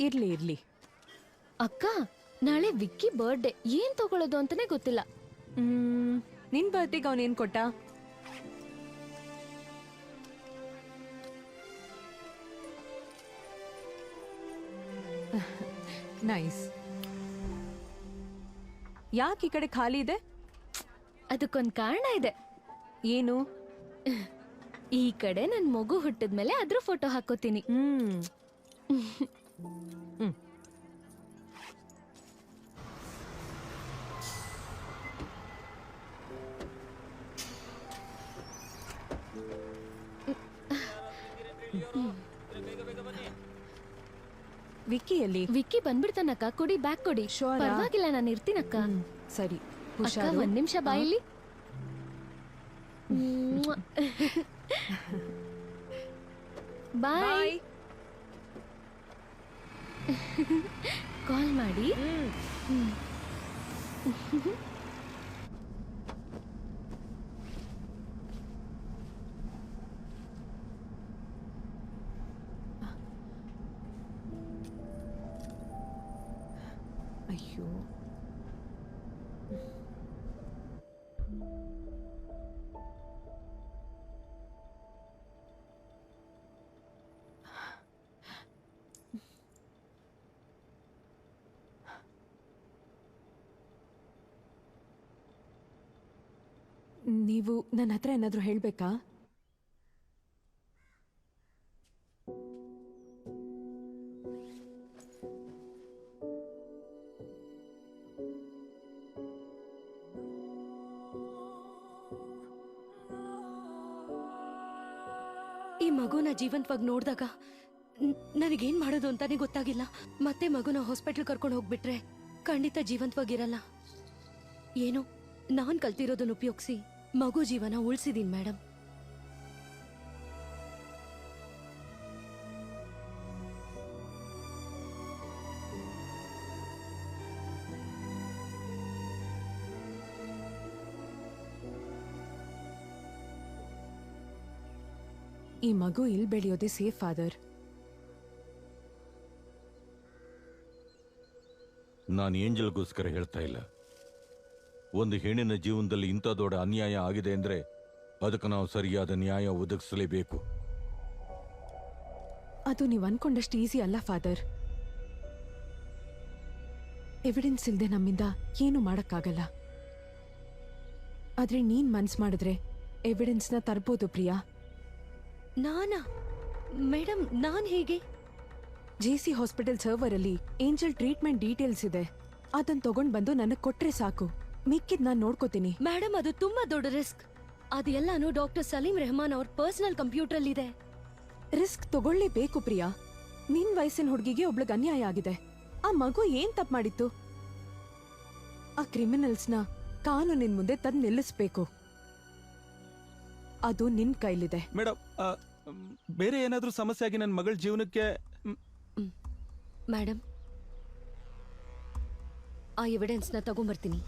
ಇರ್ಲಿ ಇರ್ಲಿ. ಅಕ್ಕ, ನಾಳೆ ವಿಕ್ಕಿ ಬರ್ಡೇ. ಏನ್ ತಗೊಳ್ಳೋದು ಅಂತಾನೆ ಗೊತ್ತಿಲ್ಲ. ನಿನ್ ಬರ್ಡೇಗೆ ಅವನೇನ್ ಕೊಟ್ಟ? ನೈಸ್. ಯಾಕೆ ಈ ಕಡೆ ಖಾಲಿ ಇದೆ? ಅದಕ್ಕೊಂದ್ ಕಾರಣ ಇದೆ. ಏನು? ಈ ಕಡೆ ನನ್ ಮಗು ಹುಟ್ಟಿದ್ಮೇಲೆ ಅದ್ರ ಫೋಟೋ ಹಾಕೋತೀನಿ. ವಿಕ್ಕಿ ಎಲ್ಲಿ? ವಿಕ್ಕಿ ಬಂದ್ಬಿಡ್ತಾನಕ್ಕ, ಕೊಡಿ ಬ್ಯಾಗ್ ಕೊಡಿ. Sure ಆ? ಪರವಾಗಿಲ್ಲ, ನಾನು ಇರ್ತೀನಕ್ಕ. ಸರಿ, ಅಕ್ಕ ಹುಷಾರು. ಒಂದ್ ನಿಮಿಷ ಬಾಯಿಲಿ. ಬಾಯ್. ಕಾಲ್ ಮಾಡಿ. ಅಯ್ಯೋ, ನೀವು ನನ್ನ ಹತ್ರ ಏನಾದರೂ ಹೇಳಬೇಕಾ? ಈ ಮಗುನ ಜೀವಂತವಾಗಿ ನೋಡಿದಾಗ ನನಗೇನ್ ಮಾಡೋದು ಅಂತಾನೆ ಗೊತ್ತಾಗಿಲ್ಲ. ಮತ್ತೆ ಮಗುನ ಹಾಸ್ಪಿಟಲ್ ಕರ್ಕೊಂಡು ಹೋಗ್ಬಿಟ್ರೆ ಖಂಡಿತ ಜೀವಂತವಾಗಿರಲ್ಲ. ಏನೋ ನಾನ್ ಕಲ್ತಿರೋದನ್ನ ಉಪಯೋಗಿಸಿ ಮಗು ಜೀವನ ಉಳಿಸಿದೀನಿ ಮೇಡಮ್. ಈ ಮಗು ಇಲ್ಲಿ ಬೆಳೆಯೋದೇ ಸೇಫ್ ಫಾದರ್. ನಾನು ಏಂಜಲ್ಗೋಸ್ಕರ ಹೇಳ್ತಾ ಇಲ್ಲ. ಒಂದು ಹೆಣ್ಣಿನ ಜೀವನದಲ್ಲಿ ಇಂಥ ದೊಡ್ಡ ಅನ್ಯಾಯ ಆಗಿದೆ ಅಂದ್ರೆ ಅದಕ್ಕೆ ನಾವು ಸರಿಯಾದ ನ್ಯಾಯ ಒದಗಿಸಲೇಬೇಕು. ಅದು ನೀವು ಅನ್ಕೊಂಡಷ್ಟು ಈಸಿ ಅಲ್ಲ ಫಾದರ್. ಎವಿಡೆನ್ಸ್ ಇಲ್ಲದೆ ನಮ್ಮಿಂದ ಏನು ಮಾಡಕ್ಕಾಗಲ್ಲ. ಆದ್ರೆ ನೀನ್ ಮನ್ಸ್ ಮಾಡಿದ್ರೆ ಎವಿಡೆನ್ಸ್ನ ತರ್ಬೋದು ಪ್ರಿಯಾ. ನಾನಾ ಮೇಡಮ್? ನಾನ್ ಹೇಗೆ? ಜೆಸಿ ಹಾಸ್ಪಿಟಲ್ ಸರ್ವರ್ ಅಲ್ಲಿ ಏಂಜಲ್ ಟ್ರೀಟ್ಮೆಂಟ್ ಡೀಟೇಲ್ಸ್ ಇದೆ. ಅದನ್ನ ತಗೊಂಡ್ ಬಂದು ನನಗ್ ಕೊಟ್ರೆ ಸಾಕು, ಮಿಕ್ಕಿದ್ ನಾನ್ ನೋಡ್ಕೋತೀನಿ. ಮೇಡಮ್, ಅದು ತುಂಬಾ ದೊಡ್ಡ ರಿಸ್ಕ್. ಅದೆಲ್ಲಾನು ಡಾಕ್ಟರ್ ಸಲೀಂ ರೆಹಮಾನ್ ಅವ್ರ ಪರ್ಸನಲ್ ಕಂಪ್ಯೂಟರ್ ಇದೆ. ರಿಸ್ಕ್ ತಗೊಳ್ಳೇಬೇಕು ಪ್ರಿಯಾ. ನಿನ್ ವಯಸ್ಸಿನ ಹುಡುಗಿಗೆ ಒಬ್ಳಿಗೆ ಅನ್ಯಾಯ ಆಗಿದೆ. ಆ ಮಗು ಏನ್ ತಪ್ಪು ಮಾಡಿತ್ತು? ಆ ಕ್ರಿಮಿನಲ್ಸ್ನ ಕಾನೂನಿನ ಮುಂದೆ ತಂದು ನಿಲ್ಲಿಸ್ಬೇಕು. ಅದು ನಿನ್ ಕೈಲಿದೆ. ಮೇಡಮ್, ಬೇರೆ ಏನಾದ್ರೂ ಸಮಸ್ಯೆ ಆಗಿ ನನ್ನ ಮಗಳ ಜೀವನಕ್ಕೆ ಮೇಡಮ್, ಆ ಎವಿಡೆನ್ಸ್ನ ತಗೊಂಬರ್ತೀನಿ.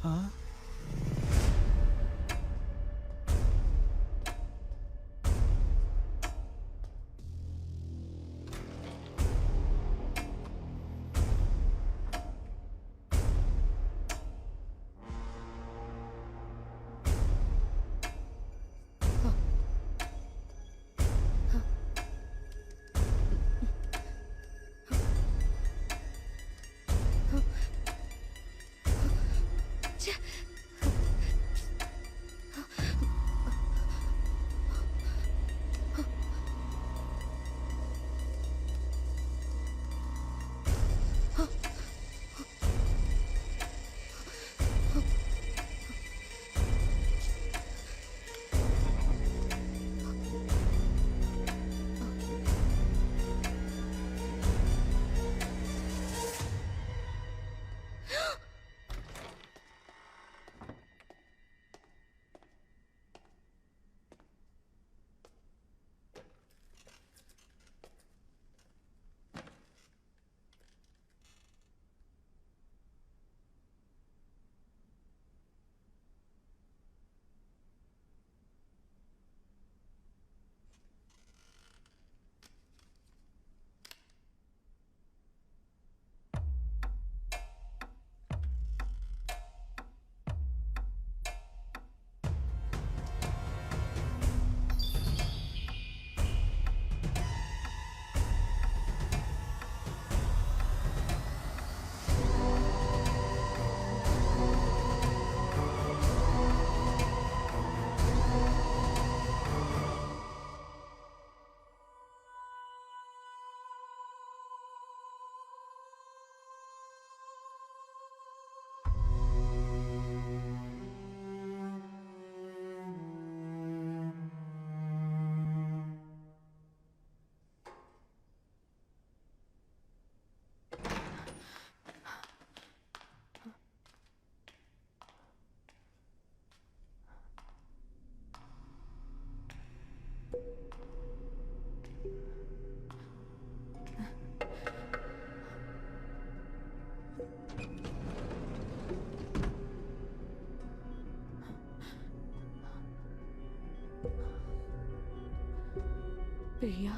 ಪ್ರಿಯಾ,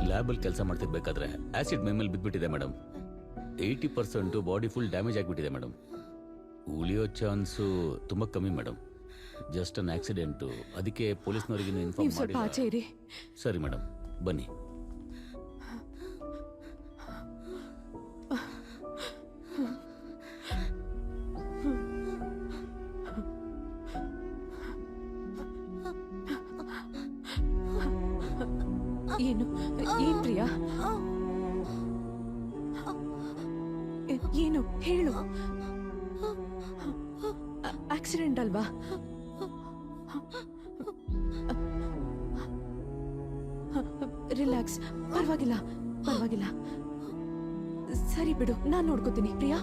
ಲ್ಯಾಬಲ್ಲಿ ಕೆಲಸ ಮಾಡ್ತಿರ್ಬೇಕಾದ್ರೆ ಆಸಿಡ್ ಮೈ ಮೇಲೆ ಬಿದ್ದುಬಿಟ್ಟಿದೆ ಮೇಡಮ್. 80% ಬಾಡಿ ಫುಲ್ ಡ್ಯಾಮೇಜ್ ಆಗಿಬಿಟ್ಟಿದೆ ಮೇಡಮ್. ಉಳಿಯೋ ಚಾನ್ಸು ತುಂಬ ಕಮ್ಮಿ ಮೇಡಮ್. Just an accident. ಅದಕ್ಕೆ ಪೊಲೀಸ್ನವರಿಗೆ ಇನ್ಫಾರ್ಮ್ ನೀವು ಸ್ವಲ್ಪ ಆಚೆ ಮಾಡಿ. ಇರಿ. ಸರಿ ಮೇಡಮ್, ಬನ್ನಿ. ಏನು ಏನ್ ಪ್ರಿಯಾ? ಏನು ಹೇಳು. ಆಕ್ಸಿಡೆಂಟ್ ಅಲ್ವಾ? ರಿಲ್ಯಾಕ್ಸ್, ಪರವಾಗಿಲ್ಲ ಪರವಾಗಿಲ್ಲ. ಸರಿ ಬಿಡು, ನಾನ್ ನೋಡ್ಕೋತೀನಿ. ಪ್ರಿಯಾ,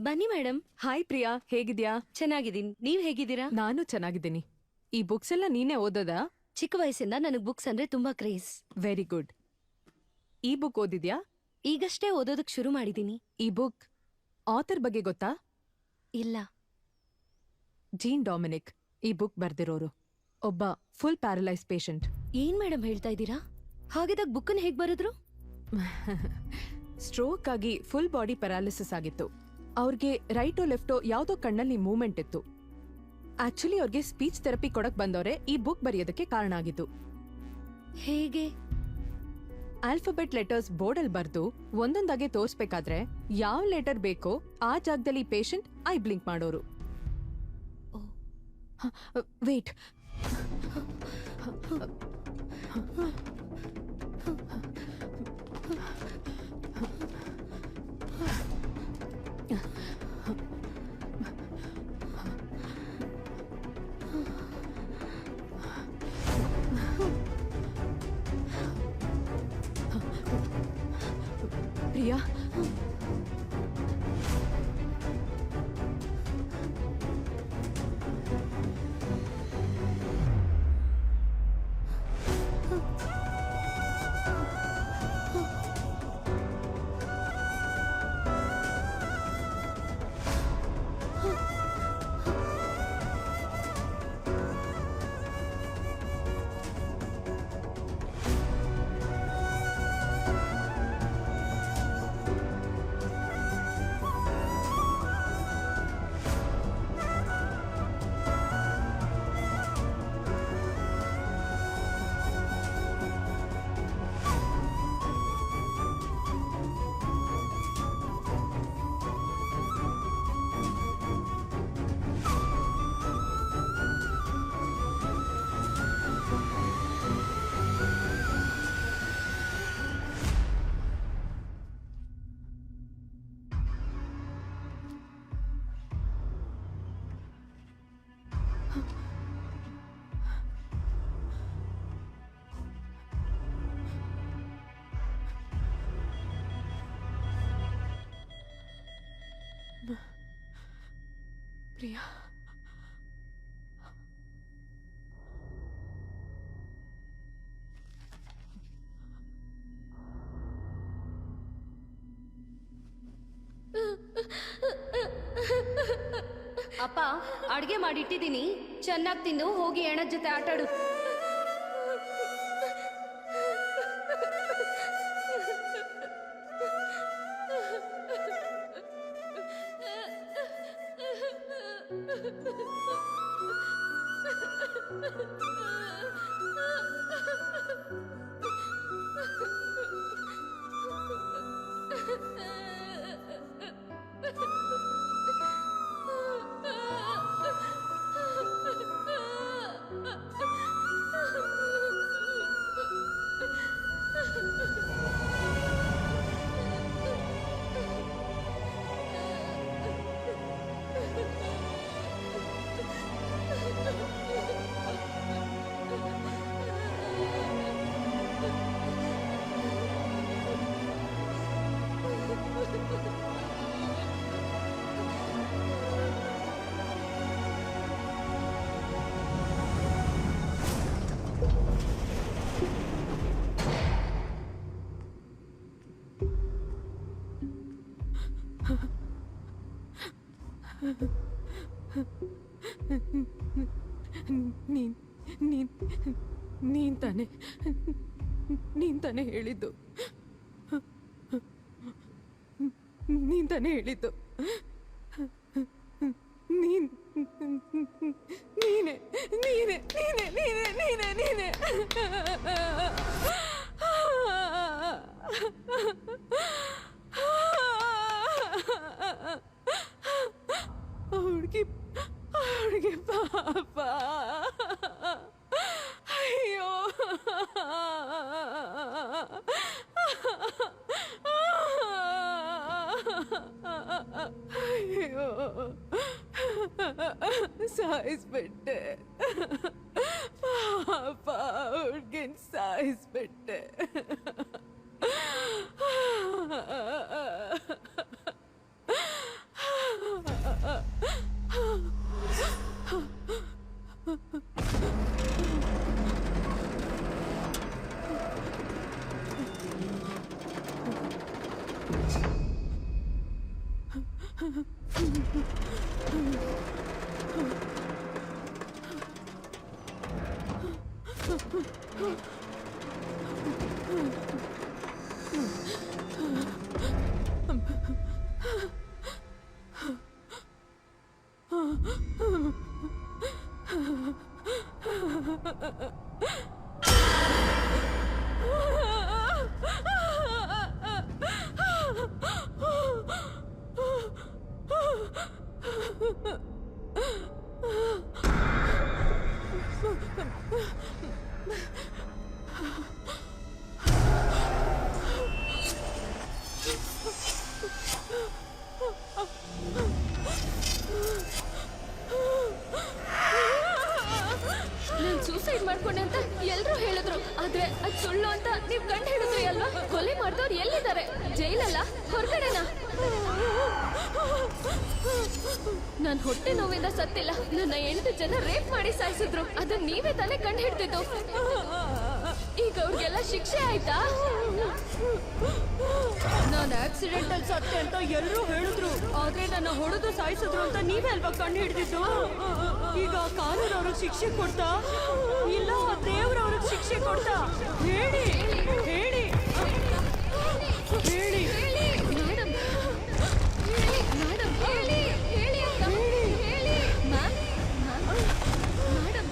ಬನ್ನಿ ಮೇಡಮ್. ಹಾಯ್ ಪ್ರಿಯಾ, ಹೇಗಿದ್ಯಾ? ಚೆನ್ನಾಗಿದ್ದೀನಿ, ನೀವ್ ಹೇಗಿದ್ದೀರಾ? ನಾನು ಚೆನ್ನಾಗಿದ್ದೀನಿ. ಈ ಬುಕ್ಸ್ ಎಲ್ಲ ನೀನೇ ಓದೋದಾ? ಚಿಕ್ಕ ವಯಸ್ಸಿಂದ ನನಗ್ ಬುಕ್ಸ್ ಅಂದ್ರೆ ತುಂಬಾ ಕ್ರೇಜ್. Very good. ಈ ಬುಕ್ ಓದಿದ್ಯಾ? ಈಗಷ್ಟೇ ಓದೋದಕ್ ಶುರು ಮಾಡಿದೀನಿ. ಈ ಬುಕ್ ಆಥರ್ ಬಗ್ಗೆ ಗೊತ್ತಾ? ಇಲ್ಲ. ಜೀನ್ ಡೊಮಿನಿಕ್ ಈ ಬುಕ್ ಬರ್ದಿರೋರು. ಒಬ್ಬ ಫುಲ್ ಪ್ಯಾರಲೈಸ್ ಪೇಷಂಟ್. ಏನ್ ಮೇಡಮ್ ಹೇಳ್ತಾ ಇದ್ದೀರಾ? ಹಾಗಿದಾಗ ಬುಕ್ಕನ್ ಹೇಗ್ ಬರೆದ್ರು? ಸ್ಟ್ರೋಕ್ ಆಗಿ ಫುಲ್ ಬಾಡಿ ಪ್ಯಾರಾಲಿಸಿಸ್ ಆಗಿತ್ತು. ಅವ್ರಿಗೆ ರೈಟೋ ಲೆಫ್ಟೋ ಯಾವ್ದೋ ಕಣ್ಣಲ್ಲಿ ಮೂವ್ಮೆಂಟ್ ಇತ್ತು. ಆಕ್ಚುಲಿ ಅವ್ರಿಗೆ ಸ್ಪೀಚ್ ಥೆರಪಿ ಕೊಡಕ್ ಬಂದವರೇ ಈ ಬುಕ್ ಬರೆಯೋದಕ್ಕೆ ಕಾರಣ ಆಗಿದ್ದು. ಹೇಗೆ? ಆಲ್ಫಾಬೆಟ್ ಲೆಟರ್ಸ್ ಬೋರ್ಡಲ್ಲಿ ಬರ್ದು ಒಂದೊಂದಾಗೆ ತೋರಿಸ್ಬೇಕಾದ್ರೆ ಯಾವ ಲೆಟರ್ ಬೇಕೋ ಆ ಜಾಗದಲ್ಲಿ ಪೇಷಂಟ್ ಐ ಬ್ಲಿಂಕ್ ಮಾಡೋರು. ವೇಟ್, ಪ್ರಿಯಾ, ಪ್ರಿಯಾ, ಅಪ್ಪ, ಅಡ್ಗೆ ಮಾಡಿಟ್ಟಿದ್ದೀನಿ, ಚೆನ್ನಾಗಿ ತಿಂದು ಹೋಗಿ ಎಣದ ಜೊತೆ ಆಟಾಡು. ನೀನ್ ತಾನೇ ಹೇಳಿದ್ದು, ನೀನ್ ತಾನೇ ಹೇಳಿದ್ದು, ನೀನ್ ನೀನೆ ನೀನೆ ನೀನೆ ನೀನೆ ನೀನೆ ನೀನೆ ಹುಡುಗಿ ಹುಡುಗಿ ಪಾಪ, ಅಯ್ಯೋ ಅಯ್ಯೋ ಸಾಯಿಸ್ಬಿಟ್ಟೆ ಪಾಪ, ಹುಡ್ಗಿನ್ ಸಾಯಿಸ್ಬಿಟ್ಟೆ. ನಾನ್ ಸೂಸೈಡ್ ಮಾಡ್ಕೊಂಡೆ ಅಂತ ಎಲ್ರೂ ಹೇಳಿದ್ರು, ಆದ್ರೆ ಅದ್ ಸುಳ್ಳು ಅಂತ ನೀವ್ ಕಂಡು ಹಿಡಿದ್ರಿ ಅಲ್ವಾ? ಕೊಲೆ ಮಾಡಿದವ್ರು ಎಲ್ಲಿದ್ದಾರೆ? ಜೈಲಲ್ಲ, ಹೊರಗಡೆನಾ? ನಾನ್ ಹೊಟ್ಟೆ ನೋವಿಂದ ಸತ್ತಿಲ್ಲ, ನನ್ನ 8 ಜನ ರೇಪ್ ಮಾಡಿ ಸಾಯಿಸಿದ್ರು, ಅದನ್ನ ನೀವೇ ತಾನೇ ಕಂಡು ಹಿಡ್ತಿದ್ದು. ಈಗ ಅವ್ರಿಗೆಲ್ಲ ಶಿಕ್ಷೆ ಆಯ್ತಾ? ನಾನು ಆಕ್ಸಿಡೆಂಟ್ ಅಲ್ಲಿ ಸತ್ತೆ ಅಂತ ಎಲ್ಲರೂ ಹೇಳಿದ್ರು, ಆದ್ರೆ ನನ್ನ ಹೊಡೆದು ಸಾಯಿಸಿದ್ರು ಅಂತ ನೀವೇ ಅಲ್ವಾ ಕಂಡು ಹಿಡಿದಿದ್ದು? ಈಗ ಕಾನೂನು ಅವ್ರಿಗೆ ಶಿಕ್ಷೆ ಕೊಡ್ತಾ ಇಲ್ಲ ದೇವ್ರ ಅವ್ರಿಗೆ ಶಿಕ್ಷೆ ಕೊಡ್ತಾ? ಹೇಳಿ ಹೇಳಿ ಹೇಳಿ. ಮೇಡಮ್ ಮೇಡಮ್ ಹೇಳಿ ಹೇಳಿ ಅಂತ ಹೇಳಿ. ಮ್ಯಾಮ್ ಮೇಡಮ್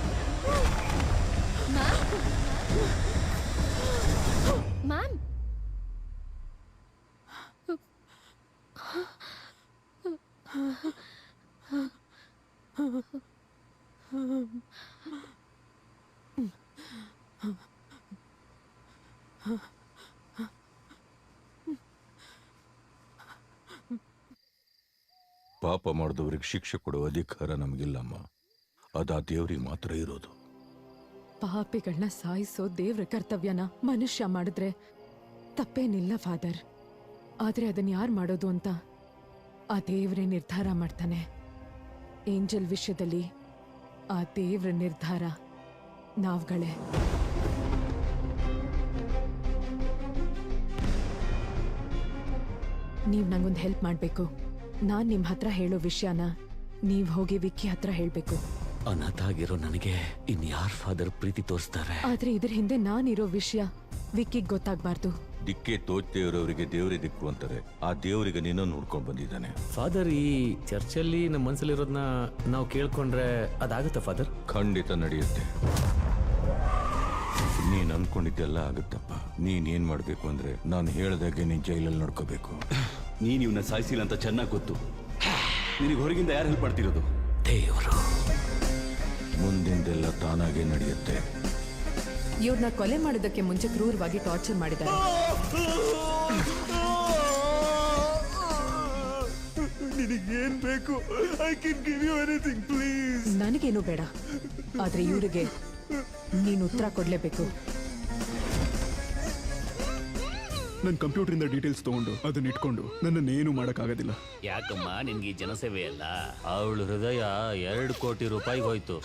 ಮ್ಯಾಮ್ ಪಾಪ ಮಾಡಿದವ್ರಿಗೆ ಶಿಕ್ಷೆ ಕೊಡುವ ಅಧಿಕಾರ ನಮಗಿಲ್ಲಮ್ಮ, ಅದಾ ದೇವ್ರಿಗೆ ಮಾತ್ರ ಇರೋದು. ಪಾಪಿಗಳನ್ನ ಸಾಯಿಸೋ ದೇವ್ರ ಕರ್ತವ್ಯನ ಮನುಷ್ಯ ಮಾಡಿದ್ರೆ ತಪ್ಪೇನಿಲ್ಲ ಫಾದರ್, ಆದ್ರೆ ಅದನ್ನ ಯಾರು ಮಾಡೋದು ಅಂತ ಆ ದೇವ್ರೇ ನಿರ್ಧಾರ ಮಾಡ್ತಾನೆ. ಏಂಜಲ್ ವಿಷಯದಲ್ಲಿ ಆ ದೇವ್ರ ನಿರ್ಧಾರ ನಾವ್ಗಳೇ. ನೀವ್ ನಂಗೊಂದು ಹೆಲ್ಪ್ ಮಾಡ್ಬೇಕು. ನಾನ್ ನಿಮ್ ಹತ್ರ ಹೇಳೋ ವಿಷಯನ ನೀವ್ ಹೋಗಿ ವಿಕ್ಕಿ ಹತ್ರ ಹೇಳ್ಬೇಕು. ಅನಾಥ ಆಗಿರೋ ನನಗೆ ಇನ್ಯಾರ್ ಫಾದರ್ ಪ್ರೀತಿ ತೋರಿಸ್ತಾರೆ? ಆದ್ರೆ ಇದ್ರ ಹಿಂದೆ ನಾನಿರೋ ವಿಷಯ ವಿಕ್ಕಿಗ್ ಗೊತ್ತಾಗ್ಬಾರ್ದು. ದಿಕ್ಕೆ ತೋಚದೇ ಇರೋರಿಗೆ ದೇವ್ರೇ ದಿಕ್ಕು ಅಂತಾರೆ. ಆ ದೇವರಿಗೆ ನೀನು ನೋಡ್ಕೊಂಡು ಬಂದಿದ್ದಾನೆ. ಫಾದರ್, ಈ ಚರ್ಚಲ್ಲಿ ನಮ್ಮ ಮನಸ್ಸಲ್ಲಿರೋದನ್ನ ನಾವು ಕೇಳ್ಕೊಂಡ್ರೆ ಅದಾಗುತ್ತಾ ಫಾದರ್? ಖಂಡಿತ ನಡೆಯುತ್ತೆ. ನೀನ್ ಅನ್ಕೊಂಡಿದ್ದೆಲ್ಲ ಆಗುತ್ತಪ್ಪ. ನೀನ್ ಏನ್ ಮಾಡ್ಬೇಕು ಅಂದ್ರೆ ನಾನು ಹೇಳ್ದಾಗೆ ನೀನ್ ಜೈಲಲ್ಲಿ ನೋಡ್ಕೋಬೇಕು. ನೀನ್ ಇವನ್ನ ಸಾಯಿಸಿಲ್ಲ ಅಂತ ಚೆನ್ನಾಗಿ ಗೊತ್ತು. ನಿನಗೆ ಹೊರಗಿಂದ ಯಾರು ಹೆಲ್ಪ್ ಮಾಡ್ತಿರೋದು? ದೇವರು. ಮುಂದಿಂದೆಲ್ಲ ತಾನಾಗೆ ನಡೆಯುತ್ತೆ. ಇವ್ರನ್ನ ಕೊಲೆ ಮಾಡೋದಕ್ಕೆ ಮುಂಚೆ ಕ್ರೂರವಾಗಿ ಟಾರ್ಚರ್ ಮಾಡಿದ್ದಾರೆ. ನಿನಗೇನ್ ಬೇಕು? I can give you anything please. ನನಗೇನು ಬೇಡ, ಆದ್ರೆ ಇವ್ರಿಗೆ ನೀನು ಉತ್ತರ ಕೊಡ್ಲೇಬೇಕು. ನನ್ನ ಕಂಪ್ಯೂಟರಿಂದ ಡೀಟೇಲ್ಸ್ ತಗೊಂಡು ಅದನ್ನ ಇಟ್ಕೊಂಡು ನನ್ನನ್ನೇನು ಮಾಡೋಕ್ಕಾಗೋದಿಲ್ಲ. ಯಾಕಮ್ಮ ನಿನ್ಗೆ ಈ ಜನಸೇವೆ ಅಲ್ಲ? ಅವಳು ಹೃದಯ 2 ಕೋಟಿ ರೂಪಾಯಿ ಹೋಯ್ತು.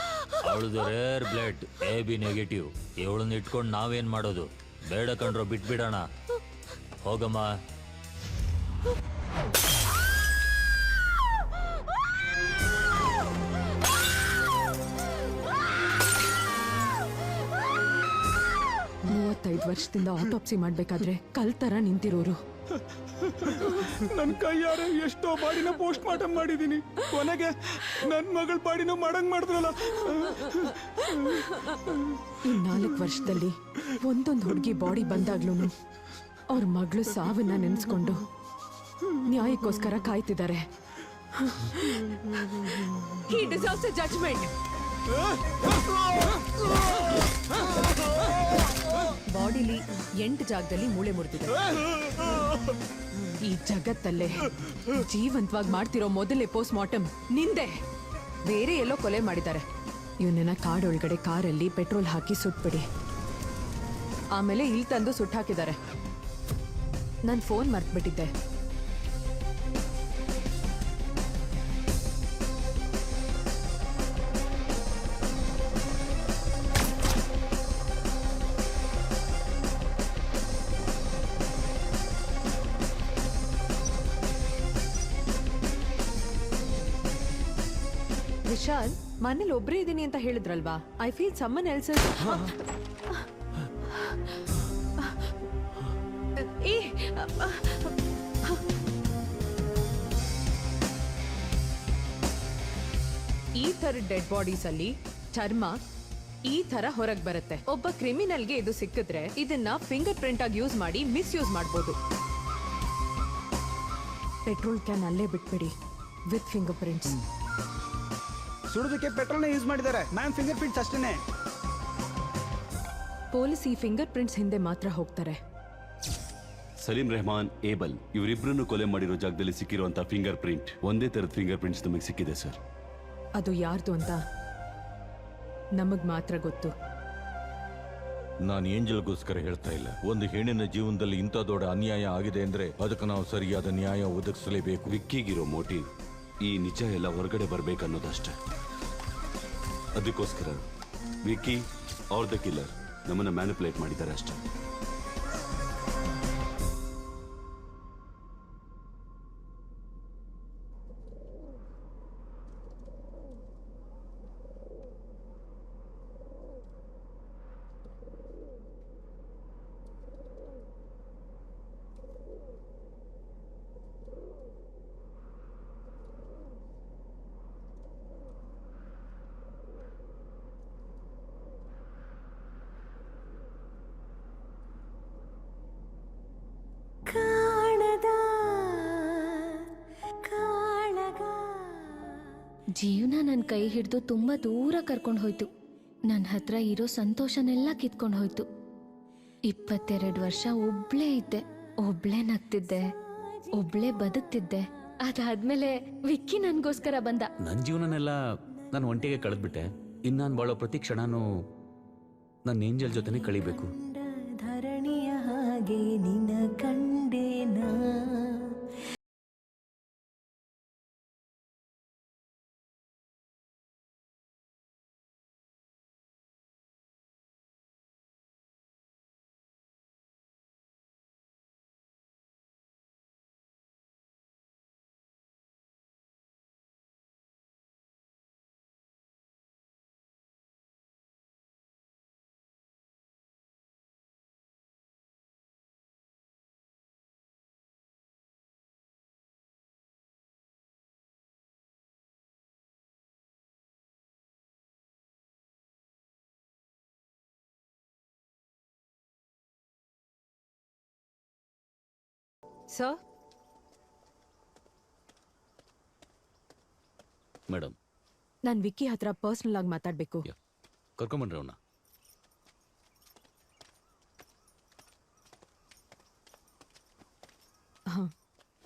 ಅವಳದು ರೇರ್ ಬ್ಲಡ್ AB ನೆಗೆಟಿವ್. ಇವಳನ್ನ ಇಟ್ಕೊಂಡು ನಾವೇನ್ ಮಾಡೋದು? ಬೇಡ ಕಣ್ರೋ, ಬಿಟ್ಬಿಡೋಣ. ಹೋಗಮ್ಮ. 25 ವರ್ಷದಿಂದ ಆಟೋಪ್ಸಿ ಮಾಡ್ಬೇಕಾದ್ರೆ ಕಲ್ ತರ ನಿಂತಿರೋರು. ನನ್ನ ಕೈಯಾರೆ ಎಷ್ಟೋ ಬಾಡಿನ ಪೋಸ್ಟ್ ಮಾರ್ಟಮ್ ಮಾಡಿದೀನಿ, ಕೊನೆಗೆ ನನ್ನ ಮಗಳ ಬಾಡಿನೂ ಮಾಡಂಗ್ ಮಾಡಿದ್ರಲ್ಲ. ಈ 4 ವರ್ಷದಲ್ಲಿ ಒಂದೊಂದು ಹುಡುಗಿ ಬಾಡಿ ಬಂದಾಗ್ಲೂ ಅವ್ರ ಮಗಳು ಸಾವನ್ನ ನೆನೆಸ್ಕೊಂಡು ನ್ಯಾಯಕ್ಕೋಸ್ಕರ ಕಾಯ್ತಿದ್ದಾರೆ. He deserves a judgment. ಬಾಡಿಲಿ 8 ಜಾಗದಲ್ಲಿ ಮೂಳೆ ಮುರಿದಿದೆ. ಈ ಜಗತ್ತಲ್ಲೇ ಜೀವಂತವಾಗಿ ಮಾಡ್ತಿರೋ ಮೊದಲೇ ಪೋಸ್ಟ್ ಮಾರ್ಟಮ್ ನಿಂದೆ. ಬೇರೆ ಎಲ್ಲೋ ಕೊಲೆ ಮಾಡಿದ್ದಾರೆ. ಇವನನ್ನ ಕಾಡೊಳಗಡೆ ಕಾರಲ್ಲಿ ಪೆಟ್ರೋಲ್ ಹಾಕಿ ಸುಟ್ಬಿಡಿ, ಆಮೇಲೆ ಇಲ್ಲಿ ತಂದು ಸುಟ್ಟು ಹಾಕಿದ್ದಾರೆ. ನಾನು ಫೋನ್ ಮರ್ತ್ಬಿಟ್ಟಿದ್ದೆ. ವಿಶಾಲ್, ಮನೇಲಿ ಒಬ್ರೇ ಇದ್ದೀನಿ ಅಂತ ಹೇಳಿದ್ರಲ್ವಾ? I feel someone else. ಈ ತರ ಡೆಡ್ ಬಾಡೀಸ್ ಅಲ್ಲಿ ಚರ್ಮ ಈ ತರ ಹೊರಗ್ ಬರುತ್ತೆ. ಒಬ್ಬ ಕ್ರಿಮಿನಲ್ಗೆ ಇದು ಸಿಕ್ಕಿದ್ರೆ ಇದನ್ನ ಫಿಂಗರ್ ಪ್ರಿಂಟ್ ಆಗಿ ಯೂಸ್ ಮಾಡಿ ಮಿಸ್ಯೂಸ್ ಮಾಡಬಹುದು. ಪೆಟ್ರೋಲ್ ಕ್ಯಾನ್ ಅಲ್ಲೇ ಬಿಟ್ಬಿಡಿ ವಿತ್ ಫಿಂಗರ್ ಪ್ರಿಂಟ್ಸ್. ಸುಡೋದಕ್ಕೆ ಪೆಟ್ರೋಲ್ನ ಯೂಸ್ ಮಾಡಿದ್ದಾರೆ ಮ್ಯಾಮ್, ಫಿಂಗರ್ ಪ್ರಿಂಟ್ಸ್ ಅಷ್ಟೇನೆ. ಪೊಲೀಸ್ ಈ ಫಿಂಗರ್ ಪ್ರಿಂಟ್ಸ್ ಹಿಂದೆ ಮಾತ್ರ ಹೋಗ್ತಾರೆ. ಸಲೀಂ ರೆಹಮಾನ್, ಏಬಲ್ ಇವರಿಬ್ಬರನ್ನು ಕೊಲೆ ಮಾಡಿರೋ ಜಾಗದಲ್ಲಿ ಸಿಕ್ಕಿರುವಂತ ಫಿಂಗರ್ ಪ್ರಿಂಟ್ ಒಂದೇ ತರದ ಫಿಂಗರ್ ಪ್ರಿಂಟ್ಸ್ ನಮಗೆ ಸಿಕ್ಕಿದೆ ಸರ್. ಅದು ಯಾರ್ದು ಅಂತ ನಮಗ್ ಮಾತ್ರ ಗೊತ್ತು. ನಾನು ಏಂಜಲ್ಗೋಸ್ಕರ ಹೇಳ್ತಾ ಇಲ್ಲ. ಒಂದು ಹೆಣ್ಣಿನ ಜೀವನದಲ್ಲಿ ಇಂಥ ದೊಡ್ಡ ಅನ್ಯಾಯ ಆಗಿದೆ ಅಂದ್ರೆ ಅದಕ್ಕೆ ನಾವು ಸರಿಯಾದ ನ್ಯಾಯ ಒದಗಿಸಲೇಬೇಕು. ವಿಕ್ಕಿಗಿರೋ ಮೋಟಿವ್ ಈ ನಿಜ ಎಲ್ಲ ಹೊರಗಡೆ ಬರ್ಬೇಕನ್ನೋದಷ್ಟೇ. ಅದಕ್ಕೋಸ್ಕರ ವಿಕ್ಕಿ ಆರ್ ದ ಕಿಲ್ಲರ್ ನಮ್ಮನ್ನ ಮ್ಯಾನಿಪುಲೇಟ್ ಮಾಡಿದ್ದಾರೆ ಅಷ್ಟೇ. ಜೀವನ ನನ್ನ ಕೈ ಹಿಡಿದು ತುಂಬ ದೂರ ಕರ್ಕೊಂಡು ಹೋಯ್ತು. ನನ್ನ ಹತ್ರ ಇರೋ ಸಂತೋಷನೆಲ್ಲ ಕಿತ್ಕೊಂಡು ಹೋಯ್ತು. 22 ವರ್ಷ ಒಬ್ಳೇ ಇದ್ದೆ, ಒಬ್ಳೇ ನಗ್ತಿದ್ದೆ, ಒಬ್ಳೇ ಬದುಕ್ತಿದ್ದೆ. ಅದಾದ್ಮೇಲೆ ವಿಕ್ಕಿ ನನ್ಗೋಸ್ಕರ ಬಂದ. ನನ್ನ ಜೀವನನೆಲ್ಲ ನಾನು ಒಂಟಿಗೆ ಕಳೆದ್ಬಿಟ್ಟೆ. ಇನ್ನು ನಾನು ಬಾಳೋ ಪ್ರತಿ ಕ್ಷಣನೂ ನನ್ನ ಏಂಜಲ್ ಜೊತೆನೇ ಕಳಿಬೇಕು. ಧರಣಿಯ ಹಾಗೆ ನಿನ್ನ ಕಂಡೇನಾ. ಸರ್, ಮೇಡಮ್, ನಾನು ವಿಕ್ಕಿ ಹತ್ರ ಪರ್ಸನಲ್ ಆಗಿ ಮಾತಾಡ್ಬೇಕು. ಕರ್ಕೊಂಬನ್ರಿ ಅವನ್ನ.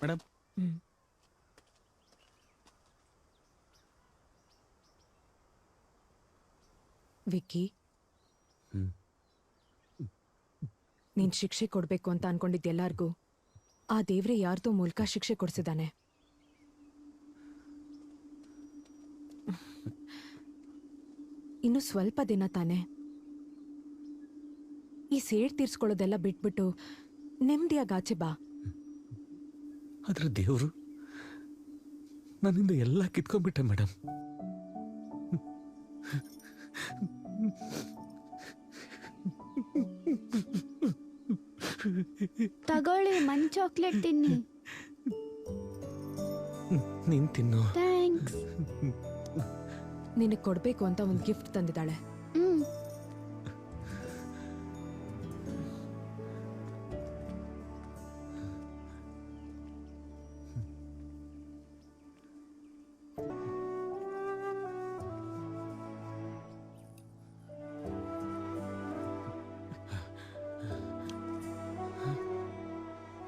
ಮೇಡಮ್, ವಿಕ್ಕಿ, ನೀನ್ ಶಿಕ್ಷೆ ಕೊಡ್ಬೇಕು ಅಂತ ಅನ್ಕೊಂಡಿದ್ದ ಎಲ್ಲಾರ್ಗೂ ಆ ದೇವ್ರೆ ಯಾರ್ದೋ ಮೂಲಕ ಶಿಕ್ಷೆ ಕೊಡ್ಸಿದಾನೆ. ಇನ್ನು ಸ್ವಲ್ಪ ದಿನ ತಾನೆ. ಈ ಸೇಡ್ ತೀರ್ಸ್ಕೊಳ್ಳೋದೆಲ್ಲ ಬಿಟ್ಬಿಟ್ಟು ನೆಮ್ಮದಿಯಾಗಿ ಆಚೆ ಬಾ. ಆದ್ರೆ ದೇವರು ನನ್ನಿಂದ ಎಲ್ಲ ಕಿತ್ಕೊಂಡ್ಬಿಟ್ಟೆ ಮೇಡಮ್. ತಗೊಳ್ಳಿ ಮನ್ ಚಾಕ್ಲೇಟ್ ತಿನ್ನಿ. ನೀನ್ ತಿನ್ನು. ಥ್ಯಾಂಕ್ಸ್. ನಿನಗೆ ಕೊಡ್ಬೇಕು ಅಂತ ಒಂದು ಗಿಫ್ಟ್ ತಂದಿದ್ದಾಳೆ.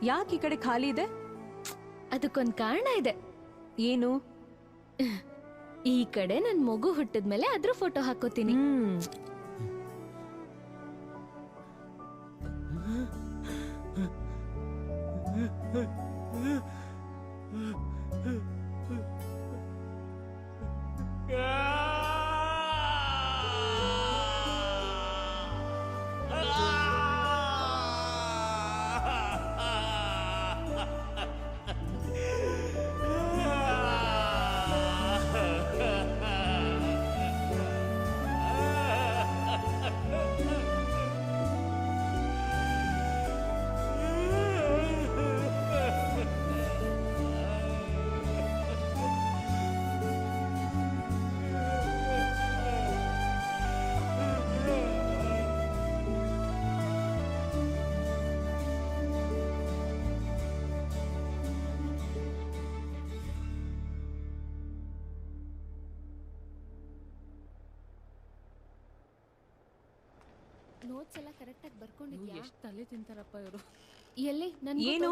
ಯಾಕೆ ಈ ಕಡೆ ಖಾಲಿ ಇದೆ? ಅದಕ್ಕೊಂದು ಕಾರಣ ಇದೆ. ಏನು? ಈ ಕಡೆ ನನ್ ಮಗು ಹುಟ್ಟಿದ್ಮೇಲೆ ಅದ್ರ ಫೋಟೋ ಹಾಕೋತೀನಿ. ನೋಟ್ಸ್ ಎಲ್ಲ ಕರೆಕ್ಟ್ ಆಗಿ ಬರ್ಕೊಂಡಿದ್ಯಾ? ಎಷ್ಟು ತಲೆ ತಿಂತಾರಪ್ಪ ಇವರು. ಎಲ್ಲಿ ನನ್ ಏನು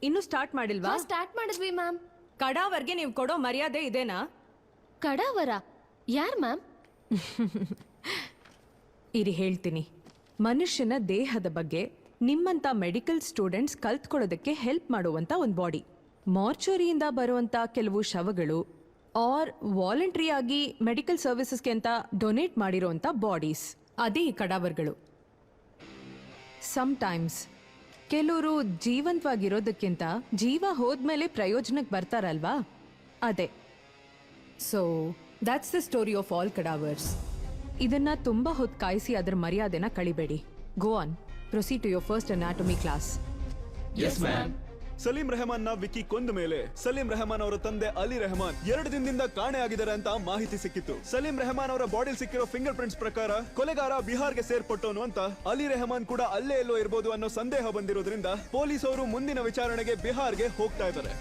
ಇನ್ನು ಸ್ಟಾರ್ಟ್ ಮಾಡಿಲ್ವಾ? ಸ್ಟಾರ್ಟ್ ಮಾಡಿದ್ವಿ ಮ್ಯಾಮ್. ಕಡಾವರ್ಗೆ ನೀವು ಕೊಡೋ ಮರ್ಯಾದೆ ಇದೇನಾ? ಕಡಾವರ ಯಾರ್ ಮ್ಯಾಮ್? ಇರಿ ಹೇಳ್ತೀನಿ. ಮನುಷ್ಯನ ದೇಹದ ಬಗ್ಗೆ ನಿಮ್ಮಂತ ಮೆಡಿಕಲ್ ಸ್ಟೂಡೆಂಟ್ಸ್ ಕಲ್ತ್ಕೊಳ್ಳೋದಕ್ಕೆ ಹೆಲ್ಪ್ ಮಾಡುವಂತ ಒಂದು ಬಾಡಿ. ಮಾರ್ಚುರಿಯಿಂದ ಬರುವಂತ ಕೆಲವು ಶವಗಳು ಆರ್ ವಾಲಂಟ್ರಿ ಆಗಿ ಮೆಡಿಕಲ್ ಸರ್ವಿಸಸ್ಗೆ ಅಂತ ಡೊನೇಟ್ ಮಾಡಿರೋಂಥ ಬಾಡೀಸ್, ಅದೇ ಈ ಕಡಾವರ್ಗಳು. ಸಮ್ಟೈಮ್ಸ್ ಕೆಲವರು ಜೀವಂತವಾಗಿರೋದಕ್ಕಿಂತ ಜೀವ ಹೋದ್ಮೇಲೆ ಪ್ರಯೋಜನಕ್ಕೆ ಬರ್ತಾರಲ್ವಾ, ಅದೇ. So that's the story of all cadavers. ಇದನ್ನ ತುಂಬಾ ಹೊತ್ತು ಕಾಯಿಸಿ ಅದರ ಮರ್ಯಾದೆನ ಕಳಿಬೇಡಿ. Go on, proceed to your first anatomy class. Yes ma'am. Salim Rehman ನ ವಿಕ್ಕಿ ಕೊಂದ ಮೇಲೆ ಸಲೀಂ ರೆಹಮಾನ್ ಅವರ ತಂದೆ ಅಲಿ ರೆಹಮಾನ್ 2 ದಿನದಿಂದ ಕಾಣೆ ಆಗಿದ್ದಾರೆ ಅಂತ ಮಾಹಿತಿ ಸಿಕ್ಕಿತ್ತು. ಸಲೀಂ ರೆಹಮಾನ್ ಅವರ ಬಾಡಿಲ್ ಸಿಕ್ಕಿರೋ ಫಿಂಗರ್ ಪ್ರಿಂಟ್ಸ್ ಪ್ರಕಾರ ಕೊಲೆಗಾರ ಬಿಹಾರ್ಗೆ ಸೇರ್ಪಟ್ಟವನು ಅಂತ. ಅಲಿ ರೆಹಮಾನ್ ಕೂಡ ಅಲ್ಲೇ ಎಲ್ಲೋ ಇರಬಹುದು ಅನ್ನೋ ಸಂದೇಹ ಬಂದಿರೋದ್ರಿಂದ ಪೊಲೀಸ್ ಅವರು ಮುಂದಿನ ವಿಚಾರಣೆಗೆ ಬಿಹಾರ್ಗೆ ಹೋಗ್ತಾ ಇದ್ದಾರೆ.